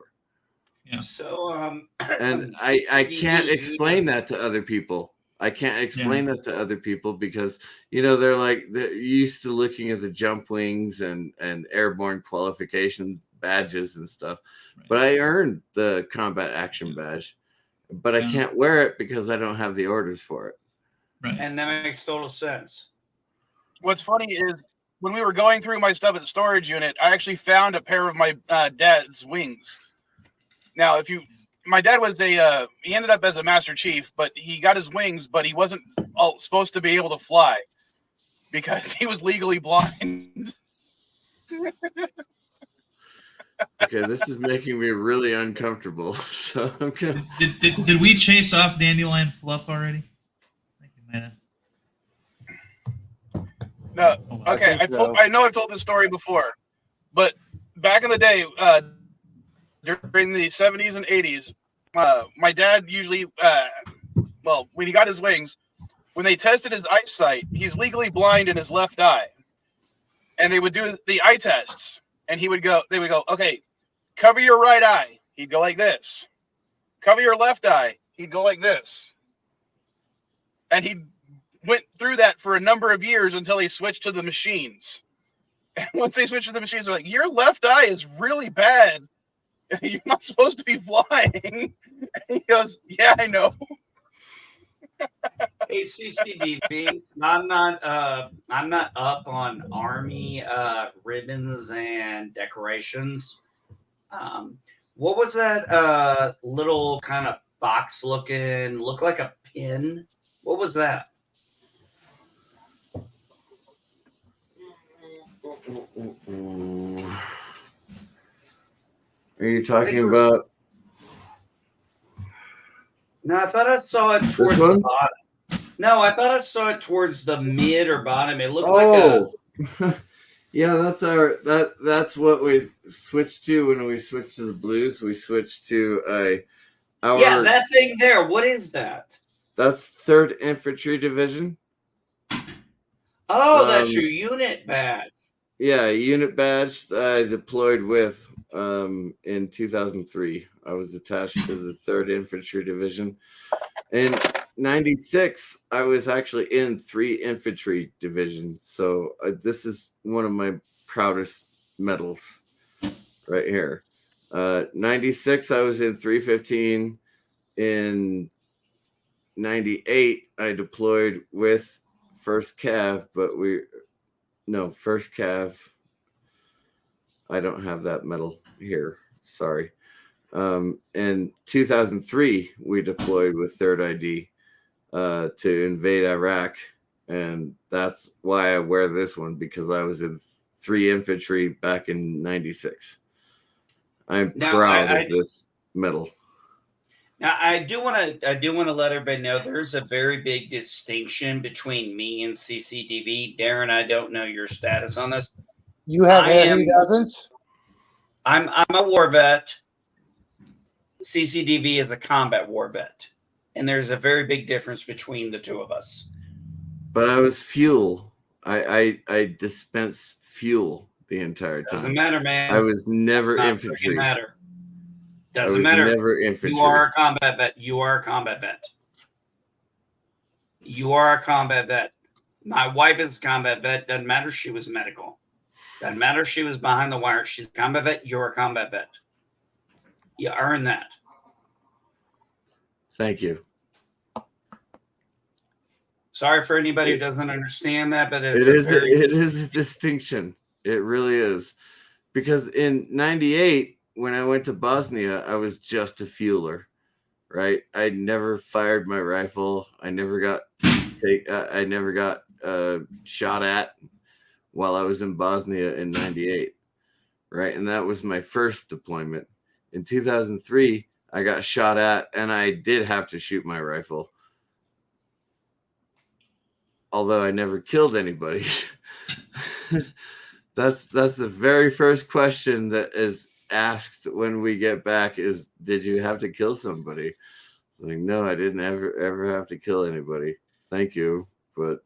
Yeah. So and I can't explain that to other people. I can't explain that to other people because they're used to looking at the jump wings and airborne qualification badges and stuff. Right. But I earned the combat action badge, but I can't wear it because I don't have the orders for it. Right. And that makes total sense. What's funny is when we were going through my stuff at the storage unit, I actually found a pair of my dad's wings. Now, my dad was he ended up as a Master Chief, but he got his wings, but he wasn't supposed to be able to fly because he was legally blind. Okay, this is making me really uncomfortable. So I'm gonna... Did we chase off Dandelion Fluff already? I think we might have. No. Okay, I know I've told this story before, but back in the day, during the 70s and 80s, my dad usually, when he got his wings, when they tested his eyesight, he's legally blind in his left eye. And they would do the eye tests, and they would go, okay, cover your right eye. He'd go like this. Cover your left eye. He'd go like this. And he went through that for a number of years until he switched to the machines. And once they switched to the machines, they're like, your left eye is really bad. You're not supposed to be flying. And he goes, yeah, I know. Hey, CCDV, I'm not up on Army ribbons and decorations. What was that little kind of box looked like a pin? What was that? Are you talking about? No, I thought I saw it towards the bottom. No, I thought I saw it towards the mid or bottom. It looked like a. Yeah, that's what we switched to when we switched to the blues. We switched to that thing there. What is that? That's 3rd Infantry Division. Oh, that's your unit badge. Yeah, unit badge that I deployed with in 2003. I was attached to the 3rd Infantry Division. In 96, I was actually in 3 Infantry Division. So this is one of my proudest medals right here. 96, I was in 315. In 98, I deployed with 1st Cav, but 1st Cav. I don't have that medal here. Sorry. In 2003, we deployed with 3rd ID to invade Iraq. And that's why I wear this one, because I was in 3 Infantry back in 96. I'm proud of this medal. Now, I do want to let everybody know there's a very big distinction between me and CCDV. Darren, I don't know your status on this. You have hair, he doesn't? I'm a war vet. CCDV is a combat war vet. And there's a very big difference between the two of us. But I was fuel. I dispensed fuel the entire time. Doesn't matter, man. I was never infantry. Doesn't matter. Doesn't matter. Never infantry. You are a combat vet. You are a combat vet. You are a combat vet. My wife is a combat vet. Doesn't matter. She was medical. Doesn't matter. She was behind the wire. She's a combat vet. You're a combat vet. You earn that. Thank you. Sorry for anybody who doesn't understand that, but it is a distinction. It really is. Because in 98, when I went to Bosnia, I was just a fueler, right? I never fired my rifle. I never got shot at while I was in Bosnia in 98. right? And that was my first deployment. In 2003, I got shot at, and I did have to shoot my rifle. Although I never killed anybody. That's the very first question that is asked when we get back is, did you have to kill somebody? Like, no, I didn't ever have to kill anybody. Thank you. But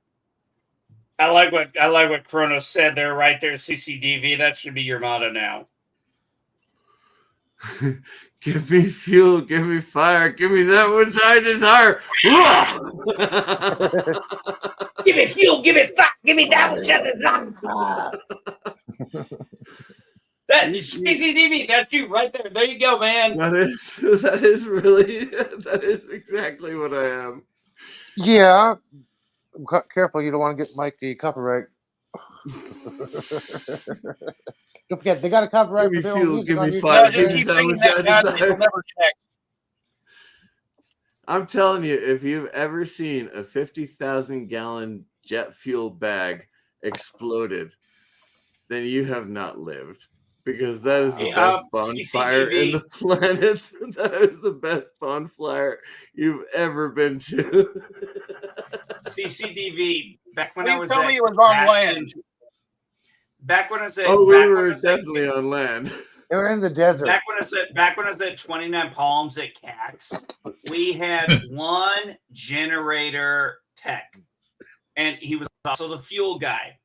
I like what Kronos said there, right there, CCDV. That should be your motto now. give me fuel, give me fire, give me that which I desire. Give me fuel, give me fire, give me that which I desire. That CCDV, that's you right there. There you go, man. That is exactly what I am. Yeah. Careful, you don't want to get Mike the copyright. Don't forget, they got a copyright for their own music on YouTube. No, just keep singing that God, it'll never check. I'm telling you, if you've ever seen a 50,000-gallon jet fuel bag exploded, then you have not lived. Because that is the best bonfire in the planet. That is the best bonfire you've ever been to. CCDV. Back when Please I was tell me it was on land. Back when I said, oh, we were definitely on land. They were in the desert. Back when I was at 29 Palms at CAX, we had one generator tech, and he was also the fuel guy.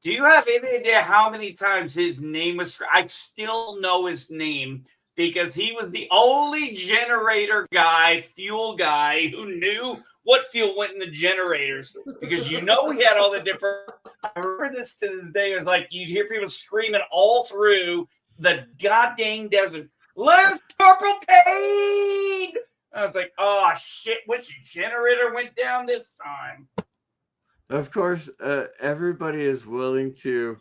Do you have any idea how many times his name was? I still know his name because he was the only generator guy, fuel guy who knew what fuel went in the generators, because we had all the different. I remember this to this day. It was like you'd hear people screaming all through the goddamn desert. Let's Corporal Payne! I was like, oh shit, which generator went down this time? Of course, everybody is willing to,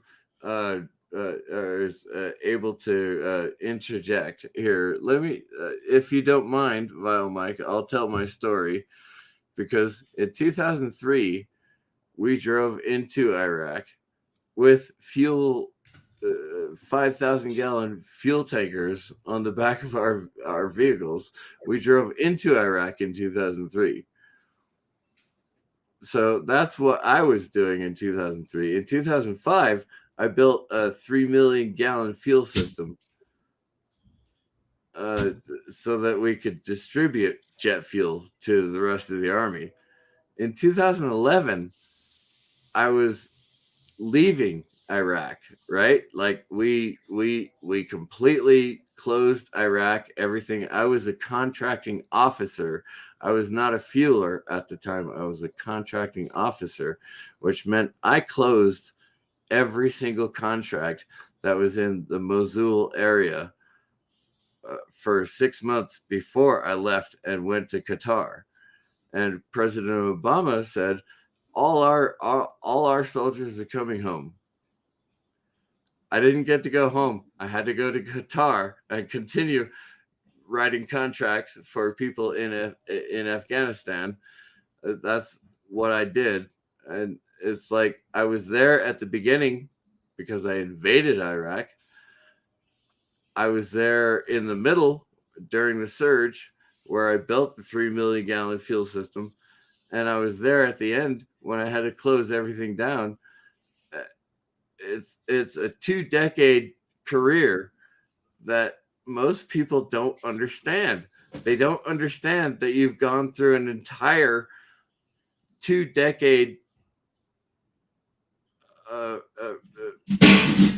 is able to interject here. Let me, if you don't mind, Vilemike, I'll tell my story. Because in 2003, we drove into Iraq with fuel, 5,000-gallon fuel tankers on the back of our vehicles. We drove into Iraq in 2003. So that's what I was doing in 2003. In 2005, I built a 3 million gallon fuel system so that we could distribute jet fuel to the rest of the army. In 2011, I was leaving Iraq, right? Like we completely closed Iraq, everything. I was a contracting officer. I was not a fueler at the time. I was a contracting officer, which meant I closed every single contract that was in the Mosul area for 6 months before I left and went to Qatar. And President Obama said, all our soldiers are coming home. I didn't get to go home. I had to go to Qatar and continue writing contracts for people in Afghanistan. That's what I did. And it's like I was there at the beginning because I invaded Iraq. I was there in the middle during the surge where I built the 3 million gallon fuel system. And I was there at the end when I had to close everything down. It's a 2-decade career that most people don't understand. They don't understand that you've gone through an entire 2-decade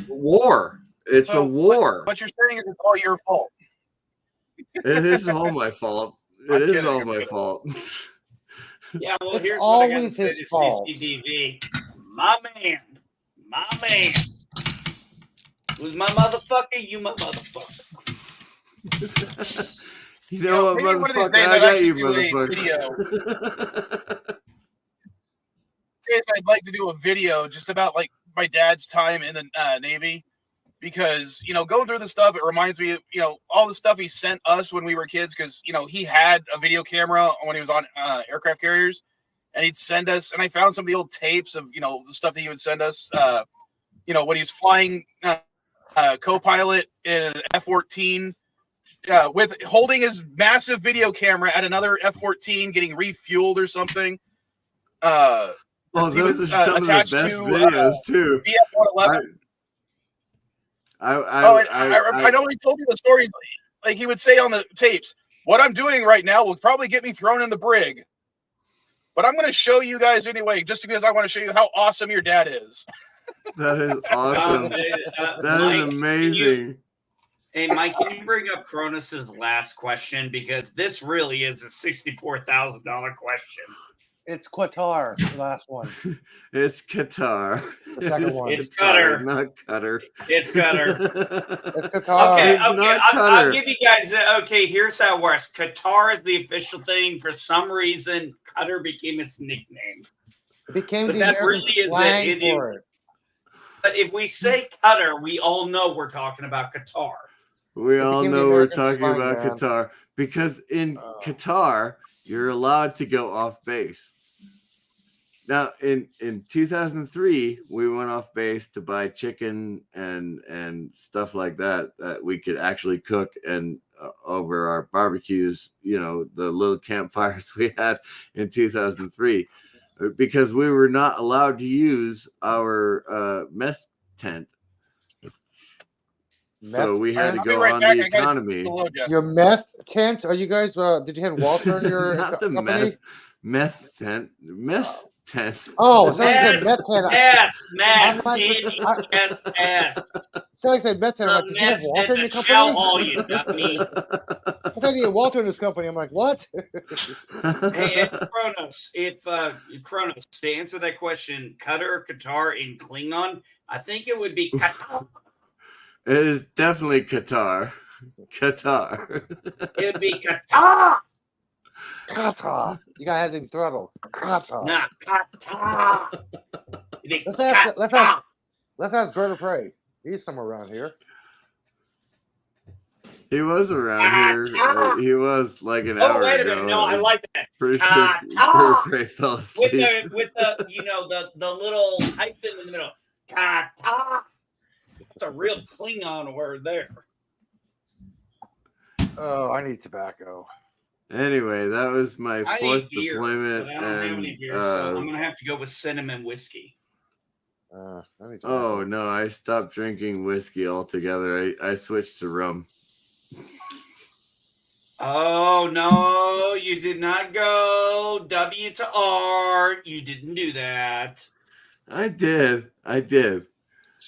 war. It's a war. What you're saying is it's all your fault. It is all my fault. It is all my fault. Yeah, well, It's here's what I got to always say his to fault. CCDV. My man. Who's my motherfucker? You my motherfucker. You know what, maybe one of these motherfucker? days I I'd got actually you, do a motherfucker. I'd like to do a video just about like my dad's time in the Navy, because going through the stuff, it reminds me of all the stuff he sent us when we were kids, because he had a video camera when he was on aircraft carriers, and he'd send us, and I found some of the old tapes of the stuff that he would send us when he was flying co-pilot in an F-14 with holding his massive video camera at another F-14 getting refueled or something. Oh, those are some of the best videos too. I know he told me the stories. Like he would say on the tapes, "What I'm doing right now will probably get me thrown in the brig, but I'm going to show you guys anyway, just because I want to show you how awesome your dad is." That is awesome. That is amazing. Hey, Mike, can you bring up Cronus's last question? Because this really is a $64,000 question. It's Qatar, the last one. It's Qatar. The second one. It's Qatar. Not Qatar. It's Qatar. It's Qatar. Okay, It's okay. not I'll Qatar. give you guys. Okay, here's how it works. Qatar is the official thing. For some reason, Qatar became its nickname. It became But the that American really is slang it. for it. But if we say Qatar, we all know we're talking about Qatar. We It all became the know we're American talking slang, about man. Qatar because in Qatar you're allowed to go off base. Now in 2003 we went off base to buy chicken and stuff like that we could actually cook and over our barbecues, you know, the little campfires we had in 2003 because we were not allowed to use our mess tent. So we had to go on the economy. Your meth tent? Are you guys? Did you have Walter in your Not the company? meth tent. Mess tent. Oh, so I said meth tent. Mess. I'm like- M-E-S-S. So I said meth tent. I'm like, did you have Mess Walter in your at the chow company? hall, you dummy. I thought you had Walter in this company. I'm like, what? Hey, Kronos, if Kronos, to answer that question, Qatar in Klingon, I think it would be Qatar. It is definitely Qatar. Qatar. It would be Qatar. Qatar. You gotta have the throttle. Qatar. Not Qatar. It'd be Let's ask Bernard Prey. He's somewhere around here. He was around here. He was like an hour wait a ago. minute. No, I like that. Pretty sure Bernard Prey fell asleep. With the you know the little hyphen in the middle. Qatar. It's a real Klingon word there. Oh, I need tobacco. Anyway, that was my I fourth need beer, deployment. but I don't have any And, beer, so I'm gonna have to go with cinnamon whiskey. I need tobacco. oh no, I stopped drinking whiskey altogether. I switched to rum. Oh no, you did not go W to R. You didn't do that. I did.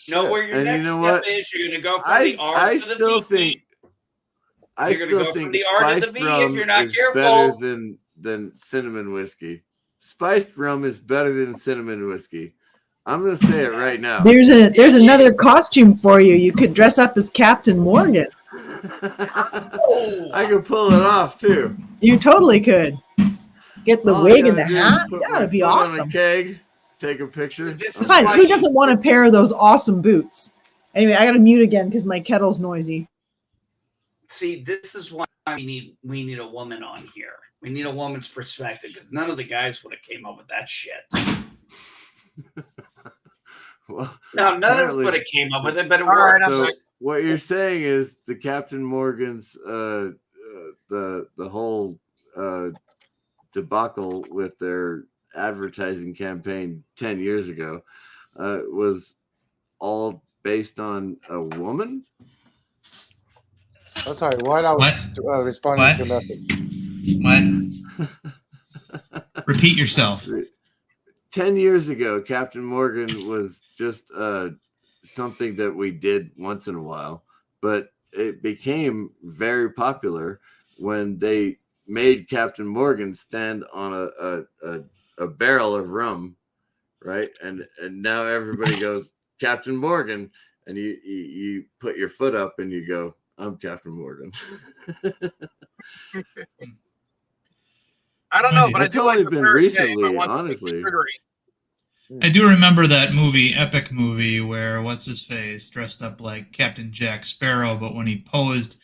Know where your And you next know step what? is. You're gonna go from the R I to the still V. think I You're gonna still go from think the R to the spiced V if rum you're not is careful. better than cinnamon whiskey. Spiced rum is better than cinnamon whiskey. I'm gonna say it right now. There's another costume for you. You could dress up as Captain Morgan. I could pull it off too. You totally could. Get the All I wig and the gotta do is hat. put Yeah, my that'd be foot on a awesome. keg, take a picture. Besides, who doesn't want a pair of those awesome boots? Anyway, I gotta mute again because my kettle's noisy. See, this is why we need a woman on here. We need a woman's perspective because none of the guys would have came up with that shit. Well, No, none of us apparently- would have came up with it, but it All right, worked. So what you're saying is the Captain Morgan's the whole debacle with their advertising campaign 10 years ago was all based on a woman? I'm sorry. Why not responding to your message? What? Repeat yourself. 10 years ago, Captain Morgan was just something that we did once in a while, but it became very popular when they made Captain Morgan stand on a barrel of rum, right? And now everybody goes Captain Morgan, and you put your foot up and you go, I'm Captain Morgan. I don't know, but I It's do only like been the Faraday recently, if I want honestly. something sugary. I do remember that movie, epic movie, where what's his face dressed up like Captain Jack Sparrow, but when he posed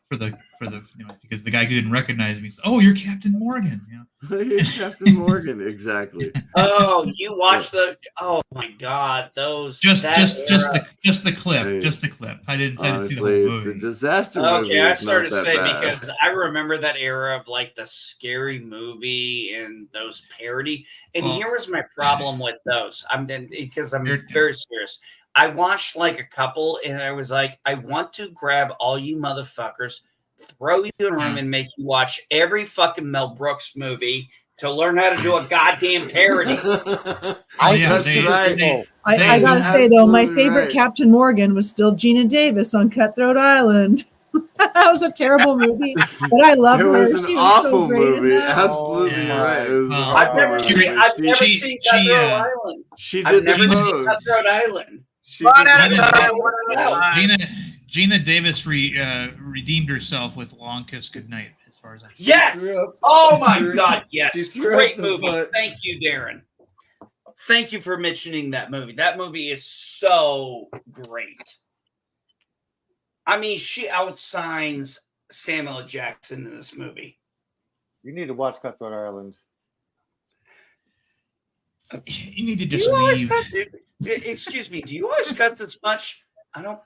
for for the because the guy didn't recognize me. So, oh, you're Captain Morgan. You're Captain Morgan, exactly. Oh, you watched the? Oh my God, those just that the clip, Hey, just the clip. I didn't see the Honestly, whole the movie. disaster movie Okay, I is started not to that say bad. because I remember that era of like the scary movie and those parody. And Well, here was my problem with those. Because I'm You're- very serious. I watched like a couple, and I was like, I want to grab all you motherfuckers, throw you in a room, Yeah. and make you watch every fucking Mel Brooks movie to learn how to do a goddamn parody. I yeah, think they- people- they- I gotta You're say though, my absolutely favorite right. Captain Morgan was still Gina Davis on Cutthroat Island. That was a terrible movie, but I love It her. was an She was awful so great in movie. that. Absolutely Oh, right. It was an my I've awful never movie. seen. but I've never she- seen she, Cutthroat uh, Island. She I've did the never seen pose. Cutthroat Island. She did Gina Davis redeemed herself with Long Kiss Goodnight, as far as I. Yes. threw up- Oh my threw- God. she Yes. threw Great up the movie. foot. Thank you, Darren. Thank you for mentioning that movie. That movie is so great. I mean, she outshines Samuel L. Jackson in this movie. You need to watch Cutthroat Island. You need to Do just you always leave. cut? Excuse me. Do you always cut this much? I don't.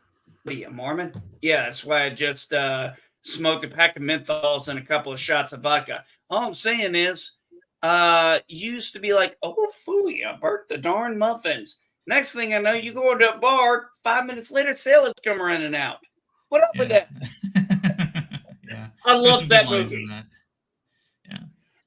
What are you, a Mormon? Yeah, that's why I just smoked a pack of menthols and a couple of shots of vodka. All I'm saying is, you used to be like, oh, phooey, I burnt the darn muffins. Next thing I know, you go into a bar. 5 minutes later, sailors come running out. What up with that? Yeah. I There's love some that good lines movie. in that.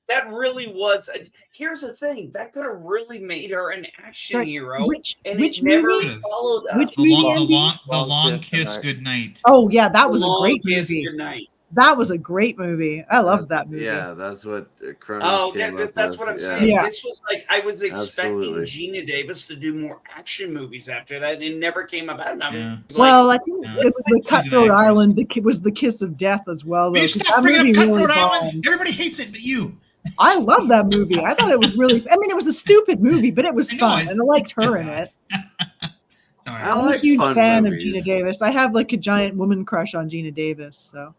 That really was. Here's the thing: that could have really made her an action Sorry, hero, which and which it never movie? followed up. Which The movie, long, Andy? long kiss Goodnight. goodnight. Oh yeah, that was a Long great Kiss movie. Goodnight. That was a great movie. I loved that movie. Yeah, that's what Kronos Oh, came up that's with. what I'm Yeah. saying. Yeah. This was like I was expecting Absolutely. Gina Davis to do more action movies after that, and it never came about. And I Yeah. was Well, like, I think Yeah. it was the She's an Cutthroat actress. Island. Was the kiss of death as well. Will Though, you 'cause stop that bringing up movie really Cutthroat Island? bombed. Everybody hates it, but you. I love that movie. I thought it was really. I mean, it was a stupid movie, but it was I know, fun, and I liked her in it. All right. I I'm like a huge fun fan movies. of Gina Davis. I have like a giant woman crush on Gina Davis. So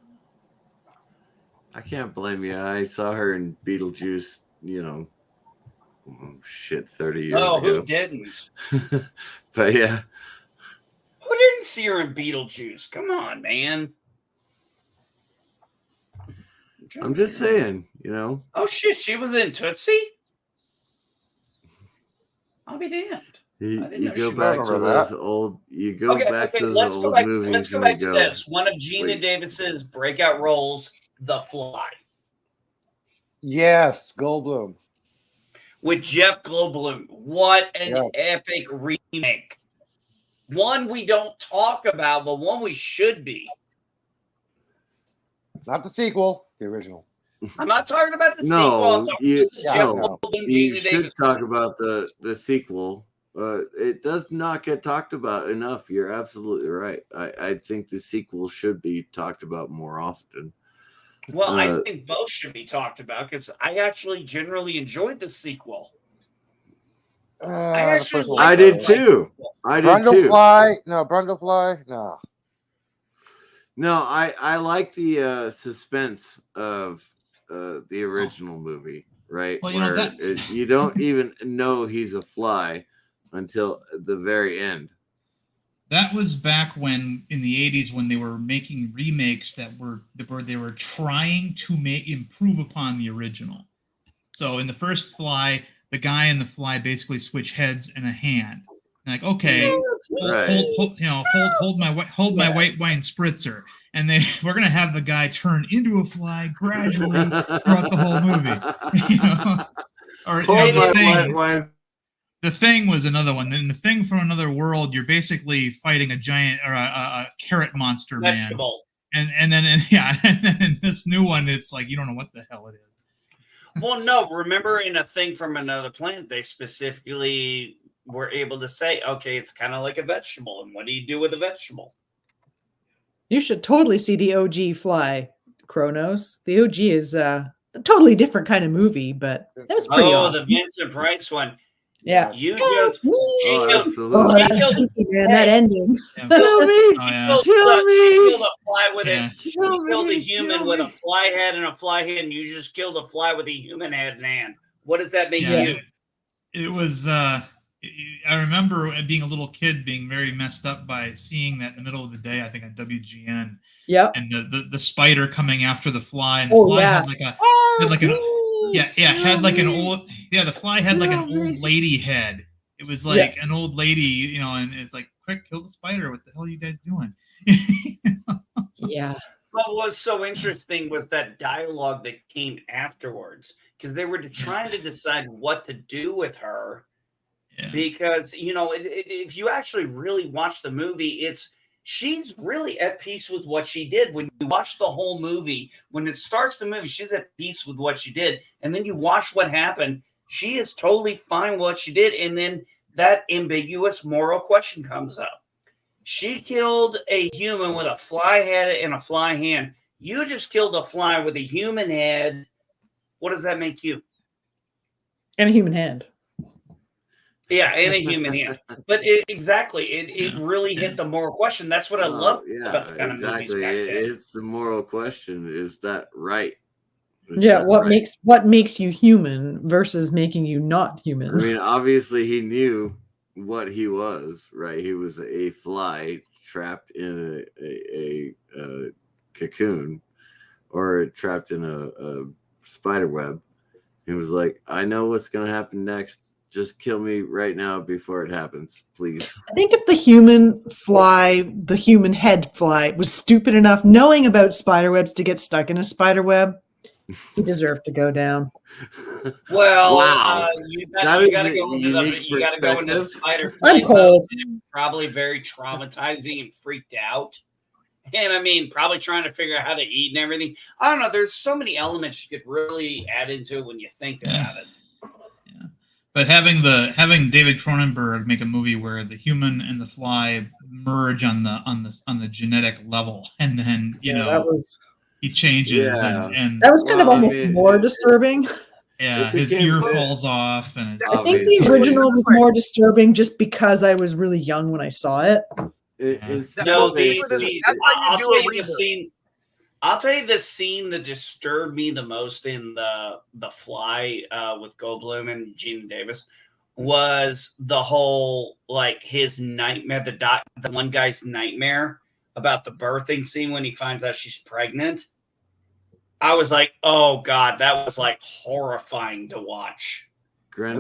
I can't blame you. I saw her in Beetlejuice, 30 years oh, ago. who didn't? But yeah, Who didn't see her in Beetlejuice? Come on, man. I'm just saying, Oh shit, she was in Tootsie. I'll be damned. you, I didn't you know go she back was to over those that. old, you go back to those let's old go back. movies. Let's go and back you to go, this. One of Gina wait. Davis's breakout roles, The Fly, Yes, Goldblum. with Jeff Goldblum. What an Yes. epic remake! One we don't talk about, but one we should be. Not the sequel, the original. I'm not talking about the sequel. No, I'm talking you, about the Yeah, Jeff no. Goldblum, you Gina should Davis. talk about the sequel. It does not get talked about enough. You're absolutely right. I think the sequel should be talked about more often. Well, I think both should be talked about because I actually generally enjoyed the sequel. I The actually first one liked I was the did better. Fly too. sequel. I did too. Brundlefly, no. No, I like the suspense of the original movie, right? Well, Where you don't even know he's a fly until the very end. That was back when, in the 80s, when they were making remakes they were trying to improve upon the original. So in the first Fly, the guy and the fly basically switch heads and a hand. And like, okay, Right. hold my white wine spritzer, and then we're gonna have the guy turn into a fly gradually throughout the whole movie. Or Hold my the thing. white wine. The Thing was another one. Then The Thing from Another World, you're basically fighting a giant or a carrot monster man. Vegetable. And then in this new one, it's like you don't know what the hell it is. Well, no, remember in A Thing from Another Planet, they specifically were able to say, okay, it's kind of like a vegetable. And what do you do with a vegetable? you should totally see the OG Fly, Kronos. The OG is a totally different kind of movie, but it was pretty Oh, awesome. the Vincent Price one. Yeah. You just she Oh, killed. absolutely. Oh, She that's killed. creepy, man. That ending. Yeah. Kill me! Oh, yeah. She killed a fly with Yeah. it. She Kill killed a me, human kill with me. a fly head and a fly head, and you just killed a fly with a human head and hand. What does that make Yeah. you? It was I remember being a little kid being very messed up by seeing that in the middle of the day, I think on WGN, Yep. and the spider coming after the fly, and the Oh, fly yeah. had like an had like an old the fly had like an old lady head. It was like an old lady, you know, and it's like, quick, kill the spider. What the hell are you guys doing? Yeah. What was so interesting was that dialogue that came afterwards, because they were trying to decide what to do with her. Yeah. Because if you actually really watch the movie, she's really at peace with what she did. When you watch the whole movie, when it starts the movie, she's at peace with what she did, and then you watch what happened. She is totally fine with what she did, and then that ambiguous moral question comes up. She killed a human with a fly head and a fly hand. You just killed a fly with a human head. What does that make you? And a human hand. Yeah, and a human hand. But it really hit the moral question. That's what I love about the kind of movies exactly. back then. It's the moral question. Is that right? Is Yeah, that what right? makes you human versus making you not human? I mean, obviously he knew what he was, right? He was a fly trapped in a cocoon or trapped in a spider web. He was like, I know what's going to happen next. Just kill me right now before it happens, please. I think if the human head fly, was stupid enough, knowing about spider webs, to get stuck in a spider web, he deserved to go down. Well, Wow. you That got is to a go into the unique spider I'm flight cold. mode, and probably very traumatizing and freaked out. And I mean, probably trying to figure out how to eat and everything. I don't know. There's so many elements you could really add into it when you think about it. Yeah. But having David Cronenberg make a movie where the human and the fly merge on the genetic level, and then he changes, and that was kind of almost more disturbing. Yeah, his ear falls off, and I think the original was more disturbing just because I was really young when I saw it. I'll tell you the scene that disturbed me the most in the Fly with Goldblum and Gina Davis was the whole, like, his nightmare, the one guy's nightmare about the birthing scene when he finds out she's pregnant. I was like, oh God, that was like horrifying to watch. The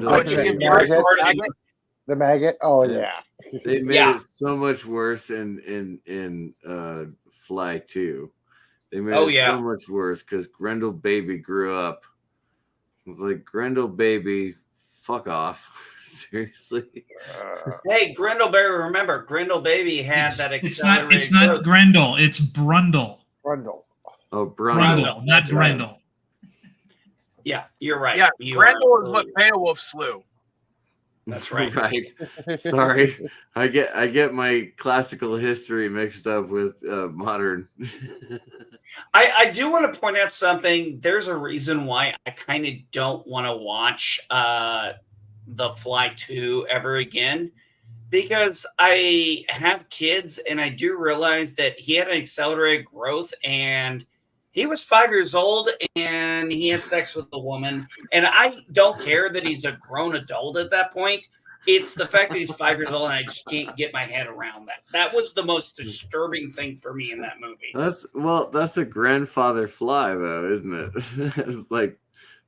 maggot. Oh yeah. They made it so much worse in Fly 2. They made it so much worse because Grendel Baby grew up. It was like, Grendel Baby, fuck off. Seriously. Hey, Grendel Baby, remember, Grendel Baby had that accelerated It's not growth. Grendel, it's Brundle. Brundle. Oh, Brundle, not Grendel. Yeah, you're right. Yeah, You Grendel are is what Beowulf slew. That's right. Right. Sorry, I get my classical history mixed up with modern. I do want to point out something. There's a reason why I kind of don't want to watch The Fly 2 ever again, because I have kids and I do realize that he had an accelerated growth, and he was 5 years old and he had sex with a woman. And I don't care that he's a grown adult at that point. It's the fact that he's 5 years old and I just can't get my head around that. That was the most disturbing thing for me in that movie. That's a grandfather fly, though, isn't it? It's like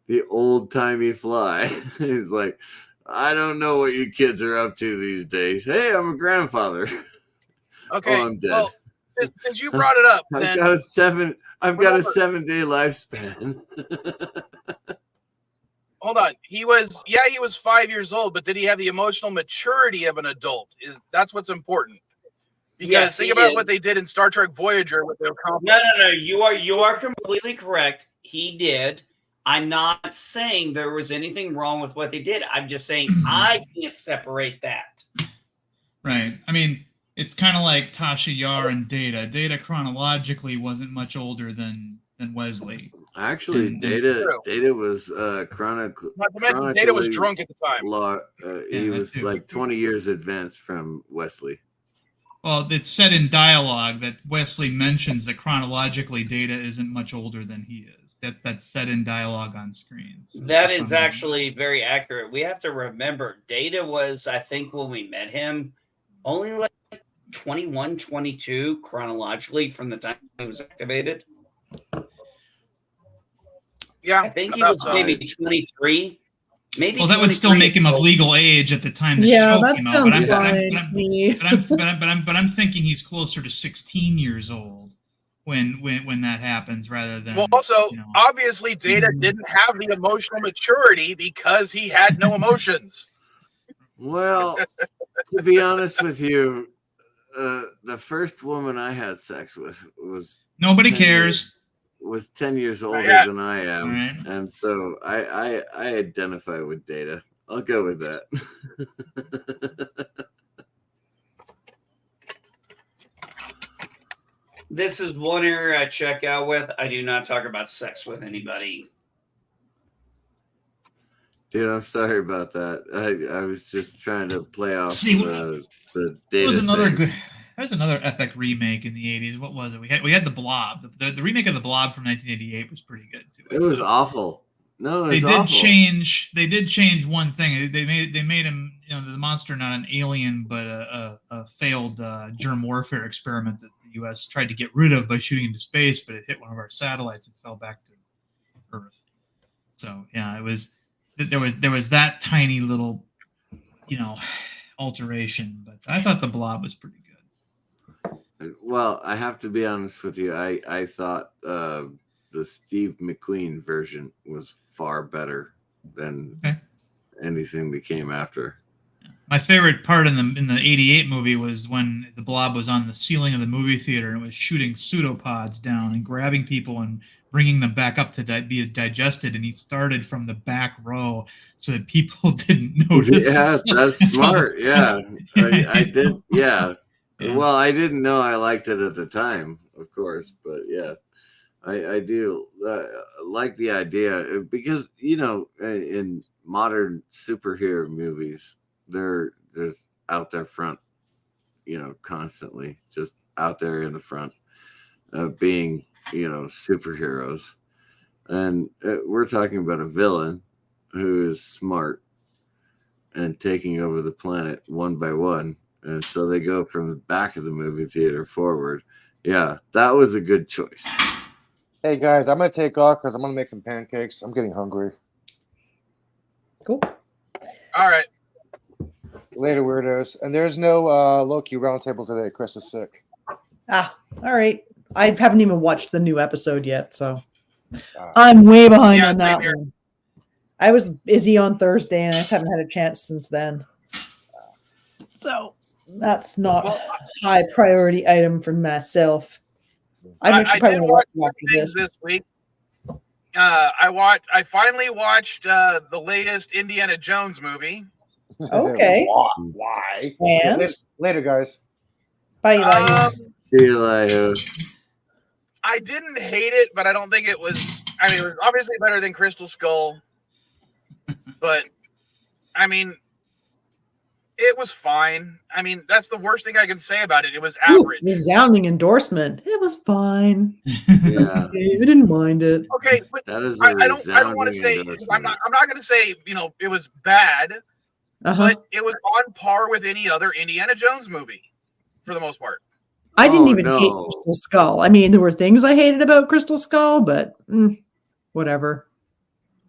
the old timey fly. He's like, I don't know what you kids are up to these days. Hey, I'm a grandfather. Okay. Oh, I'm dead. Well, since you brought it up, I've got a 7-day lifespan. Hold on. He was 5 years old, but did he have the emotional maturity of an adult? That's what's important. Because Yes, think he about did. what they did in Star Trek Voyager with their No. You are completely correct. He did. I'm not saying there was anything wrong with what they did. I'm just saying I can't separate that. Right. I mean, it's kind of like Tasha Yar and Data. Data chronologically wasn't much older than Wesley. Actually, And- Data was Not to mention, Data was drunk at the time. He that was too. like 20 years advanced from Wesley. Well, it's said in dialogue that Wesley mentions that chronologically Data isn't much older than he is. That's said in dialogue on screen. So That just is wanted to- actually very accurate. We have to remember Data was, I think, when we met him, only like 21, 22 chronologically from the time he was activated. Yeah, I think he about was so. maybe 23. Maybe Well, that would still 23. make him of legal age at the time the Yeah, show that came out. sounds But fine to me. I'm thinking he's closer to 16 years old when that happens, rather than. Well, also, you know. obviously, Data didn't have the emotional maturity because he had no emotions. Well, to be honest with you, the first woman I had sex with was Nobody 10 cares. was 10 years older yet. than I am, Right. and so I identify with Data. I'll go with that. This is one area I check out with. I do not talk about sex with anybody. Dude, I'm sorry about that. I was just trying to play off See, the Data. There was another thing. good. There's another epic remake in the '80s. What was it? We had the Blob. The remake of the Blob from 1988 was pretty good too. It was awful. No, it They was did awful. change. They did change one thing. They made him, you know, the monster not an alien but a failed germ warfare experiment that the U.S. tried to get rid of by shooting into space, but it hit one of our satellites and fell back to Earth. So yeah, it was there was that tiny little, you know, alteration. But I thought the Blob was pretty good. Well, I have to be honest with you. I thought the Steve McQueen version was far better than anything that came after. My favorite part in the '88 movie was when the Blob was on the ceiling of the movie theater and it was shooting pseudopods down and grabbing people and bringing them back up to be digested. And he started from the back row so that people didn't notice. Yeah, that's smart. Yeah, I did. Yeah. Well, I didn't know I liked it at the time, of course, but yeah, I do like the idea because, you know, in modern superhero movies, they're out there front, you know, constantly just out there in the front, being, you know, superheroes. And we're talking about a villain who is smart and taking over the planet one by one. And so they go from the back of the movie theater forward. Yeah, that was a good choice. Hey guys, I'm gonna take off because I'm gonna make some pancakes. I'm getting hungry. Cool. All right. Later, weirdos. And there's no Loki roundtable today. Chris is sick. Ah, all right. I haven't even watched the new episode yet, so I'm way behind on that one. I was busy on Thursday, and I just haven't had a chance since then. So that's not a high priority item for myself. I did watch things this week. I finally watched the latest Indiana Jones movie. Okay. Why? And later, guys. Bye, Eli. See you later. I didn't hate it, but I don't think it was. I mean, it was obviously better than Crystal Skull, but I mean, it was fine. I mean, that's the worst thing I can say about it. It was average. Ooh, resounding endorsement. It was fine. Yeah, I didn't mind it. Okay, but that is I don't want to say. I'm not going to say, you know, it was bad, but it was on par with any other Indiana Jones movie for the most part. I didn't even hate Crystal Skull. I mean, there were things I hated about Crystal Skull, but whatever.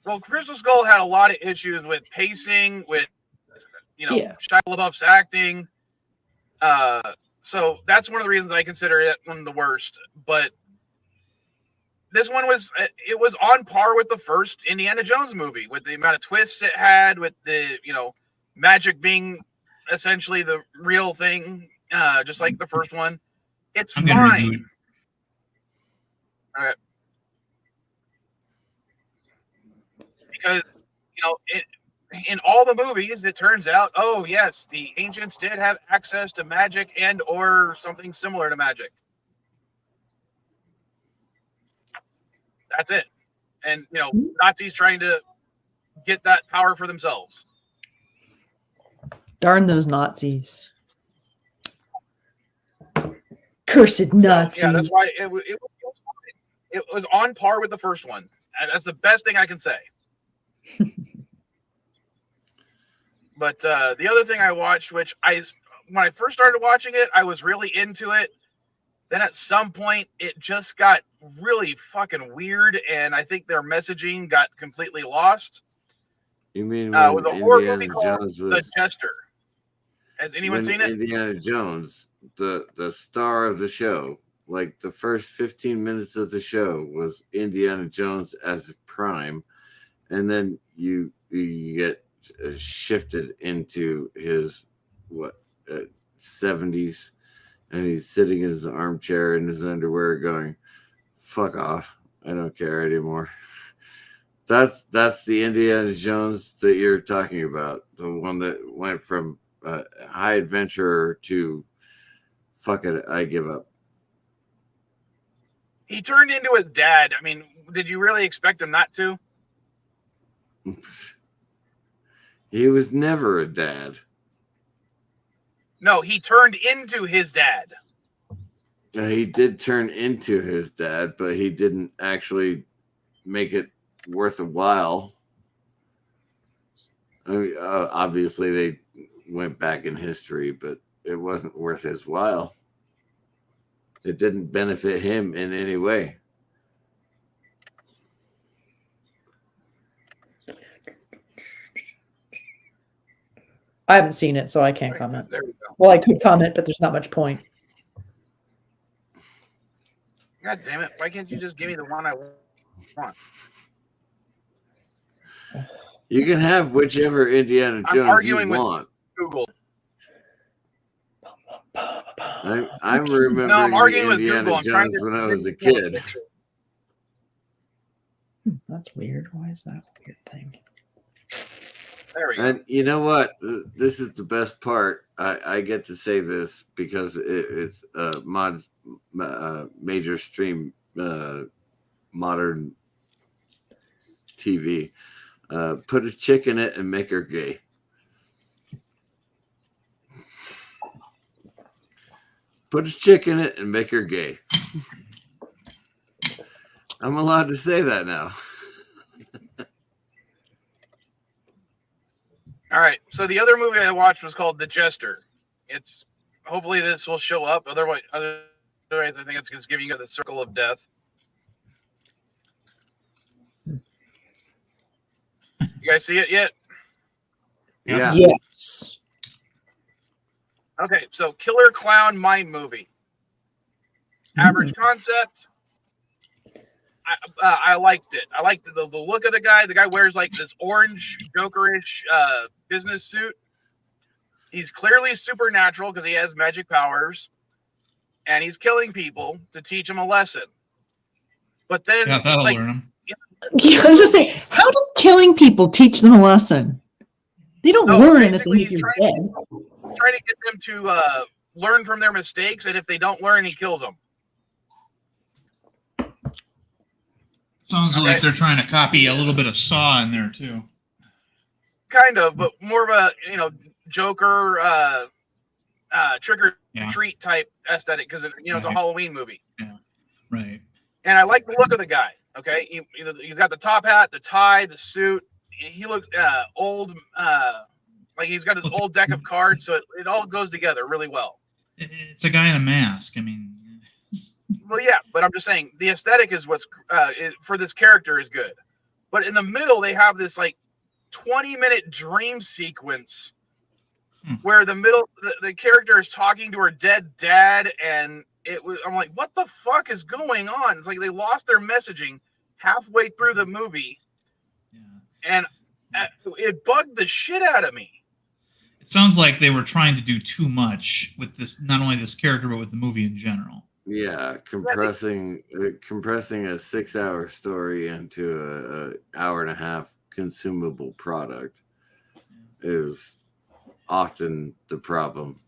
Well, Crystal Skull had a lot of issues with pacing, with, you know, Shia LaBeouf's acting. So that's one of the reasons I consider it one of the worst. But this one was on par with the first Indiana Jones movie, with the amount of twists it had, with the, you know, magic being essentially the real thing, just like the first one. It's fine. All right. Because, you know, in all the movies, it turns out, oh, yes, the ancients did have access to magic and or something similar to magic. That's it. and Nazis trying to get that power for themselves. Darn those Nazis. Cursed Nazis. So, yeah, that's why it was on par with the first one. And that's the best thing I can say. But the other thing I watched, which when I first started watching it, I was really into it. Then at some point, it just got really fucking weird, and I think their messaging got completely lost. You mean with a horror movie Indiana called Jones The was Jester? Has anyone seen it? Indiana Jones, the star of the show, like the first 15 minutes of the show was Indiana Jones as prime, and then you get shifted into his 70s, and he's sitting in his armchair in his underwear going, fuck off, I don't care anymore. That's the Indiana Jones that you're talking about, the one that went from high adventurer to fuck it, I give up. He turned into his dad. I mean, did you really expect him not to? He was never a dad. No, he turned into his dad. He did turn into his dad, but he didn't actually make it worth a while. I mean, obviously, they went back in history, but it wasn't worth his while. It didn't benefit him in any way. I haven't seen it, so I can't comment. There we go. Well, I could comment, but there's not much point. God damn it. Why can't you just give me the one I want? You can have whichever Indiana I'm Jones arguing you with want. Google. I'm remembering No, I'm arguing with Indiana Google. I'm trying Jones to when I was a get a kid. picture. That's weird. Why is that a weird thing? There we go. And you know what? This is the best part. I get to say this because it's major stream modern TV. Put a chick in it and make her gay. Put a chick in it and make her gay. I'm allowed to say that now. All right. So the other movie I watched was called The Jester. It's hopefully this will show up. Otherwise, I think it's just giving you the circle of death. You guys see it yet? Yeah. Yes. Okay. So Killer Clown Mime movie. Average concept. I liked it. I liked the look of the guy. The guy wears like this orange Jokerish business suit. He's clearly supernatural because he has magic powers, and he's killing people to teach them a lesson. But then, That'll learn him. Yeah, I was just saying, how does killing people teach them a lesson? They don't learn anything if you're dead. Trying to get them to learn from their mistakes, and if they don't learn, he kills them. Sounds like they're trying to copy a little bit of Saw in there too. Kind of, but more of a Joker trick or treat type aesthetic because it's a Halloween movie. Yeah, right. And I like the look of the guy. Okay, he's got the top hat, the tie, the suit. He looked old, like he's got his old deck of cards, so it all goes together really well. It's a guy in a mask. I mean. Well, yeah, but I'm just saying the aesthetic is what's for this character is good. But in the middle, they have this like 20-minute dream sequence where the character is talking to her dead dad, and I'm like, what the fuck is going on? It's like they lost their messaging halfway through the movie, and it bugged the shit out of me. It sounds like they were trying to do too much with this, not only this character but with the movie in general. Yeah, compressing a 6-hour story into a hour and a half consumable product is often the problem.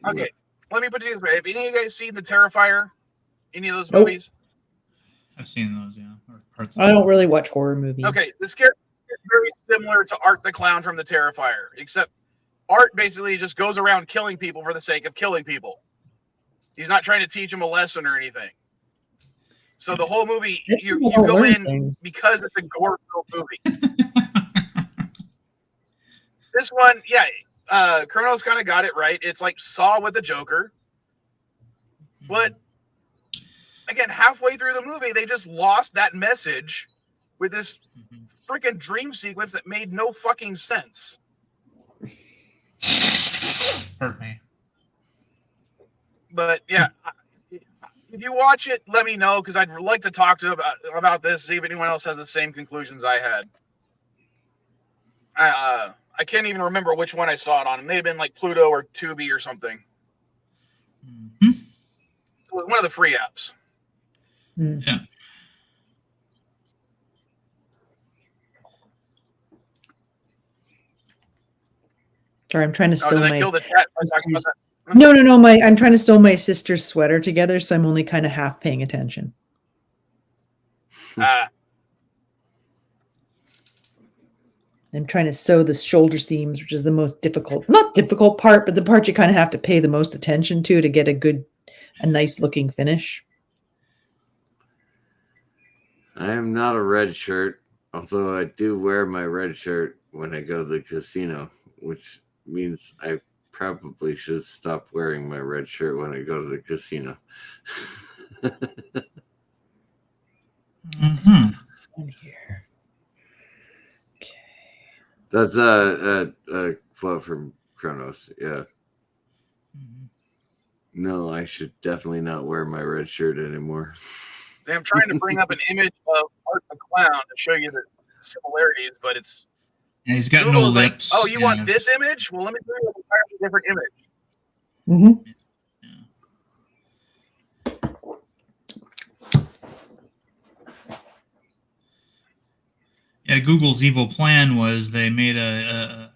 Okay, let me put it this way: have any of you guys seen The Terrifier? Any of those movies? I've seen those, yeah. parts. I don't really watch horror movies. Okay, this character is very similar to Art the Clown from the Terrifier, except Art basically just goes around killing people for the sake of killing people. He's not trying to teach them a lesson or anything. So the whole movie, you go in because it's a gore-filled movie. This one, yeah, Colonel's kind of got it right. It's like Saw with the Joker. But again, halfway through the movie, they just lost that message with this freaking dream sequence that made no fucking sense. Hurt me. But yeah, if you watch it, let me know, because I'd like to talk to about this, see if anyone else has the same conclusions I had. I can't even remember which one I saw it on. It may have been like Pluto or Tubi or something. Mm-hmm. It was one of the free apps. Yeah. Sorry, I'm trying to sew Did I my. kill the chat by talking about that? No. I'm trying to sew my sister's sweater together, so I'm only kind of half paying attention. I'm trying to sew the shoulder seams, which is the most not difficult part, but the part you kind of have to pay the most attention to get a nice looking finish. I am not a red shirt, although I do wear my red shirt when I go to the casino, which means I probably should stop wearing my red shirt when I go to the casino. Here. Okay. That's a quote from Kronos. Yeah. No, I should definitely not wear my red shirt anymore. See, I'm trying to bring up an image of Art the Clown to show you the similarities, but it's. Yeah, he's got Google's no like, lips. oh, you want this image? Well, let me show you an entirely different image. Mm-hmm. Yeah, Google's evil plan was they made a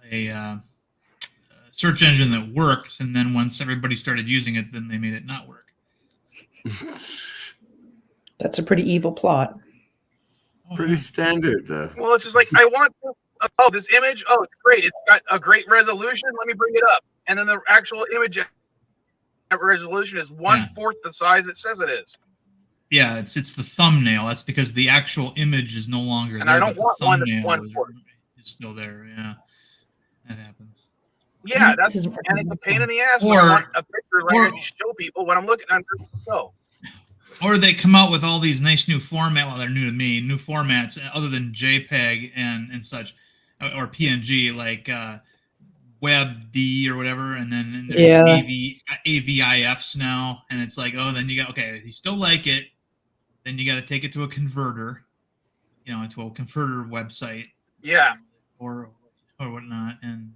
search engine that worked, and then once everybody started using it, then they made it not work. That's a pretty evil plot. Pretty standard, though. Well, it's just like, I want this image. Oh, it's great. It's got a great resolution. Let me bring it up. And then the actual image resolution is 1/4 the size it says it is. Yeah, it's the thumbnail. That's because the actual image is no longer And there. I don't but want the one that's thumbnail 1/4. is still there. Yeah, that happens. Yeah, and it's a pain in the ass when I want a picture like to show people when I'm looking at the show. Or they come out with all these nice new format. Well, they're new to me. New formats other than JPEG and such, or PNG, like WebD or whatever. And then there's AVIFs now, and it's like, oh, then you got if you still like it, then you got to take it to a converter, to a converter website. Yeah. Or whatnot, and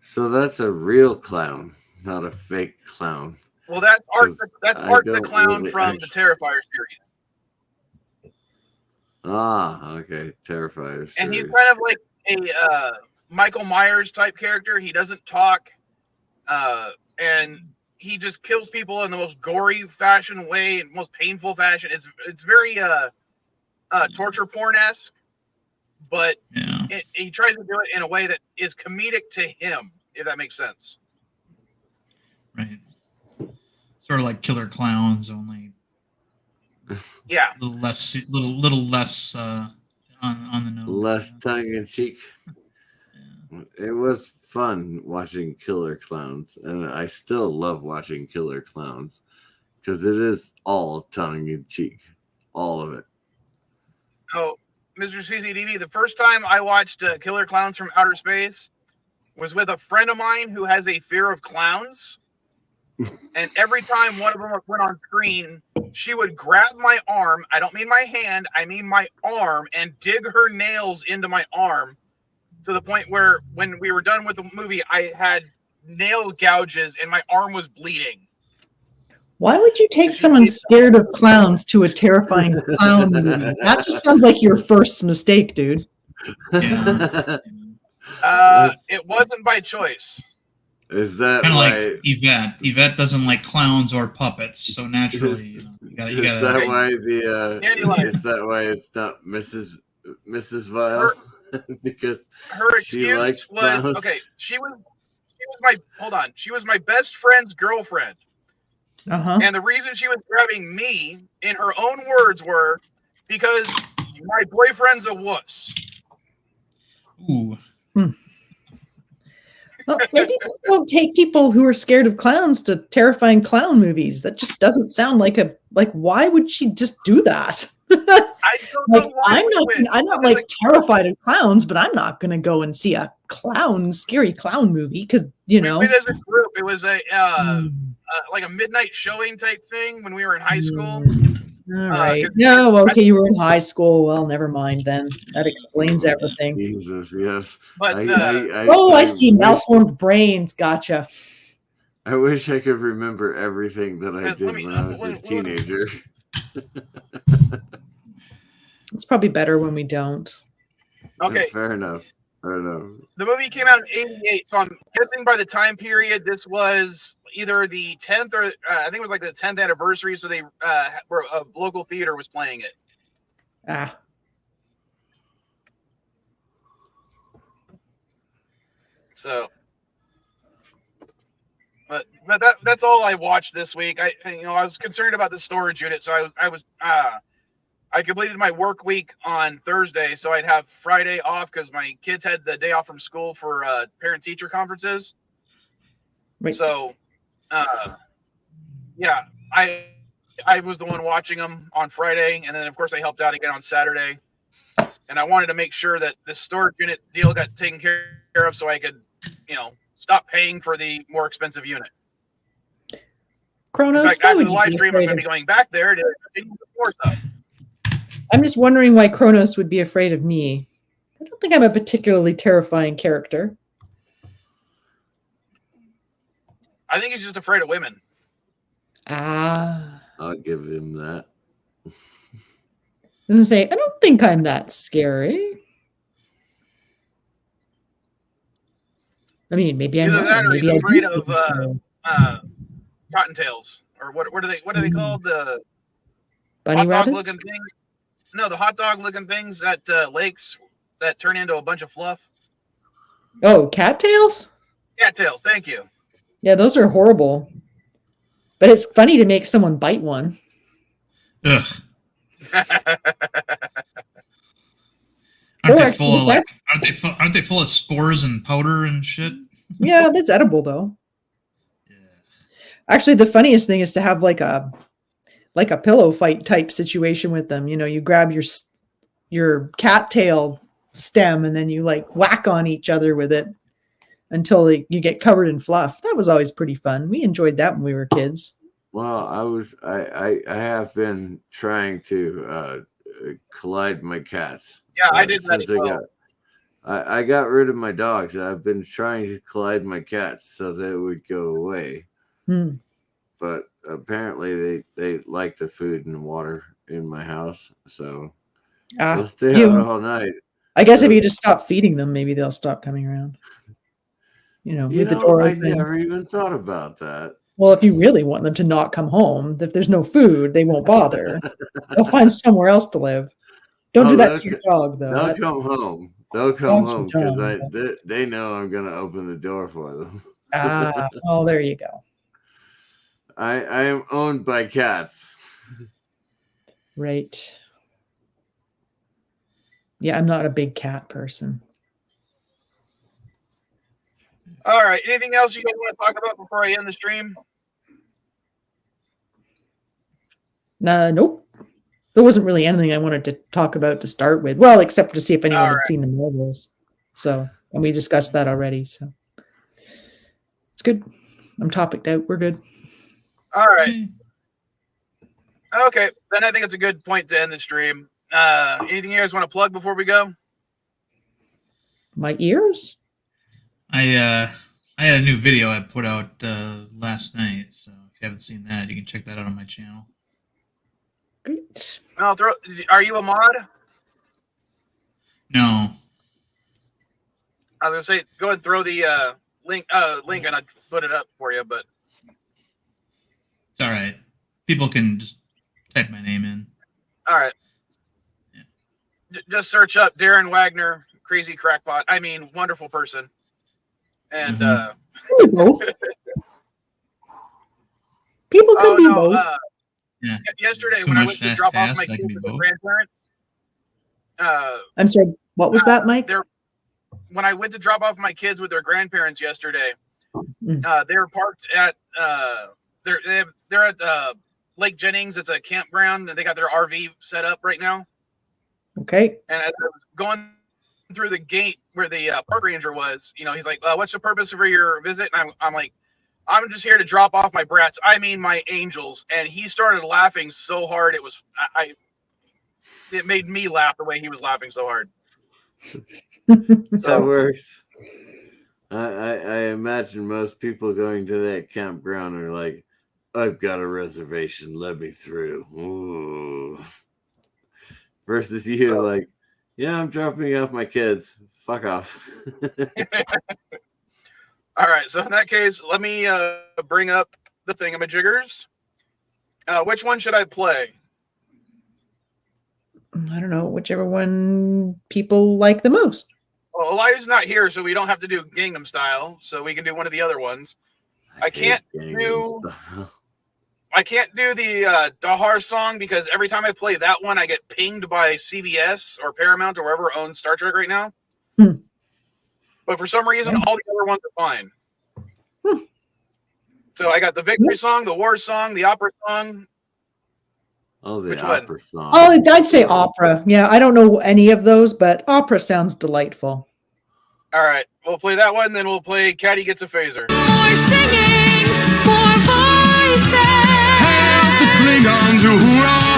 So that's a real clown, not a fake clown. Well, that's Art the Clown really from the Terrifier series. Ah, okay, Terrifier series. And he's kind of like a Michael Myers type character. He doesn't talk, and he just kills people in the most gory fashion way, most painful fashion. It's very torture porn-esque, but he tries to do it in a way that is comedic to him, if that makes sense. Right. Sort of like Killer Clowns, only a little less on the nose. Less tongue in cheek. Yeah. It was fun watching Killer Clowns, and I still love watching Killer Clowns because it is all tongue in cheek, all of it. So, Mr. CCDV, the first time I watched Killer Clowns from Outer Space was with a friend of mine who has a fear of clowns. And every time one of them went on screen, she would grab my arm. I don't mean my hand, I mean my arm, and dig her nails into my arm to the point where when we were done with the movie, I had nail gouges and my arm was bleeding. Why would you take someone scared of clowns to a terrifying clown movie? That just sounds like your first mistake, dude. Yeah. It wasn't by choice. Is that Kind of why? like Yvette. Yvette doesn't like clowns or puppets, so naturally, Is, you gotta. is that why Dandelion. is that why it's not Mrs. Vile? Because Her she excuse likes was clowns. okay. She was my She was my best friend's girlfriend, and the reason she was grabbing me, in her own words, were because my boyfriend's a wuss. Ooh. Well, maybe just don't take people who are scared of clowns to terrifying clown movies. That just doesn't sound like why would she just do that? I don't know why. I'm not like terrified of clowns, but I'm not going to go and see a scary clown movie because, We went as a group. It was a like a midnight showing type thing when we were in high school. All right. No, okay, you were in high school. Well, never mind then. That explains everything. Jesus, yes. But I see malformed brains. Gotcha. I wish I could remember everything that I did when I was a teenager. It's probably better when we don't. Okay. Fair enough. The movie came out in '88, so I'm guessing by the time period, this was either the 10th or I think it was like the 10th anniversary. So they were a local theater was playing it. Ah. So, but that's all I watched this week. I was concerned about the storage unit, so I completed my work week on Thursday, so I'd have Friday off because my kids had the day off from school for parent-teacher conferences. Right. So, yeah, I was the one watching them on Friday, and then of course I helped out again on Saturday. And I wanted to make sure that the storage unit deal got taken care of, so I could, stop paying for the more expensive unit. Kronos, in fact, after the live stream, I'm going to be going back there to continue the more stuff. I'm just wondering why Kronos would be afraid of me. I don't think I'm a particularly terrifying character. I think he's just afraid of women. Ah. I'll give him that. I was going to say, I don't think I'm that scary. I mean, maybe I'm Either that or maybe he's afraid I do of seem cottontails, or what are they called? The bunny hot dog rabbits? looking things. No, the hot dog looking things at lakes that turn into a bunch of fluff. Oh, cattails? Cattails, thank you. Yeah, those are horrible. But it's funny to make someone bite one. Ugh. Aren't they full of spores and powder and shit? Yeah, that's edible though. Yeah. Actually, the funniest thing is to have like a pillow fight type situation with them. You grab your cattail stem and then you like whack on each other with it until you get covered in fluff. That was always pretty fun. We enjoyed that when we were kids. Well, I have been trying to collide my cats. Yeah, I did that as well. I got rid of my dogs. I've been trying to collide my cats so they would go away. But apparently they like the food and water in my house, so they'll stay out all night. I guess if you just stop feeding them, maybe they'll stop coming around. With the door open. I never even thought about that. Well, if you really want them to not come home, if there's no food, they won't bother. They'll find somewhere else to live. Don't do that to your dog, though. They'll come home. They'll come home because they know I'm going to open the door for them. Oh, there you go. I am owned by cats. Right. Yeah, I'm not a big cat person. All right. Anything else you guys want to talk about before I end the stream? Nope. There wasn't really anything I wanted to talk about to start with. Well, except to see if anyone had seen the Marvels. So, and we discussed that already. So, it's good. I'm topicked out. We're good. All right. Okay. Then I think it's a good point to end the stream. Anything you guys want to plug before we go? My ears? I had a new video I put out last night, so if you haven't seen that, you can check that out on my channel. Great. Are you a mod? No. I was gonna say, go ahead and throw the link and I put it up for you, but It's all right. People can just type my name in. all right. Just search up Darren Wagner, crazy crackpot. I mean, wonderful person. And both. People can be both. Yeah. Yesterday Too when I much went to to drop off ask, my I kids can be with their both. grandparents, I'm sorry. What was that, Mike? when I went to drop off my kids with their grandparents yesterday, Mm. they were parked at they're at Lake Jennings. It's a campground, and they got their RV set up right now. Okay. And as I was going through the gate where the park ranger was, he's like, "What's the purpose for your visit?" And I'm like, "I'm just here to drop off my brats. I mean, my angels." And he started laughing so hard, it was it made me laugh the way he was laughing so hard. That works. I imagine most people going to that campground are like, I've got a reservation, let me through. Ooh. Versus you like, yeah, I'm dropping off my kids. Fuck off. All right, so in that case, let me bring up the thingamajiggers. Which one should I play? I don't know, whichever one people like the most. Well, Elijah's not here, so we don't have to do Gangnam Style, so we can do one of the other ones. I can't do the Dahar song because every time I play that one, I get pinged by CBS or Paramount or wherever owns Star Trek right now. But for some reason, all the other ones are fine. So I got the victory song, the war song, the opera song. Oh, the Which opera one? song. Oh, I'd say opera. Yeah, I don't know any of those, but opera sounds delightful. All right, we'll play that one, then we'll play Caddy Gets a Phaser. Klingons who hoorah!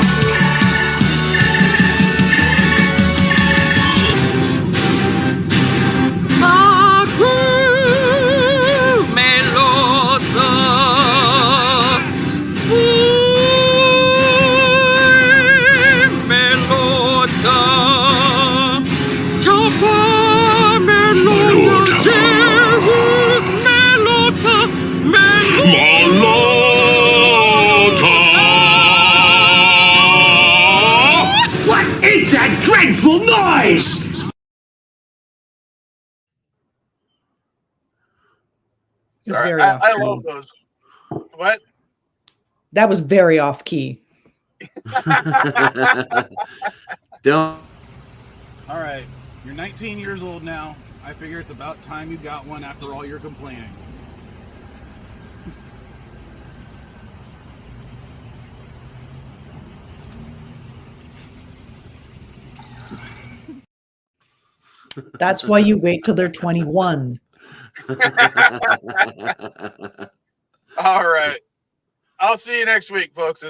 What is that dreadful noise? Sorry, I love those. What? That was very off key. Don't. All right, you're 19 years old now. I figure it's about time you got one after all your complaining. That's why you wait till they're 21. All right. I'll see you next week, folks.